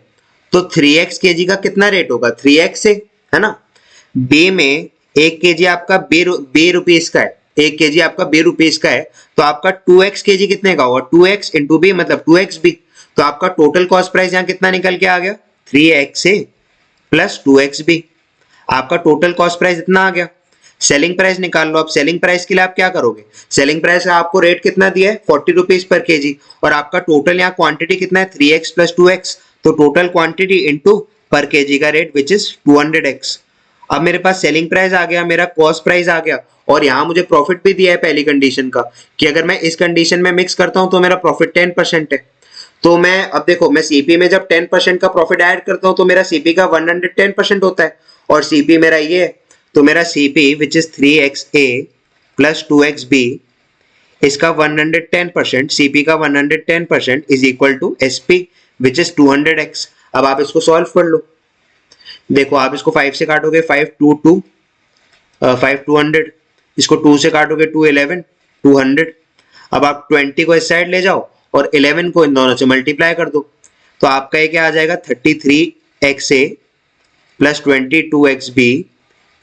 तो 3x केजी का कितना रेट होगा 3x है ना। बी में 1 केजी आपका बी रुपीज का है, 1 केजी आपका बी रुपीज का है, तो आपका 2x केजी कितने का होगा 2x इंटू बी मतलब 2x बी। तो आपका टोटल कॉस्ट प्राइस यहाँ कितना निकल के आ गया 3x प्लस 2x बी। आपका टोटल कॉस्ट प्राइस इतना आ गया। सेलिंग प्राइस निकाल लो। अब सेलिंग प्राइस के लिए आप क्या करोगे, सेलिंग प्राइस का आपको रेट कितना दिया है 40 रुपीज पर केजी और आपका टोटल यहाँ क्वांटिटी कितना है 3x प्लस 2x, तो टोटल क्वांटिटी इंटू पर केजी का रेट विच इज 200x। अब मेरे पास सेलिंग प्राइस आ गया, मेरा कॉस्ट प्राइस आ गया और यहाँ मुझे प्रॉफिट भी दिया है पहली कंडीशन का कि अगर मैं इस कंडीशन में मिक्स करता हूँ तो मेरा प्रॉफिट 10% है। तो मैं अब देखो मैं सीपी में जब 10% का प्रॉफिट ऐड करता हूँ तो मेरा सीपी का 110% होता है और सीपी मेरा ये है, तो मेरा CP which is 3xa plus 2xb इसका 110%, सीपी का 110% is equal to SP which is 200x। अब आप इसको सॉल्व कर लो। देखो आप इसको 5 से काटोगे 5 200, इसको 2 से काटोगे 2 11 200। अब आप 20 को इस साइड ले जाओ और 11 को इन दोनों से मल्टीप्लाई कर दो, तो आपका ये क्या आ जाएगा 33xa plus 22xb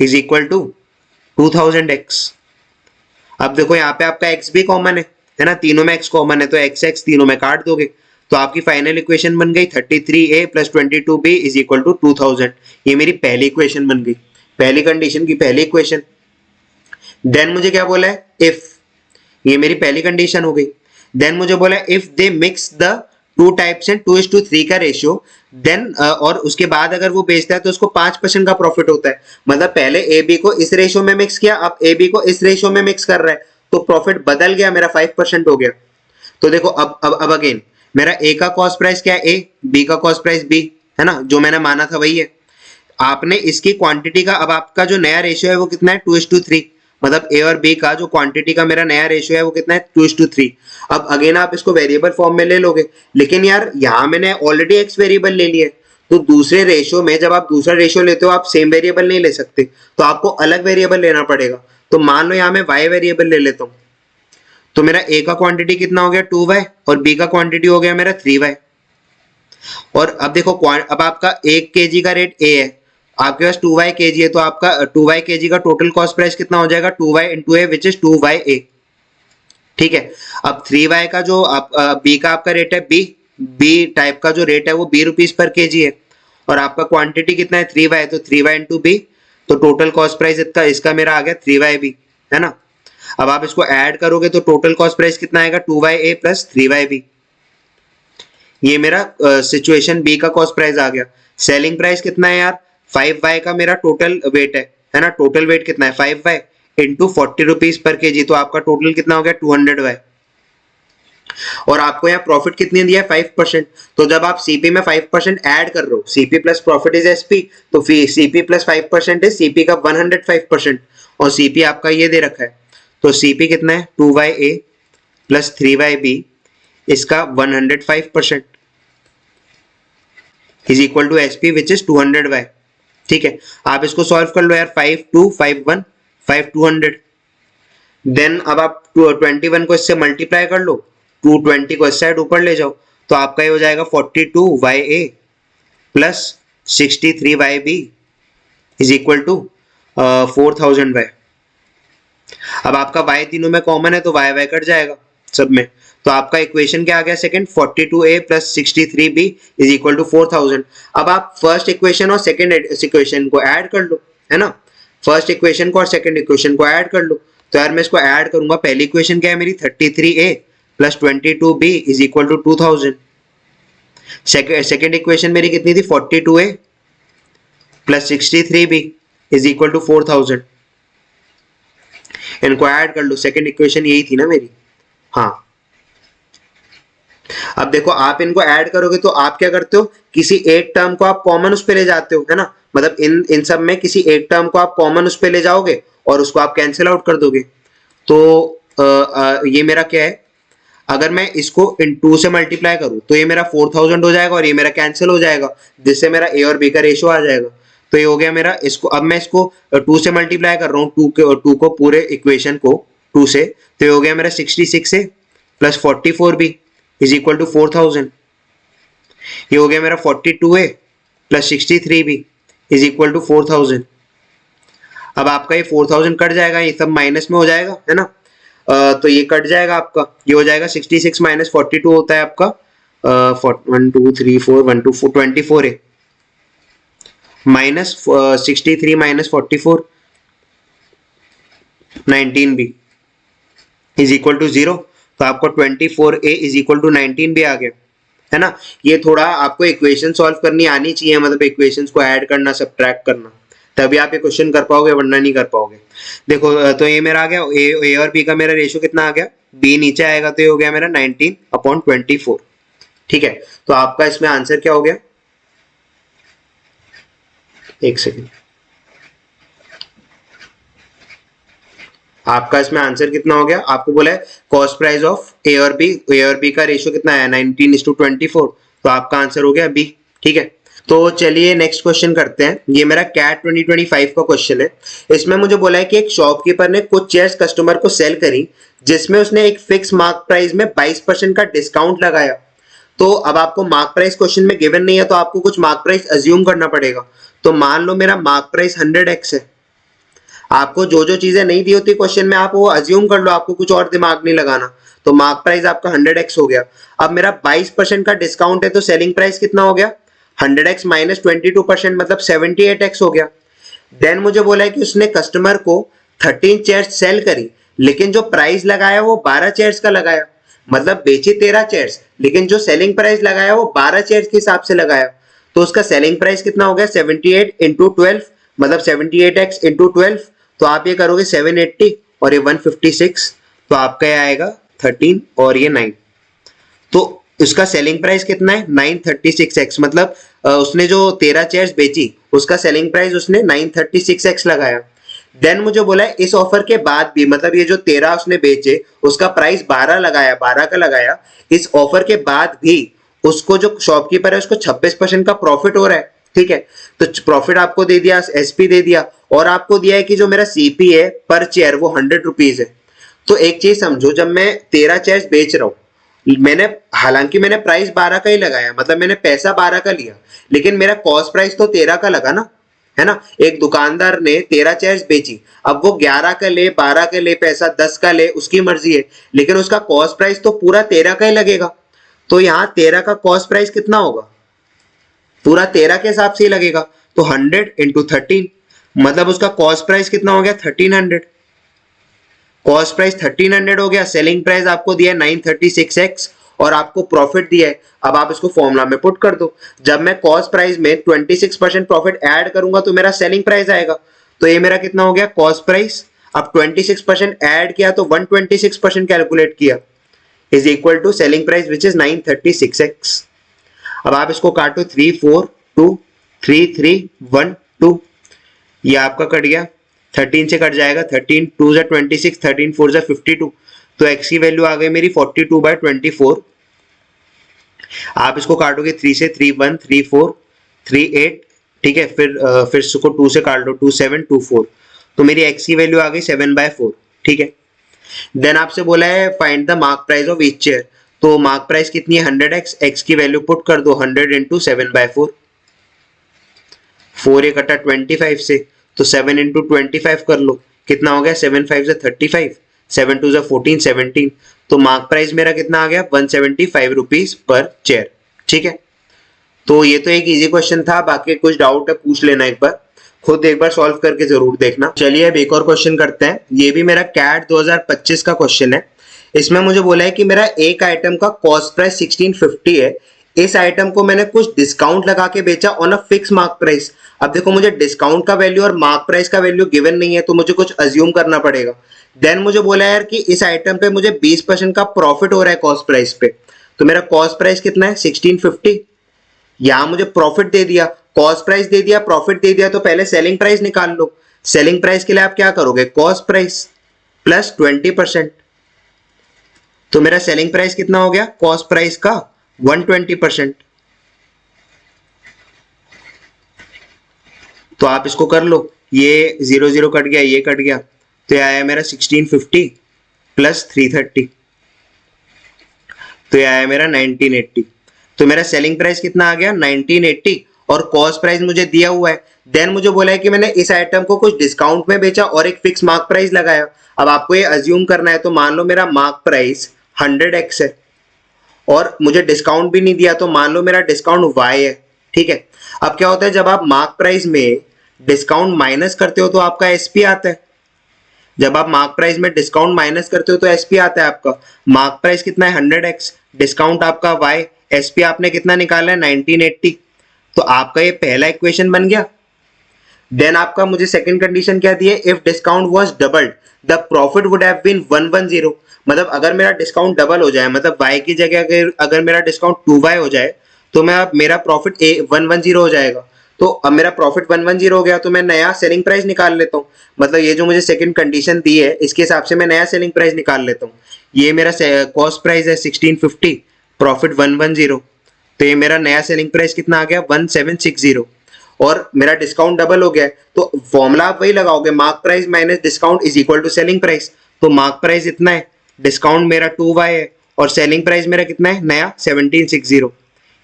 is equal to 2000x। अब देखो यहाँ पे आपका x भी कॉमन है ना, तीनों में x कॉमन है तो x तीनों में काट दोगे तो आपकी फाइनल इक्वेशन बन गई 33a plus 22b is equal to 2000। ये मेरी पहली इक्वेशन बन गई, पहली कंडीशन की पहली इक्वेशन। देन मुझे क्या बोला है इफ, ये मेरी पहली कंडीशन हो गई। देन मुझे बोला है if they mix the two types and 2:3 का रेशियो देन और उसके बाद अगर वो बेचता है तो उसको 5% का प्रॉफिट होता है। मतलब पहले ए बी को इस रेशियो में मिक्स किया, अब ए बी को इस रेशियो में मिक्स कर रहा है तो प्रॉफिट बदल गया, मेरा 5% हो गया। तो देखो अब अगेन मेरा ए का कॉस्ट प्राइस क्या है ए, बी का कॉस्ट प्राइस बी है ना, जो मैंने माना था वही है। आपने इसकी क्वांटिटी का, अब आपका जो नया रेशियो है वो कितना है 2:3, मतलब ए और बी का जो क्वांटिटी का मेरा नया रेशियो है वो कितना है 2:3। अब अगेन आप इसको वेरिएबल फॉर्म में ले लोगे, लेकिन यार यहाँ मैंने ऑलरेडी एक्स वेरिएबल ले लिया है, तो दूसरे रेशियो में जब आप दूसरा रेशियो लेते हो आप सेम वेरिएबल नहीं ले सकते, तो आपको अलग वेरिएबल लेना पड़ेगा। तो मान लो यहाँ मैं वाई वेरिएबल ले लेता हूँ, तो मेरा ए का क्वांटिटी कितना हो गया 2y और बी का क्वांटिटी हो गया मेरा 3y। और अब देखो अब आपका 1 kg का रेट ए है, आपके पास 2y kg है, तो आपका 2y kg का टोटल कॉस्ट प्राइस कितना हो जाएगा 2y into A which is 2ya। ठीक है, अब 3y का जो बी का आपका रेट है बी टाइप का जो रेट है वो b रुपीज पर केजी है और आपका क्वांटिटी कितना है 3y, तो 3y इंटू बी, तो टोटल कॉस्ट प्राइस इसका मेरा आ गया 3yb है ना। अब आप इसको ऐड करोगे तो टोटल कॉस्ट प्राइस कितना आएगा 2YA प्लस 3YB। ये मेरा सिचुएशन बी का कॉस्ट प्राइस आ गया। सेलिंग प्राइस कितना है यार 5Y का मेरा टोटल वेट है ना। टोटल वेट कितना है 5Y into 40 rupees per KG, तो आपका टोटल कितना हो गया 200Y। और आपको यहाँ प्रॉफिट कितनी दिया है 5%। तो जब आप सीपी में 5% ऐड कर रहे हो, CP plus profit is SP, तो सीपी प्लस 5% इज सीपी का 105%, और सीपी आपका ये दे रखा है। तो सीपी कितना है 2YA प्लस 3YB इसका 105% is equal to SP which is 200Y। ठीक है, आप इसको सॉल्व कर लो यार 5 2 5 1 5 200। देन अब आप 21 को इससे मल्टीप्लाई कर लो, 220 को इस साइड ऊपर ले जाओ, तो आपका ये हो जाएगा 42YA plus 63YB is equal to 4000Y। अब आपका y तीनों में कॉमन है तो y कट जाएगा सब में, तो आपका इक्वेशन क्या आ गया second 42A plus 63B is equal to 4000। अब आप फर्स्ट इक्वेशन और सेकंड इक्वेशन को ऐड कर लो, है ना। फर्स्ट इक्वेशन को और सेकंड इक्वेशन को ऐड कर लो, तो यार मैं इसको ऐड करूंगा। पहली इक्वेशन क्या है मेरी 33A plus 22B is equal to 2000। Second equation मेरी कितनी थी 42A plus 63B is equal to 4000। इनको ऐड कर लो, सेकंड इक्वेशन यही थी ना मेरी। हाँ, अब देखो आप इनको ऐड करोगे तो आप क्या करते हो, किसी एक टर्म को आप कॉमन उस पे ले जाते हो, है ना। मतलब इन सब में किसी एक टर्म को आप कॉमन उस पे ले जाओगे और उसको आप कैंसिल आउट कर दोगे। तो ये मेरा क्या है, अगर मैं इसको इन 2 से मल्टीप्लाई करूं तो ये मेरा 4000 हो जाएगा और ये मेरा कैंसिल हो जाएगा, जिससे मेरा ए और बी का रेशियो आ जाएगा। तो ये हो गया मेरा। इसको अब मैं इसको 2 से मल्टीप्लाई कर रहा हूँ, 2 को पूरे इक्वेशन को 2 से, तो ये हो गया मेरा 66A plus 44B is equal to 4000। ये हो गया मेरा 42A plus 63B is equal to 4000। अब आपका ये 4000 कट जाएगा, ये सब माइनस में हो जाएगा, है ना। तो ये कट जाएगा आपका, ये हो जाएगा 66 माइनस 42 होता है आपका 1 2 3 4 1 2 4 24A minus 63 minus 44 19B is equal to 0। तो आपको 24A is equal to 19B आ गया, है ना। ये थोड़ा आपको इक्वेशन सॉल्व करनी आनी चाहिए, मतलब इक्वेशंस को ऐड करना सब्ट्रैक्ट करना, तभी आप ये क्वेश्चन कर पाओगे, वरना नहीं कर पाओगे। देखो तो ये मेरा आ गया ए और बी का मेरा रेशियो कितना आ गया, बी नीचे आएगा तो ये हो गया मेरा 19/24। ठीक है, तो आपका इसमें आंसर क्या हो गया, एक सेकेंड, आपका इसमें आंसर कितना हो गया। आपको बोला है कॉस्ट प्राइस ऑफ ए और बी का रेशियो कितना है 19:24, तो आपका आंसर हो गया बी। ठीक है, तो चलिए नेक्स्ट क्वेश्चन करते हैं। ये मेरा कैट 2025 का क्वेश्चन है। इसमें मुझे बोला है कि एक शॉपकीपर ने कुछ चेयर्स कस्टमर को सेल करी, जिसमें उसने एक फिक्स मार्क प्राइस में 22% का डिस्काउंट लगाया। तो अब आपको मार्क प्राइस क्वेश्चन में गिवन नहीं है, तो आपको कुछ मार्क प्राइस अज्यूम करना पड़ेगा। तो मान लो मेरा मार्क प्राइस 100x है। आपको जो जो चीजें नहीं दी होती क्वेश्चन में, आप वो अज्यूम कर लो, आपको कुछ और दिमाग नहीं लगाना। तो मार्क प्राइस आपका 100x हो गया। अब मेरा 22% का डिस्काउंट है, तो सेलिंग प्राइस कितना हो गया 100x माइनस 22%, मतलब 78x हो गया। देन मुझे बोला है कि उसने कस्टमर को 13 चेयर्स सेल करी, लेकिन जो प्राइस लगाया वो 12 चेयर्स का लगाया, मतलब बेची 13 चेयर्स, लेकिन जो सेलिंग प्राइस लगाया वो 12 चेयर्स के हिसाब से लगाया। तो उसका सेलिंग प्राइस कितना हो गया 78 इंटू 12, मतलब 78x इंटू 12। तो आप ये करोगे 780 और ये 156, तो आपका ये आएगा 13 और ये 9। तो उसका सेलिंग प्राइस कितना है 936x, मतलब उसने जो 13 चेयर्स बेची उसका सेलिंग प्राइस उसने 936x लगाया। देन मुझे बोला है इस ऑफर के बाद भी, मतलब ये जो 13 उसने बेचे उसका प्राइस 12 लगाया, 12 का लगाया, इस ऑफर के बाद भी उसको जो शॉपकीपर है उसको 26% का प्रॉफिट हो रहा है। ठीक है, तो प्रॉफिट आपको दे दिया, एसपी दे दिया, और आपको दिया है कि जो मेरा सीपी है पर चेयर वो 100 रुपीज है। तो एक चीज समझो, जब मैं 13 चेयर्स बेच रहा हूं, हालांकि मैंने प्राइस 12 का ही लगाया, मतलब मैंने पैसा 12 का लिया, लेकिन मेरा कॉस्ट प्राइस तो 13 का लगा ना, है ना। एक दुकानदार ने 13 चेयर्स बेची, अब वो 11 का ले, 12 का ले, पैसा 10 का ले, उसकी मर्जी है, लेकिन उसका कॉस्ट प्राइस तो पूरा 13 का ही लगेगा। तो यहाँ 13 का कॉस्ट प्राइस कितना होगा, पूरा 13 के हिसाब से ही लगेगा। तो 100 इंटू 13, मतलब उसका कॉस्ट प्राइस कितना हो गया 1300। कॉस्ट प्राइस 1300 हो गया, सेलिंग प्राइस आपको दिया है 936x और आपको प्रॉफिट दिया है। अब आप इसको फॉर्मूला में पुट कर दो। जब मैं कॉस्ट प्राइस में 26% प्रॉफिट ऐड करूंगा तो मेरा सेलिंग प्राइस आएगा। तो ये मेरा कितना हो गया कॉस्ट प्राइस, अब 26% ऐड किया तो 126% कैलकुलेट किया is equal to selling price which is 936x। अब आप इसको काटो 3 4 2 3 3 1 2, ये आपका कट गया, 13 से कट जाएगा, 13 2 जा 26, 13 4 जा 52, तो x की वैल्यू आ गई मेरी 42/24। आप इसको काटोगे 3 से 3 1 3 4 3 8, ठीक है, फिर इसको 2 से काट लो 2 7 2 4, तो मेरी x की वैल्यू आ गई 7/4, ठीक है। देन आपसे बोला है find the mark price of each chair, तो मार्क प्राइस कितनी है 100x, x की वैल्यू पुट कर दो 100 इंटू 7/4, 4 ये कटा 25 से, तो 7 इंटू 25 कर लो, कितना हो गया 7 5 से 35, 7 2 से 14 17, तो मार्क प्राइस मेरा कितना आ गया 175 रुपीज पर चेयर, ठीक है। तो ये तो एक इजी क्वेश्चन था, बाकी कुछ डाउट है पूछ लेना एक बार, खुद एक बार सॉल्व करके जरूर देखना। चलिए अब एक और क्वेश्चन करते हैं, ये भी मेरा कैट 2025 का क्वेश्चन है। इसमें मुझे बोला है कि मेरा एक आइटम का कॉस्ट प्राइस 1650 है, इस आइटम को मैंने कुछ डिस्काउंट लगा के बेचा on a fix mark price. अब देखो मुझे डिस्काउंट का वैल्यू और मार्क प्राइस का वैल्यू गिवन नहीं है, तो मुझे कुछ अज्यूम करना पड़ेगा। देन मुझे बोला यार कि इस आइटम पे मुझे 20% का प्रॉफिट हो रहा है कॉस्ट प्राइस पे, तो मेरा कॉस्ट प्राइस कितना है 1650, यहां मुझे प्रॉफिट दे दिया, कॉस्ट प्राइस दे दिया, प्रॉफिट दे दिया, तो पहले सेलिंग प्राइस निकाल लो। सेलिंग प्राइस के लिए आप क्या करोगे कॉस्ट प्राइस प्लस 20%, तो मेरा सेलिंग प्राइस कितना हो गया कॉस्ट प्राइस का 120%। तो आप इसको कर लो, ये 0 0 कट गया, ये कट गया, तो ये आया मेरा 1650 प्लस 330, तो ये आया मेरा 1980। तो मेरा सेलिंग प्राइस कितना आ गया 1980 और कॉस्ट प्राइस मुझे दिया हुआ है। देन मुझे बोला है कि मैंने इस आइटम को कुछ डिस्काउंट में बेचा और एक फिक्स मार्क प्राइस लगाया। अब आपको ये अज्यूम करना है, तो मान लो मेरा मार्क प्राइस 100x है और मुझे डिस्काउंट भी नहीं दिया, तो मान लो मेरा डिस्काउंट y है, ठीक है। अब क्या होता है जब आप मार्क प्राइस में डिस्काउंट माइनस करते हो तो आपका एसपी आता है, जब आप मार्क प्राइस में डिस्काउंट माइनस करते हो तो एसपी आता है आपका। मार्क प्राइस कितना है 100x, डिस्काउंट आपका y, एसपी आपने कितना निकाला है 1980, तो आपका ये पहला इक्वेशन बन गया। देन आपका मुझे सेकंड कंडीशन क्या दी है, if discount was doubled the profit would have been 110, मतलब अगर मेरा डिस्काउंट डबल हो जाए, मतलब y की जगह अगर मेरा डिस्काउंट 2y हो जाए तो मेरा प्रॉफिट 110 हो जाएगा। तो अब मेरा प्रॉफिट 110 हो गया, तो मैं नया सेलिंग प्राइस निकाल लेता हूँ, मतलब ये जो मुझे सेकंड कंडीशन दी है इसके हिसाब से मैं नया सेलिंग प्राइस निकाल लेता हूँ। ये मेरा कॉस्ट प्राइस है 1650, प्रॉफिट 110, तो ये मेरा नया सेलिंग प्राइस कितना आ गया 1760 और मेरा डिस्काउंट डबल हो गया, तो फॉर्मूला आप वही लगाओगे mark price minus discount is equal to selling price. तो मार्क प्राइस इतना है, डिस्काउंट मेरा 2y है और सेलिंग प्राइस मेरा कितना है नया 1760,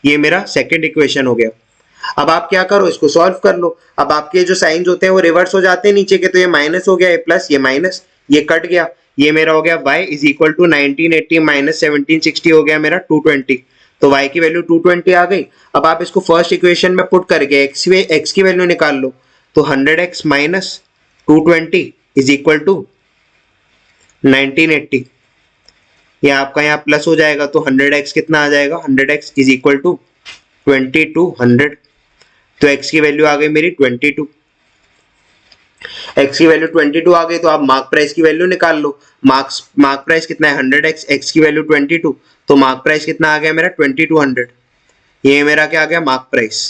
ये मेरा सेकंड इक्वेशन हो गया। अब आप क्या करो इसको सॉल्व कर लो। अब आपके जो साइंस होते हैं वो रिवर्स हो जाते हैं नीचे के, तो ये माइनस हो गया, ये प्लस, ये माइनस, ये कट गया, ये मेरा हो गया y is equal to 1980 minus 1760 हो गया मेरा 220, तो y की वैल्यू 220 आ गई। अब आप इसको फर्स्ट इक्वेशन में पुट करके x की वैल्यू निकाल लो, तो 100x minus 220 is equal to 1980, ये आपका यहाँ प्लस हो जाएगा, तो 100x कितना आ जाएगा 100x इज इक्वल टू 2200, तो x की वैल्यू आ गई मेरी 22, x की वैल्यू 22 आ गई, तो आप मार्क प्राइस की वैल्यू निकाल लो। मार्क प्राइस कितना है 100x, x की वैल्यू 22, तो मार्क प्राइस कितना आ गया मेरा 2200, ये मेरा क्या आ गया मार्क प्राइस।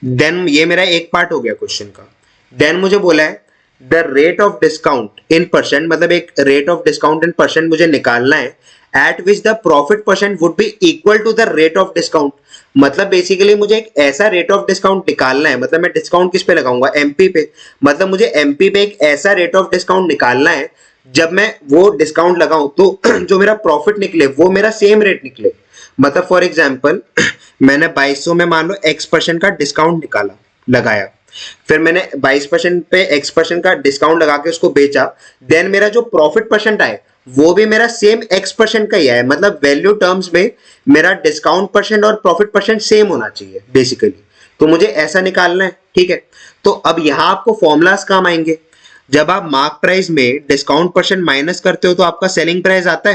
देन ये मेरा एक पार्ट हो गया क्वेश्चन का। देन मुझे बोला है the rate of discount in percent, मतलब एक rate of discount in percent मुझे निकालना है at which the profit percent would be equal to the rate of discount, मतलब बेसिकली मुझे एक ऐसा रेट ऑफ डिस्काउंट निकालना है, मतलब मैं डिस्काउंट किस पे लगाऊंगा एमपी पे, मतलब मुझे एमपी पे एक ऐसा रेट ऑफ डिस्काउंट निकालना है जब मैं वो डिस्काउंट लगाऊं तो जो मेरा प्रॉफिट निकले वो मेरा सेम रेट निकले। मतलब फॉर एग्जांपल मैंने 2200 में मान लो x% का डिस्काउंट निकाला लगाया, फिर मैंने 22% पे x% का डिस्काउंट लगा के उसको बेचा, देन मेरा जो प्रॉफिट परसेंट आए वो भी मेरा सेम x% का ही है, मतलब वैल्यू टर्म्स में मेरा डिस्काउंट परसेंट और प्रॉफिट परसेंट सेम होना चाहिए बेसिकली, तो मुझे ऐसा निकालना है, ठीक है। तो अब यहां आपको फॉर्मूलाज काम आएंगे। जब आप मार्क प्राइस में डिस्काउंट परसेंट माइनस करते हो तो आपका सेलिंग प्राइस आता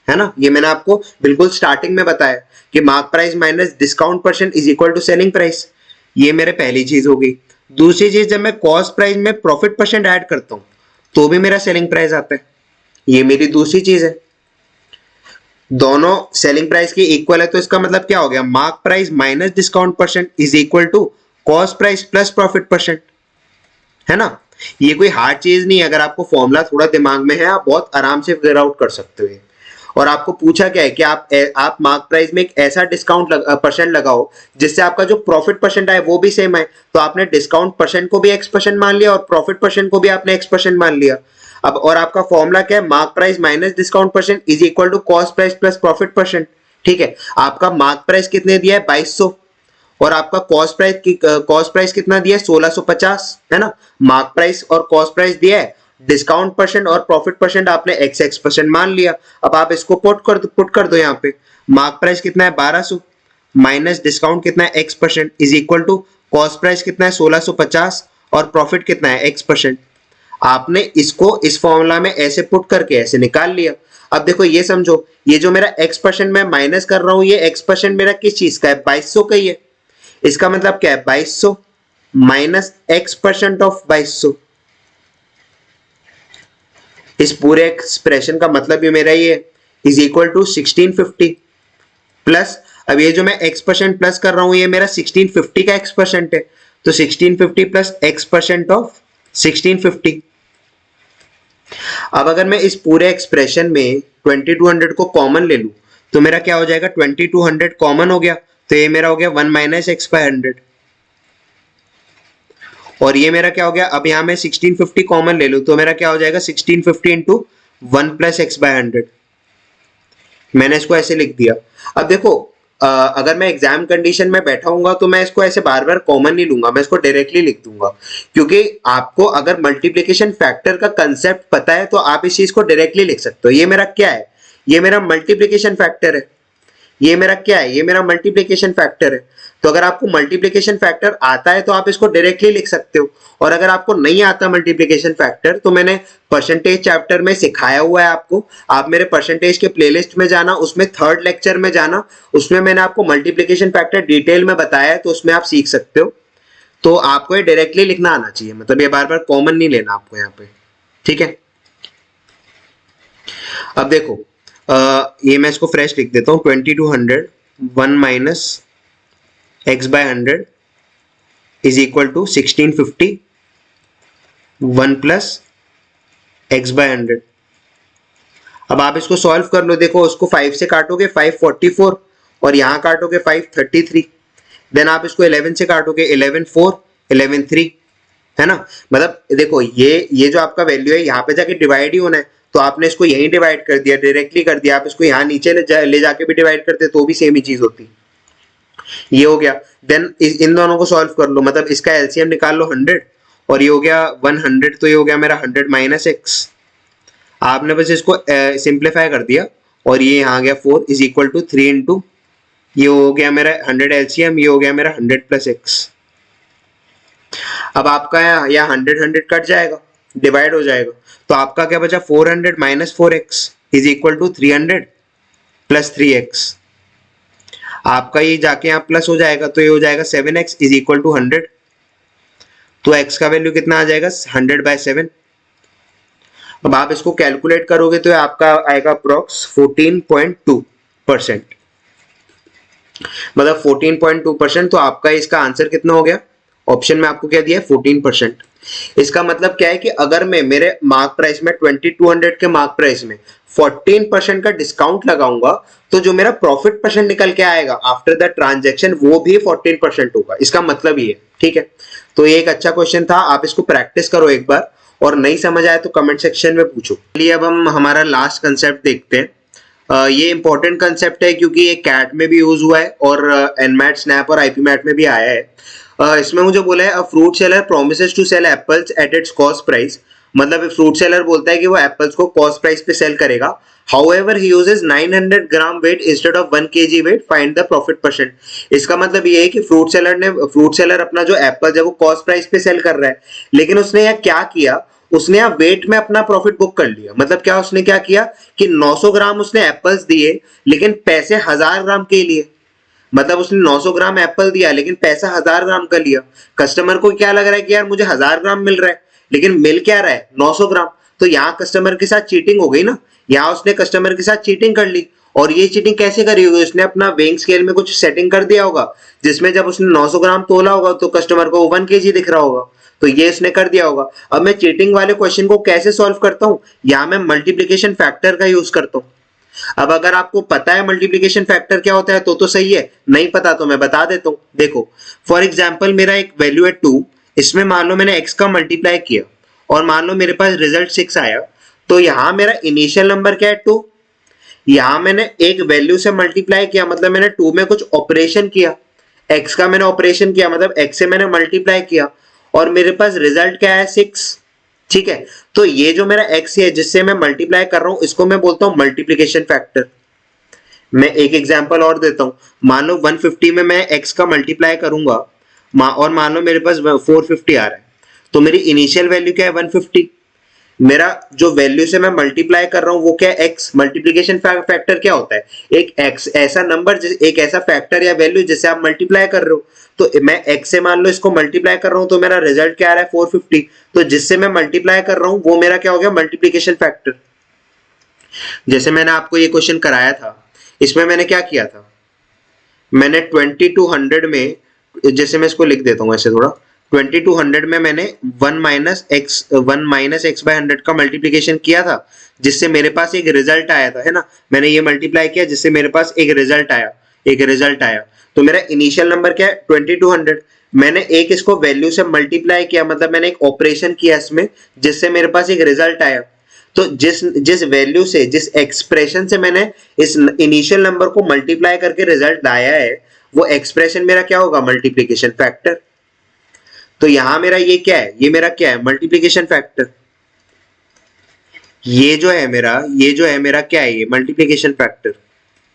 है ना। ये मैंने आपको बिल्कुल स्टार्टिंग में बताया कि mark price minus discount percent is equal to selling price. ये मेरे पहली चीज हो गई। दूसरी चीज, जब मैं कॉस्ट प्राइस में प्रॉफिट परसेंट ऐड करता हूं तो भी मेरा सेलिंग प्राइस आता है। ये मेरी दूसरी चीज है। दोनों सेलिंग प्राइस के इक्वल है तो इसका मतलब क्या हो गया, mark price minus discount percent is equal to cost price plus profit percent, है ना। ये कोई हार्ड चीज नहीं है, अगर आपको फॉर्मूला थोड़ा दिमाग में है आप बहुत आराम से फिगर आउट कर सकते हो। और आपको पूछा क्या है कि आप मार्क प्राइस में एक ऐसा डिस्काउंट परसेंट लगाओ जिससे आपका जो प्रॉफिट परसेंट आए वो भी सेम है। तो आपने डिस्काउंट परसेंट को भी एक्स परसेंट मान लिया और प्रॉफिट परसेंट को भी आपने एक्स परसेंट मान लिया। अब और आपका फॉर्मूला क्या है, mark price minus discount percent is equal to cost price plus profit percent. ठीक है, आपका मार्क प्राइस कितने दिया है 2200 और आपका कॉस्ट प्राइस कितना दिया है 1650, है ना। मार्क प्राइस और कॉस्ट प्राइस दिया है, डिस्काउंट परसेंट और प्रॉफिट परसेंट आपने एक्स परसेंट मान लिया। अब आप इसको पुट कर दो यहाँ पे। मार्क प्राइस कितना है 1200 माइनस डिस्काउंट कितना है x percent is equal to cost price कितना है 1650 और प्रॉफिट कितना है एक्स परसेंट। आपने इसको इस फॉर्मूला में ऐसे पुट करके ऐसे निकाल लिया। अब देखो ये समझो, ये जो मेरा एक्स परसेंट मैं माइनस कर रहा हूं ये एक्स परसेंट मेरा किस चीज का है 2200 का ही है। इसका मतलब क्या है 2200 माइनस एक्स परसेंट ऑफ 2200। इस पूरे एक्सप्रेशन का मतलब ये मेरा ये इज इक्वल टू 1650 प्लस, अब ये जो मैं एक्स परसेंट प्लस कर रहा हूं ये मेरा 1650 का एक्स परसेंट है, तो 1650 प्लस एक्स परसेंट ऑफ 1650। अब अगर मैं इस पूरे एक्सप्रेशन में 2200 को कॉमन ले लूं तो मेरा क्या हो जाएगा, 2200 कॉमन हो गया तो ये मेरा हो गया 1 माइनस एक्स बाय 100 और ये मेरा क्या हो गया, अब यहां मैं 1650 कॉमन ले लूं तो मेरा क्या हो जाएगा 1650 इंटू 1 प्लस एक्स बाय 100। मैंने इसको ऐसे लिख दिया। अब देखो अगर मैं एग्जाम कंडीशन में बैठा हूंगा तो मैं इसको ऐसे बार बार कॉमन नहीं लूंगा, मैं इसको डायरेक्टली लिख दूंगा, क्योंकि आपको अगर मल्टीप्लिकेशन फैक्टर का कंसेप्ट पता है तो आप इस चीज को डायरेक्टली लिख सकते हो। ये मेरा क्या है, ये मेरा मल्टीप्लिकेशन फैक्टर है। ये मेरा क्या है, ये मेरा मल्टीप्लिकेशन फैक्टर है। तो अगर आपको मल्टीप्लिकेशन फैक्टर आता है तो आप इसको डायरेक्टली लिख सकते हो, और अगर आपको नहीं आता मल्टीप्लिकेशन फैक्टर तो मैंने परसेंटेज चैप्टर में सिखाया हुआ है आपको। आप मेरे परसेंटेज के प्लेलिस्ट में जाना, उसमें 3rd लेक्चर में जाना, उसमें मैंने आपको मल्टीप्लिकेशन फैक्टर डिटेल में बताया है, तो उसमें आप सीख सकते हो। तो आपको ये डायरेक्टली लिखना आना चाहिए, मतलब ये बार बार कॉमन नहीं लेना आपको यहाँ पे, ठीक है। अब देखो ये मैं इसको फ्रेश लिख देता हूं, 2200 1 minus x by 100 is equal to 1650 1 plus x by 100। अब आप इसको सॉल्व कर लो। देखो उसको 5 से काटोगे 544 और यहां काटोगे 533, देन आप इसको 11 से काटोगे 11 4 11 3, है ना। मतलब देखो ये जो आपका वैल्यू है यहाँ पे जाके डिवाइड ही होना है, तो आपने इसको यहीं डिवाइड कर दिया, डायरेक्टली कर दिया। आप इसको यहाँ नीचे ले जाके भी डिवाइड करते तो भी सेम ही चीज होती। ये हो गया। देन इन दोनों को सॉल्व कर लो, मतलब इसका एलसीएम निकाल लो 100 और ये हो गया 100, तो ये हो गया मेरा 100 माइनस एक्स। आपने बस इसको सिंप्लीफाई कर दिया और ये यहाँ आ गया 4 इज इक्वल टू 3 इंटू, ये हो गया मेरा 100 एलसीएम, ये हो गया मेरा 100 प्लस एक्स। अब आपका यहाँ 100 कट जाएगा, डिवाइड हो जाएगा, तो आपका क्या बचा 400 minus 4x is equal to 300 plus 3x। आपका ये जाके यहाँ प्लस हो जाएगा तो ये हो जाएगा 7x इज इक्वल टू 100, तो x का वैल्यू कितना आ जाएगा 100 बाय 7। अब आप इसको कैलकुलेट करोगे तो आपका आएगा अप्रोक्स 14.2%, मतलब 14.2%। तो आपका इसका आंसर कितना हो गया, ऑप्शन में आपको क्या दिया है 14%। इसका मतलब क्या है कि अगर मैं मेरे मार्क प्राइस में 2200 के मार्क प्राइस में 14% का डिस्काउंट लगाऊंगा तो जो मेरा प्रॉफिट परसेंट निकल के आएगा आफ्टर द ट्रांजैक्शन वो भी 14% होगा। इसका मतलब ये, ठीक है। तो ये एक अच्छा क्वेश्चन था, आप इसको प्रैक्टिस करो एक बार, और नहीं समझ आए तो कमेंट सेक्शन में पूछो। चलिए अब हम हमारा लास्ट कंसेप्ट देखते हैं। ये इंपॉर्टेंट कंसेप्ट है क्योंकि ये कैट में भी यूज हुआ है और एनमैट, स्नैप और आईपी मैट में भी आया है। इसमें मुझे बोला है a fruit seller promises to sell apples at its cost price, मतलब फ्रूट सेलर बोलता है कि वो एप्पल्स को कॉस्ट प्राइस पे सेल करेगा। However he uses 900 gram weight instead of 1 kg weight, find the profit percent. इसका मतलब ये है कि फ्रूट सेलर अपना जो एप्पल है वो कॉस्ट प्राइस पे सेल कर रहा है, लेकिन उसने यह क्या किया, उसने यहाँ वेट में अपना प्रॉफिट बुक कर लिया। मतलब क्या उसने क्या किया कि 900 ग्राम उसने एप्पल्स दिए लेकिन पैसे 1000 ग्राम के लिए। मतलब उसने 900 ग्राम एप्पल दिया लेकिन पैसा 1000 ग्राम का लिया। कस्टमर को क्या लग रहा है कि यार मुझे 1000 ग्राम मिल रहा है लेकिन मिल क्या रहा है 900 ग्राम। तो यहाँ कस्टमर के साथ चीटिंग हो गई ना, यहाँ उसने कस्टमर के साथ चीटिंग कर ली। और ये चीटिंग कैसे करी होगी, उसने अपना वेइंग स्केल में कुछ सेटिंग कर दिया होगा जिसमें जब उसने 900 ग्राम तोला होगा तो कस्टमर को 1 kg दिख रहा होगा। तो ये इसने कर दिया होगा। अब मैं चीटिंग वाले क्वेश्चन को कैसे सॉल्व करता हूँ, यहाँ मैं मल्टीप्लीकेशन फैक्टर का यूज करता हूँ। अब अगर आपको पता है मल्टीप्लिकेशन फैक्टर क्या होता है तो सही है, नहीं पता तो मैं बता देता हूँ। देखो फॉर एग्जाम्पल मेरा एक वैल्यू है 2, इसमें मान लो मैंने x का मल्टीप्लाई किया और मान लो मेरे पास रिजल्ट 6 आया। तो यहाँ मेरा इनिशियल नंबर क्या है 2, यहाँ मैंने एक वैल्यू से मल्टीप्लाई किया मतलब मैंने 2 में कुछ ऑपरेशन किया, x का मैंने ऑपरेशन किया मतलब x से मैंने मल्टीप्लाई किया और मेरे पास रिजल्ट क्या है 6। ठीक है, तो ये जो मेरा x है जिससे मैं मल्टीप्लाई कर रहा हूं इसको मैं बोलता हूं मल्टीप्लिकेशन फैक्टर। मैं एक एग्जांपल और देता हूं, मान लो 150 में मैं x का मल्टीप्लाई करूंगा और मान लो मेरे पास 450 आ रहा है। तो मेरी इनिशियल वैल्यू क्या है 150, मेरा जो वैल्यू से मैं मल्टीप्लाई कर रहा हूं वो क्या है x। मल्टीप्लिकेशन फैक्टर क्या होता है, एक x ऐसा नंबर, एक ऐसा फैक्टर या वैल्यू जिसे आप मल्टीप्लाई कर रहे हो। तो मैं x से मान लो इसको मल्टीप्लाई कर रहा हूं तो मेरा रिजल्ट क्या आ रहा है 450। तो जिससे मैं मल्टीप्लाई कर रहा हूं वो मेरा क्या हो गया मल्टीप्लिकेशन फैक्टर। जैसे मैंने आपको ये क्वेश्चन कराया था, इसमें मैंने क्या किया था, मैंने 20 to 100 में, जैसे मैं इसको लिख देता हूं ऐसे थोड़ा, 20 to 100 में मैंने 1 माइनस एक्स बाय 100 का मल्टीप्लिकेशन किया था जिससे मेरे पास एक रिजल्ट आया था, है ना। मैंने ये मल्टीप्लाई किया जिससे मेरे पास एक रिजल्ट आया, तो मेरा इनिशियल नंबर क्या है 20 to 100। मैंने एक इसको वैल्यू से मल्टीप्लाई किया मतलब मैंने एक ऑपरेशन किया इसमें जिससे मेरे पास एक रिजल्ट आया। तो जिस वैल्यू से, जिस एक्सप्रेशन से मैंने इस इनिशियल नंबर को मल्टीप्लाई करके रिजल्ट लाया है वो एक्सप्रेशन मेरा क्या होगा मल्टीप्लिकेशन फैक्टर। तो यहां मेरा ये क्या है, ये मेरा क्या है मल्टीप्लिकेशन फैक्टर। ये जो है मेरा क्या है, ये मल्टीप्लिकेशन फैक्टर।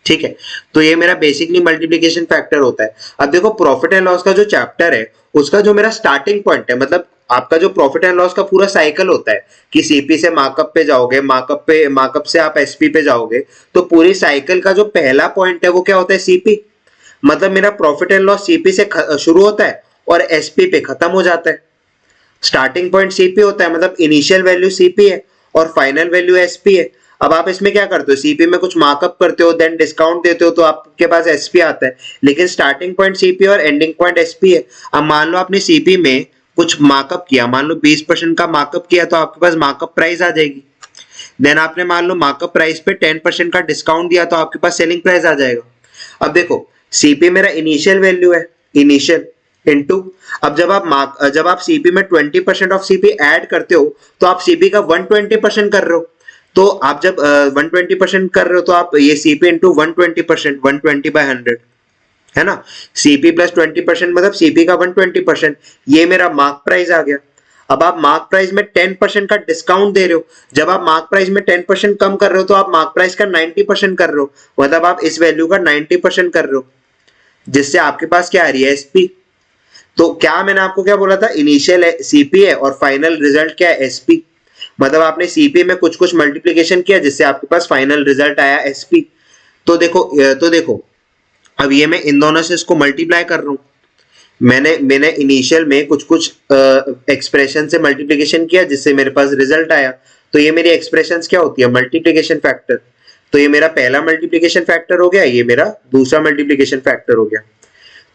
ठीक है, तो ये मेरा बेसिकली मल्टीप्लिकेशन फैक्टर होता है। अब देखो प्रॉफिट एंड लॉस का जो चैप्टर है उसका जो मेरा स्टार्टिंग पॉइंट है, मतलब आपका जो प्रॉफिट एंड लॉस का पूरा साइकिल होता है कि सीपी से मार्कअप पे जाओगे, मार्कअप से आप एसपी पे जाओगे, तो पूरी साइकिल का जो पहला पॉइंट है वो क्या होता है सीपी। मतलब मेरा प्रॉफिट एंड लॉस सीपी से शुरू होता है और एसपी पे खत्म हो जाता है। स्टार्टिंग पॉइंट सीपी होता है, मतलब इनिशियल वैल्यू सीपी है और फाइनल वैल्यू एसपी है। अब आप इसमें क्या करते हो, सीपी में कुछ मार्कअप करते हो देन डिस्काउंट देते हो तो आपके पास एसपी आता है, लेकिन स्टार्टिंग पॉइंट सीपी और एंडिंग पॉइंट एसपी है। अब मान लो आपने सीपी में कुछ मार्कअप किया, मान लो 20% का मार्कअप किया तो आपके पास मार्कअप प्राइस आ जाएगी। देन आपने मान लो मार्कअप प्राइस पे 10% का डिस्काउंट दिया तो आपके पास सेलिंग प्राइस आ जाएगा। अब देखो सीपी मेरा इनिशियल वैल्यू है, इनिशियल इनटू, अब जब आप सीपी में 20% ऑफ सीपी ऐड करते हो तो आप सीपी का 120% कर रहे हो। तो आप जब 120% कर रहे हो तो आप ये सीपी इंटू 120%, 120/100 है ना। सीपी प्लस 20% मतलब सीपी का 120%, ये मेरा मार्क प्राइस आ गया। अब आप मार्क प्राइस में 10% का डिस्काउंट दे रहे हो, जब आप मार्क प्राइस में 10% कम कर रहे हो तो आप मार्क प्राइस का 90% कर रहे हो, मतलब आप इस वैल्यू का 90% कर रहे हो, जिससे आपके पास क्या आ रही है एसपी। तो क्या मैंने आपको क्या बोला था, इनिशियल सीपी है और फाइनल रिजल्ट क्या है एसपी। मतलब आपने सीपी में कुछ कुछ मल्टीप्लिकेशन किया जिससे आपके पास फाइनल रिजल्ट आया एसपी। तो देखो अब ये मैं इन दोनों से इसको मल्टीप्लाई कर रहा हूं। मैंने इनिशियल में कुछ कुछ एक्सप्रेशन से मल्टीप्लिकेशन किया जिससे मेरे पास रिजल्ट आया। तो ये मेरी एक्सप्रेशंस क्या होती है मल्टीप्लिकेशन फैक्टर। तो ये मेरा पहला मल्टीप्लिकेशन फैक्टर हो गया, ये मेरा दूसरा मल्टीप्लिकेशन फैक्टर हो गया।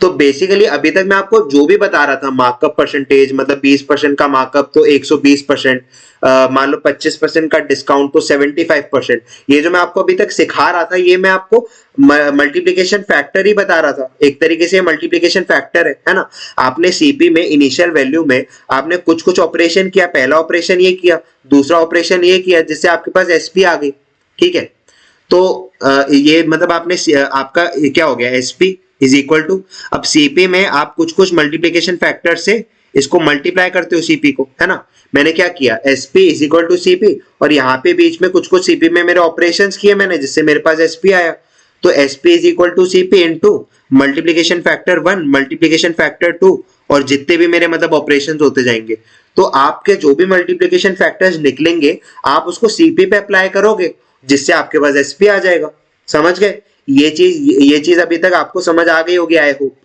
तो बेसिकली अभी तक मैं आपको जो भी बता रहा था मार्कअप परसेंटेज, मतलब 20% का मार्कअप तो 120%, मान लो 25% का डिस्काउंट तो 75%, ये जो मैं आपको अभी तक सिखा रहा था ये मैं आपको मल्टीप्लिकेशन फैक्टर ही बता रहा था। एक तरीके से मल्टीप्लिकेशन फैक्टर है ना। आपने सीपी में इनिशियल वैल्यू में आपने कुछ कुछ ऑपरेशन किया, पहला ऑपरेशन ये किया, दूसरा ऑपरेशन ये किया, जिससे आपके पास एसपी आ गई। ठीक है, तो ये मतलब आपने आपका क्या हो गया एसपी इज इक्वल टू, अब सीपी में आप कुछ कुछ मल्टीप्लिकेशन फैक्टर से इसको मल्टीप्लाई करते हो सीपी को, है ना। मैंने क्या किया SP is equal to CP और यहाँ पे बीच में कुछ कुछ सीपी में मेरे ऑपरेशंस किए मैंने जिससे मेरे पास एसपी आया। तो SP is equal to CP into multiplication factor 1, multiplication factor 2 और जितने भी मेरे मतलब ऑपरेशंस होते जाएंगे। तो आपके जो भी मल्टीप्लिकेशन फैक्टर्स निकलेंगे आप उसको सीपी पे अप्लाई करोगे, जिससे आपके पास एसपी आ जाएगा। समझ गए? ये चीज अभी तक आपको समझ आ गई होगी आई होप।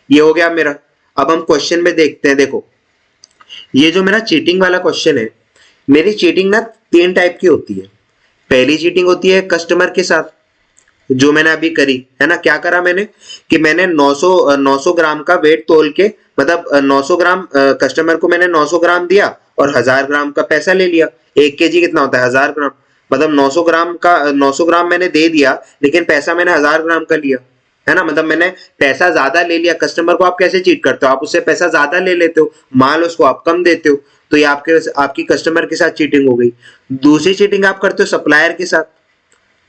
ये हो गया मेरा। अब हम क्वेश्चन में देखते हैं। देखो, ये जो मेरा चीटिंग वाला क्वेश्चन है, मेरी चीटिंग ना 3 टाइप की होती है। पहली चीटिंग होती है कस्टमर के साथ, जो मैंने अभी करी है ना। क्या करा मैंने कि मैंने 900 ग्राम का वेट तोल के, मतलब 900 ग्राम कस्टमर को मैंने 900 ग्राम दिया और 1000 ग्राम का पैसा ले लिया। 1 केजी कितना होता है? 1000 ग्राम। मतलब 900 ग्राम मैंने दे दिया, लेकिन पैसा मैंने 1000 ग्राम का लिया, है ना। मतलब मैंने पैसा ज्यादा ले लिया। कस्टमर को आप कैसे चीट करते हो? आप उससे पैसा ज्यादा ले लेते हो, माल उसको आप कम देते हो, तो ये आपकी कस्टमर के साथ चीटिंग हो गई। दूसरी चीटिंग आप करते हो सप्लायर के साथ।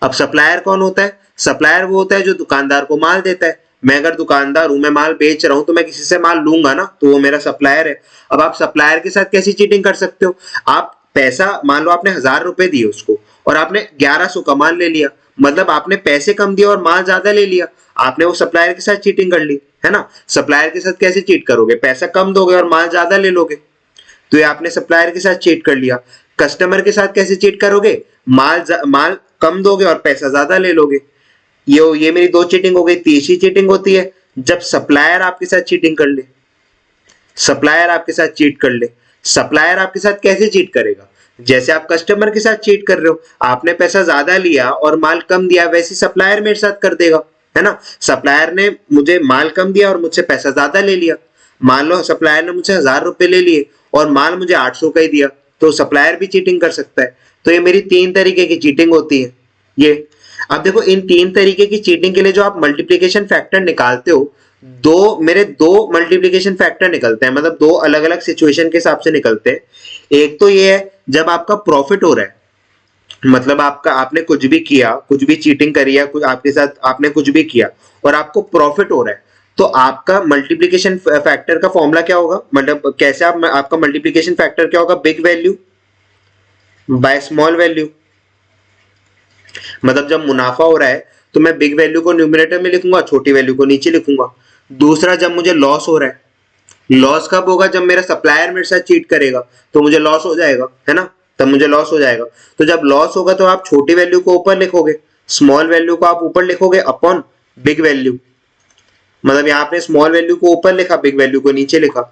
अब सप्लायर कौन होता है? सप्लायर वो होता है जो दुकानदार को माल देता है। मैं अगर दुकानदार हूं, मैं माल बेच रहा हूं, तो मैं किसी से माल लूंगा ना, तो वो मेरा सप्लायर है। अब आप सप्लायर के साथ कैसी चीटिंग कर सकते हो? आप पैसा, मान लो आपने 1000 रुपए दिए उसको और आपने 1100 का माल ले लिया, मतलब आपने पैसे कम दिए और माल ज्यादा ले लिया। आपने वो सप्लायर के साथ चीटिंग कर ली, है ना। सप्लायर के साथ कैसे चीट करोगे? पैसा कम दोगे और माल ज्यादा ले लोगे, तो ये आपने सप्लायर के साथ चीट कर लिया। कस्टमर के साथ कैसे चीट करोगे? माल कम दोगे और पैसा ज्यादा ले लोगे। ये मेरी 2 चीटिंग हो गई। तीसरी चीटिंग होती है जब सप्लायर आपके साथ चीटिंग कर ले। सप्लायर आपके साथ चीट कर ले। सप्लायर आपके साथ कैसे चीट करेगा? जैसे आप कस्टमर के साथ चीट कर रहे हो, आपने पैसा ज्यादा लिया और माल कम दिया, वैसे सप्लायर मेरे साथ कर देगा, है ना। सप्लायर ने मुझे माल कम दिया और मुझसे पैसा ज्यादा ले लिया। मान लो सप्लायर ने मुझसे 1000 रुपए ले लिए और माल मुझे 800 का ही दिया, तो सप्लायर भी चीटिंग कर सकता है। तो ये मेरी 3 तरीके की चीटिंग होती है। ये अब देखो, इन 3 तरीके की चीटिंग के लिए जो आप मल्टीप्लिकेशन फैक्टर निकालते हो, मेरे दो मल्टीप्लिकेशन फैक्टर निकलते हैं, मतलब 2 अलग अलग सिचुएशन के हिसाब से निकलते हैं। एक तो ये है जब आपका प्रॉफिट हो रहा है, मतलब आपने कुछ भी किया, कुछ भी चीटिंग करी है, कुछ आपके साथ आपने कुछ भी किया और आपको प्रॉफिट हो रहा है, तो आपका मल्टीप्लिकेशन फैक्टर का फॉर्मूला क्या होगा? मतलब कैसे आपका मल्टीप्लिकेशन फैक्टर क्या होगा? Big value by small value. मतलब जब मुनाफा हो रहा है तो मैं बिग वैल्यू को न्यूमरेटर में लिखूंगा, छोटी वैल्यू को नीचे लिखूंगा। दूसरा, जब मुझे लॉस हो रहा है, लॉस कब होगा? जब मेरा सप्लायर मेरे साथ चीट करेगा तो मुझे लॉस हो जाएगा, है ना। तब मुझे लॉस हो जाएगा। तो जब लॉस होगा तो आप छोटी वैल्यू को ऊपर लिखोगे, स्मॉल वैल्यू को आप ऊपर लिखोगे अपॉन बिग वैल्यू। मतलब यहाँ आपने स्मॉल वैल्यू को ऊपर लिखा, बिग वैल्यू को नीचे लिखा।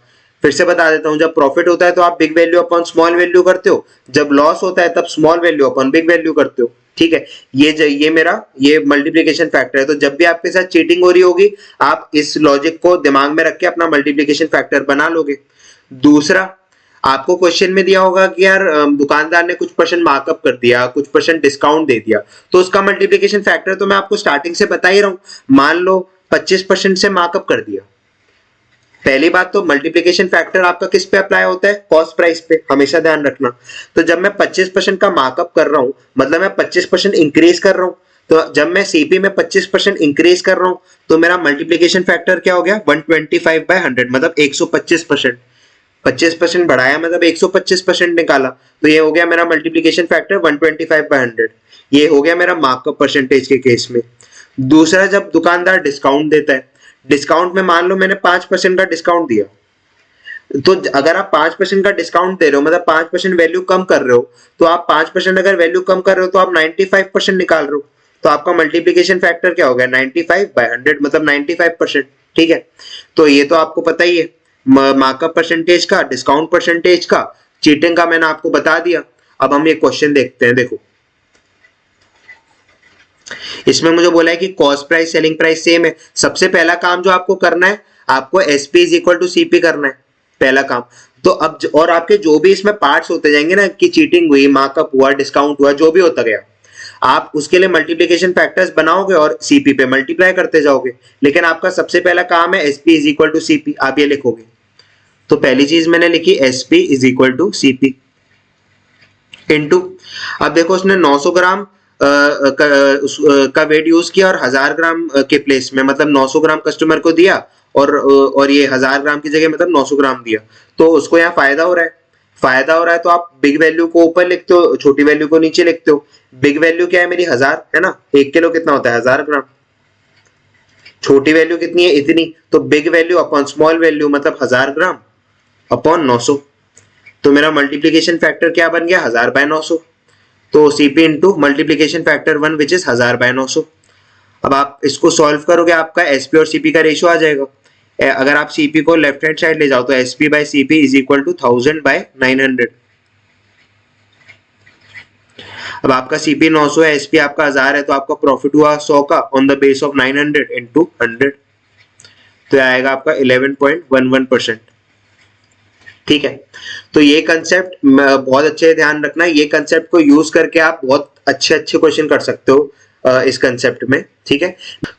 फिर से बता देता हूँ, जब प्रॉफिट होता है तो आप big value upon small value करते हो, जब लॉस होता है तब small value upon big value करते हो। ठीक है, ये मल्टीप्लिकेशन फैक्टर है। तो जब भी आपके साथ चीटिंग हो रही होगी, आप इस लॉजिक को दिमाग में रख के अपना मल्टीप्लिकेशन फैक्टर बना लोगे। दूसरा, आपको क्वेश्चन में दिया होगा कि यार दुकानदार ने कुछ परसेंट मार्कअप कर दिया, कुछ परसेंट डिस्काउंट दे दिया, तो उसका मल्टीप्लिकेशन फैक्टर तो मैं आपको स्टार्टिंग से बता ही रहा हूं। मान लो 25% से मार्कअप कर दिया। पहली बात तो मल्टीप्लिकेशन फैक्टर आपका किस पे अप्लाई होता है? कॉस्ट प्राइस पे, हमेशा ध्यान रखना। तो जब मैं 25% का मार्कअप कर रहा हूं, मतलब मैं 25% इंक्रीज कर रहा हूं। तो जब मैं सीपी में 25% इंक्रीज कर रहा हूं, तो मेरा मल्टीप्लिकेशन फैक्टर क्या हो गया? 125/100, मतलब 125%। 25% बढ़ाया मतलब 125% निकाला, तो ये हो गया मेरा मल्टीप्लिकेशन फैक्टर 125/100। ये हो गया मेरा मार्कअप परसेंटेज के केस में। दूसरा, जब दुकानदार डिस्काउंट देता है, डिस्काउंट में मान लो मैंने 5% का डिस्काउंट दिया, तो अगर आप 5% का डिस्काउंट दे रहे हो, मतलब 5% वैल्यू कम कर रहे हो, तो आप 5% अगर वैल्यू कम कर रहे हो तो आप 95% निकाल रहे हो, तो आपका मल्टीप्लिकेशन फैक्टर क्या हो गया? 95/100, मतलब 95%। ठीक है, तो ये तो आपको पता ही है, मार्कअप परसेंटेज का, डिस्काउंट परसेंटेज का, चीटिंग का मैंने आपको बता दिया। अब हम ये क्वेश्चन देखते हैं। देखो, इसमें मुझे बोला है कि cost price selling price same है। सबसे पहला काम जो आपको करना है, आपको SP is equal to CP करना है, पहला काम। तो अब और आपके जो भी इसमें पार्ट्स होते जाएंगे ना, कि चीटिंग हुई, मार्कअप हुआ, डिस्काउंट हुआ, जो भी होता गया, आप उसके लिए मल्टीप्लिकेशन फैक्टर्स बनाओगे और सीपी पे मल्टीप्लाई करते जाओगे। लेकिन आपका सबसे पहला काम है SP is equal to CP, आप ये लिखोगे। तो पहली चीज मैंने लिखी SP is equal to CP into, अब देखो उसने 900 ग्राम का वेट यूज किया और 1000 ग्राम के प्लेस में, मतलब 900 ग्राम कस्टमर को दिया और ये 1000 ग्राम की जगह मतलब 900 ग्राम दिया, तो उसको यहाँ फायदा हो रहा है। फायदा हो रहा है तो आप बिग वैल्यू को ऊपर लिखते हो, छोटी वैल्यू को नीचे लिखते हो। बिग वैल्यू क्या है मेरी? 1000, है ना। 1 किलो कितना होता है? 1000 ग्राम। छोटी वैल्यू कितनी है? इतनी। तो big value upon small value, मतलब 1000 ग्राम अपॉन 900। तो मेरा मल्टीप्लीकेशन फैक्टर क्या बन गया 1000/900। तो CP into multiplication factor 1 which is 1000/900। अब आप इसको सॉल्व करोगे आपका एसपी और सीपी का रेशियो आ जाएगा। अगर आप सीपी को लेफ्ट हैंड साइड ले जाओ तो SP by CP is equal to 1000/900। अब आपका सीपी 900 है, एसपी आपका 1000 है, तो आपका प्रॉफिट हुआ 100 का on the base of 900 into 100, तो आएगा आपका 11.11%। ठीक है, तो ये कंसेप्ट बहुत अच्छे ध्यान रखना, ये कंसेप्ट को यूज करके आप बहुत अच्छे अच्छे क्वेश्चन कर सकते हो इस कंसेप्ट में। ठीक है,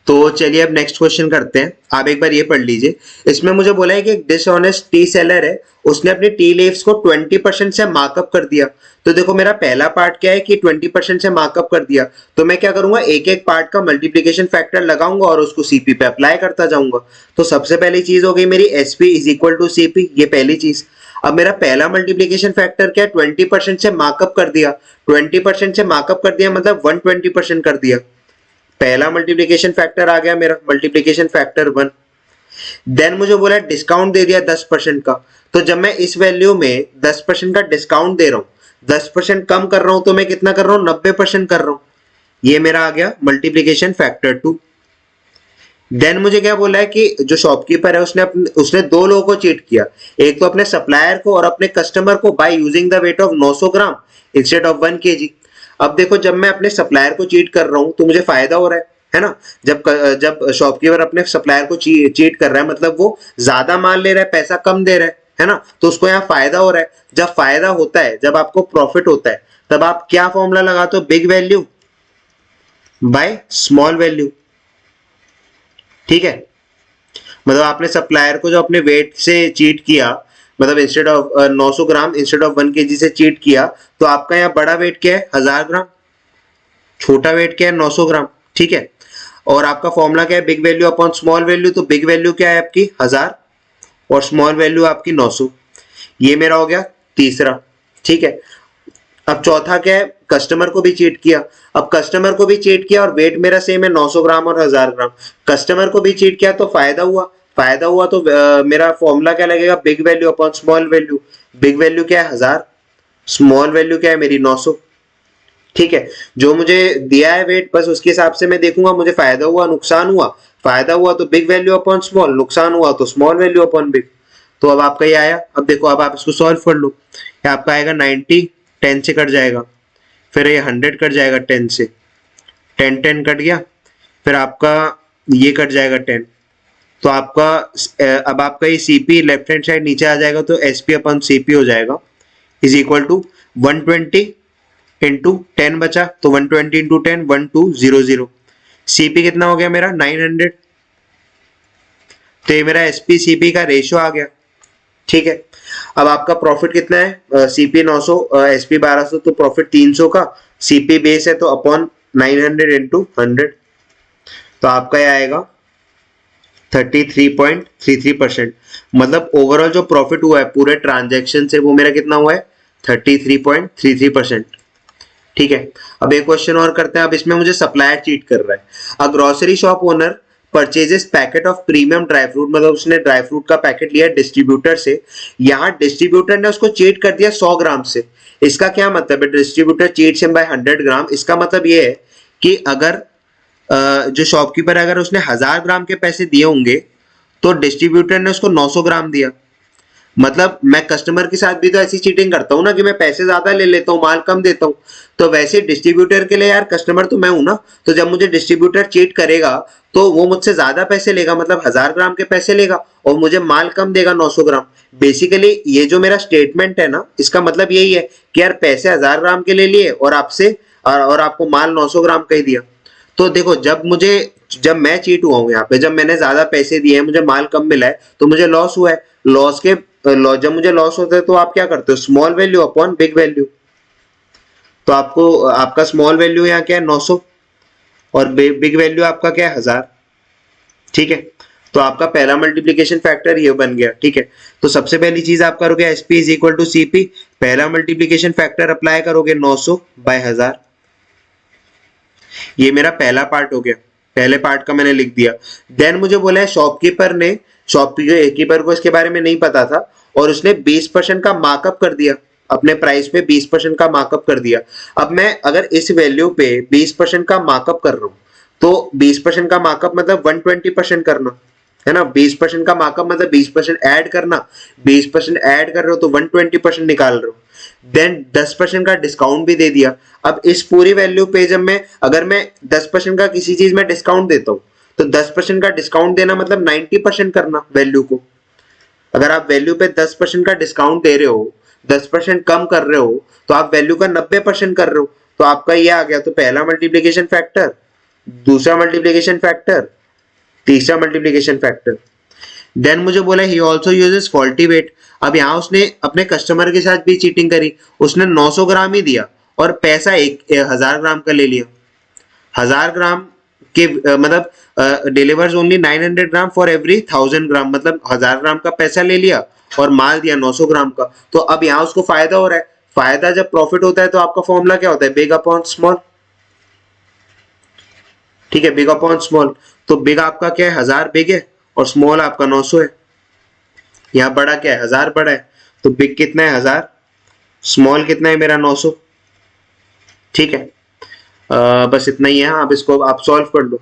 तो चलिए अब नेक्स्ट क्वेश्चन करते हैं। आप एक बार ये पढ़ लीजिए। इसमें मुझे बोला है कि एक डिसऑनेस्ट टी सेलर है, उसने अपने टी लीव्स को 20% से मार्कअप कर दिया। तो देखो मेरा पहला पार्ट क्या है कि 20% से मार्कअप कर दिया, तो मैं क्या करूंगा, एक एक पार्ट का मल्टीप्लीकेशन फैक्टर लगाऊंगा और उसको सीपी पे अप्लाई करता जाऊंगा। तो सबसे पहली चीज हो गई मेरी SP is equal to CP, ये पहली चीज। अब मेरा पहला मल्टीप्लीकेशन फैक्टर क्या है, 20% से मार्कअप कर दिया। 20% से मार्कअप कर दिया मतलब 120% कर दिया। पहला मल्टीप्लीकेशन फैक्टर आ गया मेरा, मल्टीप्लीकेशन फैक्टर 1। देन मुझे बोला डिस्काउंट दे दिया 10% का, तो जब मैं इस वैल्यू में 10% का डिस्काउंट दे रहा हूं, 10% कम कर रहा हूं, तो मैं कितना कर रहा हूं, 90% कर रहा हूं। ये मेरा आ गया मल्टीप्लीकेशन फैक्टर 2। देन मुझे क्या बोला है कि जो शॉपकीपर है उसने दो लोगों को चीट किया, एक तो अपने सप्लायर को और अपने कस्टमर को, by using the weight of 900 gram instead of 1 kg। अब देखो जब मैं अपने सप्लायर को चीट कर रहा हूं तो मुझे फायदा हो रहा है ना। जब शॉपकीपर अपने सप्लायर को चीट कर रहा है मतलब वो ज्यादा माल ले रहा है, पैसा कम दे रहा है ना, तो उसको यहाँ फायदा हो रहा है। जब फायदा होता है, जब आपको प्रॉफिट होता है, तब आप क्या फॉर्मूला लगाते हो, big value by small value. ठीक है, मतलब आपने सप्लायर को जो अपने वेट से चीट किया, मतलब instead of 900 gram instead of 1 kg से चीट किया, तो आपका यहाँ बड़ा वेट क्या है 1000 ग्राम, छोटा वेट क्या है 900 ग्राम। ठीक है, और आपका फॉर्मूला क्या है, big value upon small value. तो बिग वैल्यू क्या है आपकी 1000 और स्मॉल वैल्यू आपकी 900। ये मेरा हो गया तीसरा। ठीक है, अब चौथा क्या है, कस्टमर को भी चीट किया। अब कस्टमर को भी चीट किया और वेट मेरा सेम है 900 ग्राम और 1000 ग्राम। कस्टमर को भी चीट किया तो फायदा हुआ, तो मेरा फॉर्मूला क्या लगेगा, big value upon small value. Big value क्या है 1000, स्मॉल वैल्यू क्या है मेरी 900। ठीक है, जो मुझे दिया है वेट बस उसके हिसाब से मैं देखूंगा मुझे फायदा हुआ नुकसान हुआ। फायदा हुआ तो बिग वैल्यू अपॉन स्मॉल, नुकसान हुआ तो स्मॉल वैल्यू अपॉन बिग। तो अब आपका ये आया। अब देखो अब आप इसको सॉल्व कर लो, आपका आएगा 90, 10 से कट जाएगा, फिर ये 100 कट जाएगा 10 से, 10 कट गया, फिर आपका ये कट जाएगा 10। तो आपका अब आपका ये सीपी लेफ्ट हैंड साइड नीचे आ जाएगा, तो एसपी अपन सीपी हो जाएगा इज इक्वल टू 120 इंटू 10 बचा, तो 120 इंटू 10 1200। सीपी कितना हो गया मेरा 900। तो ये मेरा एसपी सीपी का रेशियो आ गया। ठीक है, अब आपका प्रॉफिट कितना है, सीपी 900 एसपी 1200, तो प्रॉफिट 300 का, सीपी बेस है तो अपॉन 900 इंटू 100, तो आपका ये आएगा 33.33%। मतलब ओवरऑल जो प्रॉफिट हुआ है पूरे ट्रांजैक्शन से वो मेरा कितना हुआ है 33.33%। ठीक है, अब एक क्वेश्चन और करते हैं। अब इसमें मुझे सप्लायर चीट कर रहा है। A grocery shop owner purchases packet of premium dry fruit, मतलब उसने ड्राई फ्रूट का पैकेट लिया डिस्ट्रीब्यूटर से। यहाँ डिस्ट्रीब्यूटर ने उसको चीट कर दिया 100 ग्राम से। इसका क्या मतलब है, डिस्ट्रीब्यूटर चीट्स हिम बाय 100 ग्राम। इसका मतलब ये है कि अगर जो शॉपकीपर अगर उसने 1000 ग्राम के पैसे दिए होंगे तो डिस्ट्रीब्यूटर ने उसको 900 ग्राम दिया। मतलब मैं कस्टमर के साथ भी तो ऐसी चीटिंग करता हूँ ना कि मैं पैसे ज्यादा ले लेता हूँ, माल कम देता हूँ। तो वैसे डिस्ट्रीब्यूटर के लिए यार कस्टमर तो मैं हूं ना, तो जब मुझे डिस्ट्रीब्यूटर चीट करेगा तो वो मुझसे ज्यादा पैसे लेगा, मतलब 1000 ग्राम के पैसे लेगा और मुझे माल कम देगा 900 ग्राम। बेसिकली ये जो मेरा स्टेटमेंट है ना, इसका मतलब यही है कि यार पैसे 1000 ग्राम के ले लिए और आपसे और आपको माल 900 ग्राम का ही दिया। तो देखो जब मैं चीट हुआ हूं यहाँ पे, जब मैंने ज्यादा पैसे दिए हैं, मुझे माल कम मिला है, तो मुझे लॉस हुआ है। जब मुझे लॉस होता है तो आप क्या करते हो, small value upon big value. तो आपका स्मॉल वैल्यू यहाँ क्या है 900 और बिग वैल्यू आपका क्या है 1000। ठीक है, तो आपका पहला मल्टीप्लीकेशन फैक्टर ये बन गया। ठीक है, तो सबसे पहली चीज आप करोगे SP is equal to CP, पहला मल्टीप्लीकेशन फैक्टर अप्लाई करोगे 900 बाय 1000। ये मेरा पहला पार्ट हो गया, पहले पार्ट का मैंने लिख दिया। देन मुझे बोला है शॉपकीपर को इसके बारे में नहीं पता था, और उसने 20% का मार्कअप कर दिया, अपने प्राइस पे 20% का मार्कअप कर दिया। अब मैं अगर इस वैल्यू पे 20% का मार्कअप कर रहा हूं तो 20% का मार्कअप मतलब 120% करना है ना। 20% का मार्कअप मतलब 20% ऐड करना, 20% ऐड कर रहे हो तो 120% निकाल रहे हो। देन 10% का डिस्काउंट भी दे दिया। अब इस पूरी वैल्यू पे जब मैं अगर मैं 10% का किसी चीज में डिस्काउंट देता हूं तो 10% का डिस्काउंट देना मतलब 90% करना वैल्यू को। अगर आप वैल्यू पे 10% का डिस्काउंट दे रहे हो, 10% कम कर रहे हो तो आप वैल्यू का 90% कर रहे हो। तो आपका ये आ गया, तो पहला मल्टीप्लीकेशन फैक्टर, दूसरा मल्टीप्लीकेशन फैक्टर, तीसरा मल्टीप्लीकेशन फैक्टर। देन मुझे बोला he also uses faulty weight. अब यहाँ उसने अपने कस्टमर के साथ भी चीटिंग करी, उसने 900 ग्राम ही दिया और पैसा 1000 ग्राम का ले लिया। 1000 ग्राम के मतलब delivers only 900 gram for every 1000 ग्राम, मतलब 1000 ग्राम का पैसा ले लिया और माल दिया 900 ग्राम का। तो अब यहाँ उसको फायदा हो रहा है। फायदा जब प्रॉफिट होता है तो आपका फॉर्मूला क्या होता है, बिग अपॉन स्मॉल। ठीक है, बिग अपॉन स्मॉल। तो बिग आपका क्या है, 1000 बिग है और स्मॉल आपका 900 है। यहाँ बड़ा क्या है, 1000 बड़ा है, तो बिग कितना है 1000, स्मॉल कितना है मेरा 900। ठीक है, बस इतना ही है। आप इसको आप सॉल्व कर लो।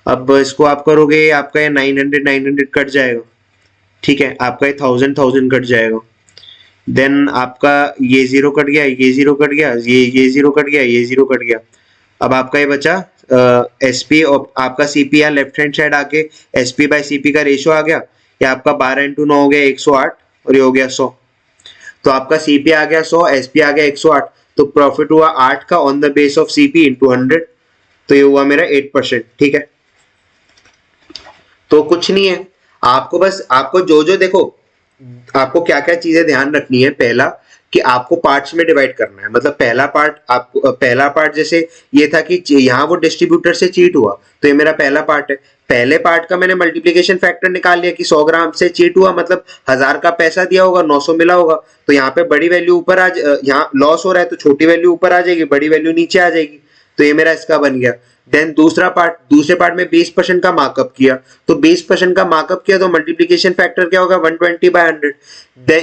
अब इसको आप करोगे, आपका ये 900 कट जाएगा। ठीक है, आपका ये 1000 कट जाएगा। देन आपका ये जीरो कट गया, ये जीरो कट गया, ये जीरो कट गया, ये जीरो कट गया। अब आपका ये बचा एसपी और आपका सीपी या लेफ्ट हैंड साइड आके एसपी बाय सीपी का रेशियो आ गया। ये आपका 12 × 9 हो गया 108 और ये हो गया 100। तो आपका सीपी आ गया 100, एसपी आ गया 108। तो प्रॉफिट हुआ 8 का on the base of CP into 100। तो ये हुआ मेरा 8%। ठीक है, तो कुछ नहीं है, आपको बस आपको जो जो देखो, आपको क्या क्या चीजें ध्यान रखनी है। पहला कि आपको पार्ट्स में डिवाइड करना है। मतलब पहला पार्ट आपको, पहला पार्ट जैसे ये था कि यहाँ वो डिस्ट्रीब्यूटर से चीट हुआ, तो ये मेरा पहला पार्ट है। पहले पार्ट का मैंने मल्टीप्लिकेशन फैक्टर निकाल लिया कि 100 ग्राम से चीट हुआ, मतलब 1000 का पैसा दिया होगा, 900 मिला होगा। तो यहाँ पे बड़ी वैल्यू ऊपर यहाँ लॉस हो रहा है तो छोटी वैल्यू ऊपर आ जाएगी, बड़ी वैल्यू नीचे आ जाएगी। तो ये मेरा इसका बन गया। देन दूसरे पार्ट में 20% का मार्कअप किया, तो 20% का मार्कअप किया तो मल्टीप्लिकेशन फैक्टर क्या होगा, 120/100।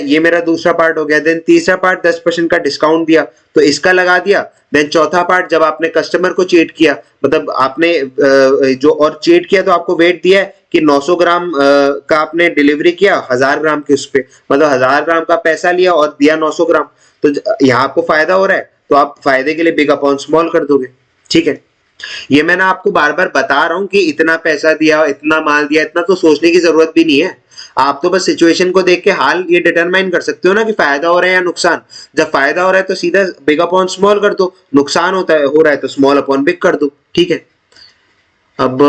ये मेरा दूसरा पार्ट हो गया। देन तीसरा पार्ट 10% का डिस्काउंट दिया तो इसका लगा दिया। देन चौथा पार्ट, जब आपने कस्टमर को चीट किया, मतलब आपने जो और चीट किया तो आपको वेट दिया है कि 900 ग्राम का आपने डिलीवरी किया 1000 ग्राम के उस पे, मतलब 1000 ग्राम का पैसा लिया और दिया 900 ग्राम। तो यहाँ आपको फायदा हो रहा है तो आप फायदे के लिए बिग अपॉन स्मॉल कर दोगे। ठीक है, ये मैं ना आपको बार बार बता रहा हूं कि इतना पैसा दिया, इतना माल दिया, इतना तो सोचने की जरूरत भी नहीं है। आप तो बस सिचुएशन को देख के हाल ये डिटरमाइन कर सकते हो ना कि फायदा हो रहा है या नुकसान। जब फायदा हो रहा है तो सीधा बिग अपॉन स्मॉल कर दो, नुकसान हो रहा है तो स्मॉल अपॉन बिग कर दो। ठीक है, अब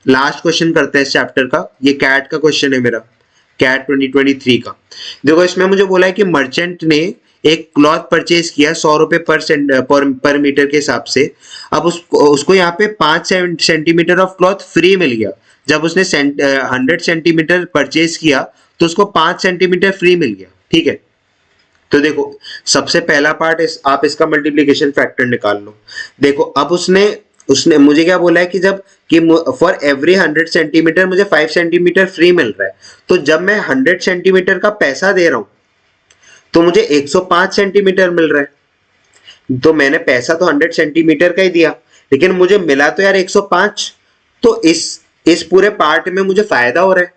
लास्ट क्वेश्चन करते हैं इस चैप्टर का। ये कैट का क्वेश्चन है मेरा, कैट 2023 का। देखो इसमें मुझे बोला है कि मर्चेंट ने एक क्लॉथ परचेज किया 100 रुपए पर मीटर के हिसाब से। अब उसको यहाँ पे 5 सेंटीमीटर ऑफ क्लॉथ फ्री मिल गया। जब उसने 100 सेंटीमीटर परचेज किया तो उसको 5 सेंटीमीटर फ्री मिल गया। ठीक है, तो देखो सबसे पहला पार्ट आप इसका मल्टीप्लीकेशन फैक्टर निकाल लो। देखो अब उसने उसने मुझे क्या बोला है कि जब कि फॉर एवरी 100 सेंटीमीटर मुझे 5 सेंटीमीटर फ्री मिल रहा है। तो जब मैं 100 सेंटीमीटर का पैसा दे रहा हूं तो मुझे 105 सेंटीमीटर मिल रहा है। तो मैंने पैसा तो 100 सेंटीमीटर का ही दिया, लेकिन मुझे मिला तो यार 105। तो इस पूरे पार्ट में मुझे फायदा हो रहा है।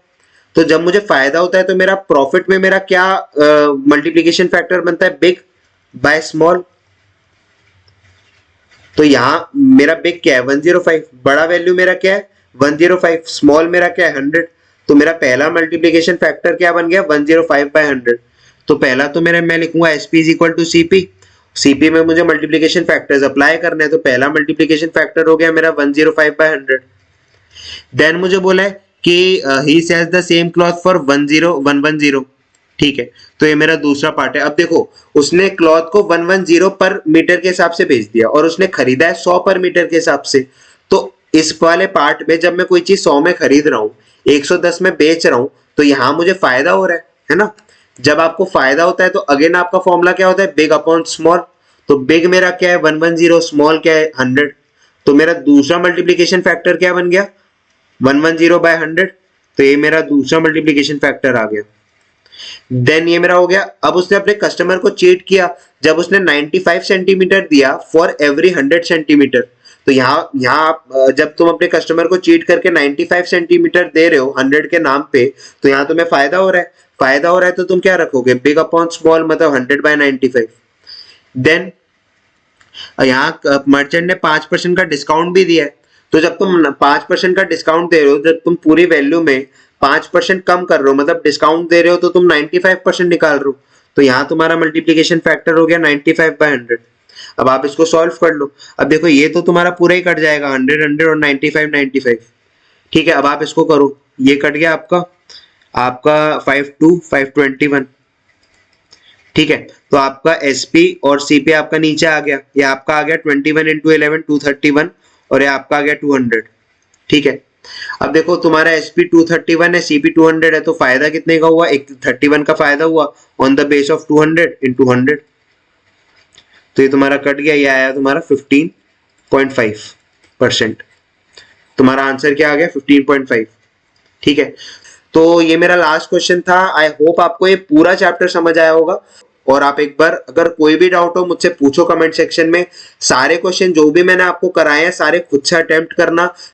तो जब मुझे फायदा होता है तो मेरा प्रॉफिट में मेरा क्या मल्टीप्लिकेशन फैक्टर बनता है, बिग बाय स्मॉल। तो यहां मेरा बिग क्या है, 105। बड़ा वैल्यू मेरा क्या है, 105। स्मॉल मेरा क्या है, 100। तो मेरा पहला मल्टीप्लिकेशन फैक्टर क्या बन गया, 105/100। तो पहला तो मेरा मैं लिखूंगा SP is equal to CP. CP में मुझे मल्टीप्लिकेशन फैक्टर्स अप्लाई करने हैं, तो पहला मल्टीप्लिकेशन फैक्टर हो गया मेरा 105/100। देन मुझे बोला है कि he sells the same cloth for 10110। ठीक है, तो ये मेरा दूसरा पार्ट है। अब देखो उसने क्लॉथ को 110 पर मीटर के हिसाब से बेच दिया और उसने खरीदा है 100 पर मीटर के हिसाब से। तो इस वाले पार्ट में जब मैं कोई चीज 100 में खरीद रहा हूँ, 110 में बेच रहा हूँ, तो यहाँ मुझे फायदा हो रहा है ना। जब आपको फायदा होता है तो अगेन आपका फॉर्मूला क्या होता है, बिग अपॉन स्मॉल। तो बिग मेरा क्या है 110, स्मॉल क्या है 100। तो मेरा दूसरा मल्टीप्लीकेशन फैक्टर क्या बन गया, 110/100। तो ये मेरा दूसरा मल्टीप्लीकेशन फैक्टर आ गया। देन ये मेरा हो गया। अब उसने अपने कस्टमर को चीट किया जब उसने 95 सेंटीमीटर दिया फॉर एवरी 100 सेंटीमीटर। तो यहाँ यहाँ आप जब तुम अपने कस्टमर को चीट करके 95 सेंटीमीटर दे रहे हो 100 के नाम पे, तो यहाँ तुम्हें फायदा हो रहा है। फायदा हो रहा है तो तुम क्या रखोगे, बिग अपॉन स्मॉल, मतलब 100/95। देन यहाँ मर्चेंट ने 5% का डिस्काउंट भी दिया है। तो जब तुम 5% का डिस्काउंट दे रहे हो, जब तुम पूरी वैल्यू में 5% कम कर रहे हो, मतलब डिस्काउंट दे रहे हो, तो तुम 95% निकाल रहे हो। तो यहाँ तुम्हारा मल्टीप्लीकेशन फैक्टर हो गया 95/100। अब आप इसको सॉल्व कर लो। अब देखो ये तो तुम्हारा पूरा ही कट जाएगा, 100 और 95। ठीक है, अब आप इसको करो, ये कट गया आपका आपका 5/2 521। ठीक है, तो आपका एसपी और सीपी आपका नीचे आ गया, ये आपका आ गया 21 × 11 231, और ये आपका आ गया 200। ठीक है, अब देखो तुम्हारा एसपी 231 है, सीपी 200 है, तो फायदा कितने का हुआ, एक 31 का फायदा हुआ ऑन द बेस ऑफ 200 × 100। तो ये तुम्हारा कट गया, ये आया तुम्हारा 15.5%। तुम्हारा आंसर क्या आ गया, 15.5। ठीक है, तो ये मेरा लास्ट क्वेश्चन था। आई होप आपको ये पूरा चैप्टर समझ आया होगा। और आप एक बार अगर कोई भी डाउट हो मुझसे पूछो कमेंट सेक्शन में। सारे क्वेश्चन जो भी मैंने आपको कराए हैं सारे खुद से अटेम्प्ट करना,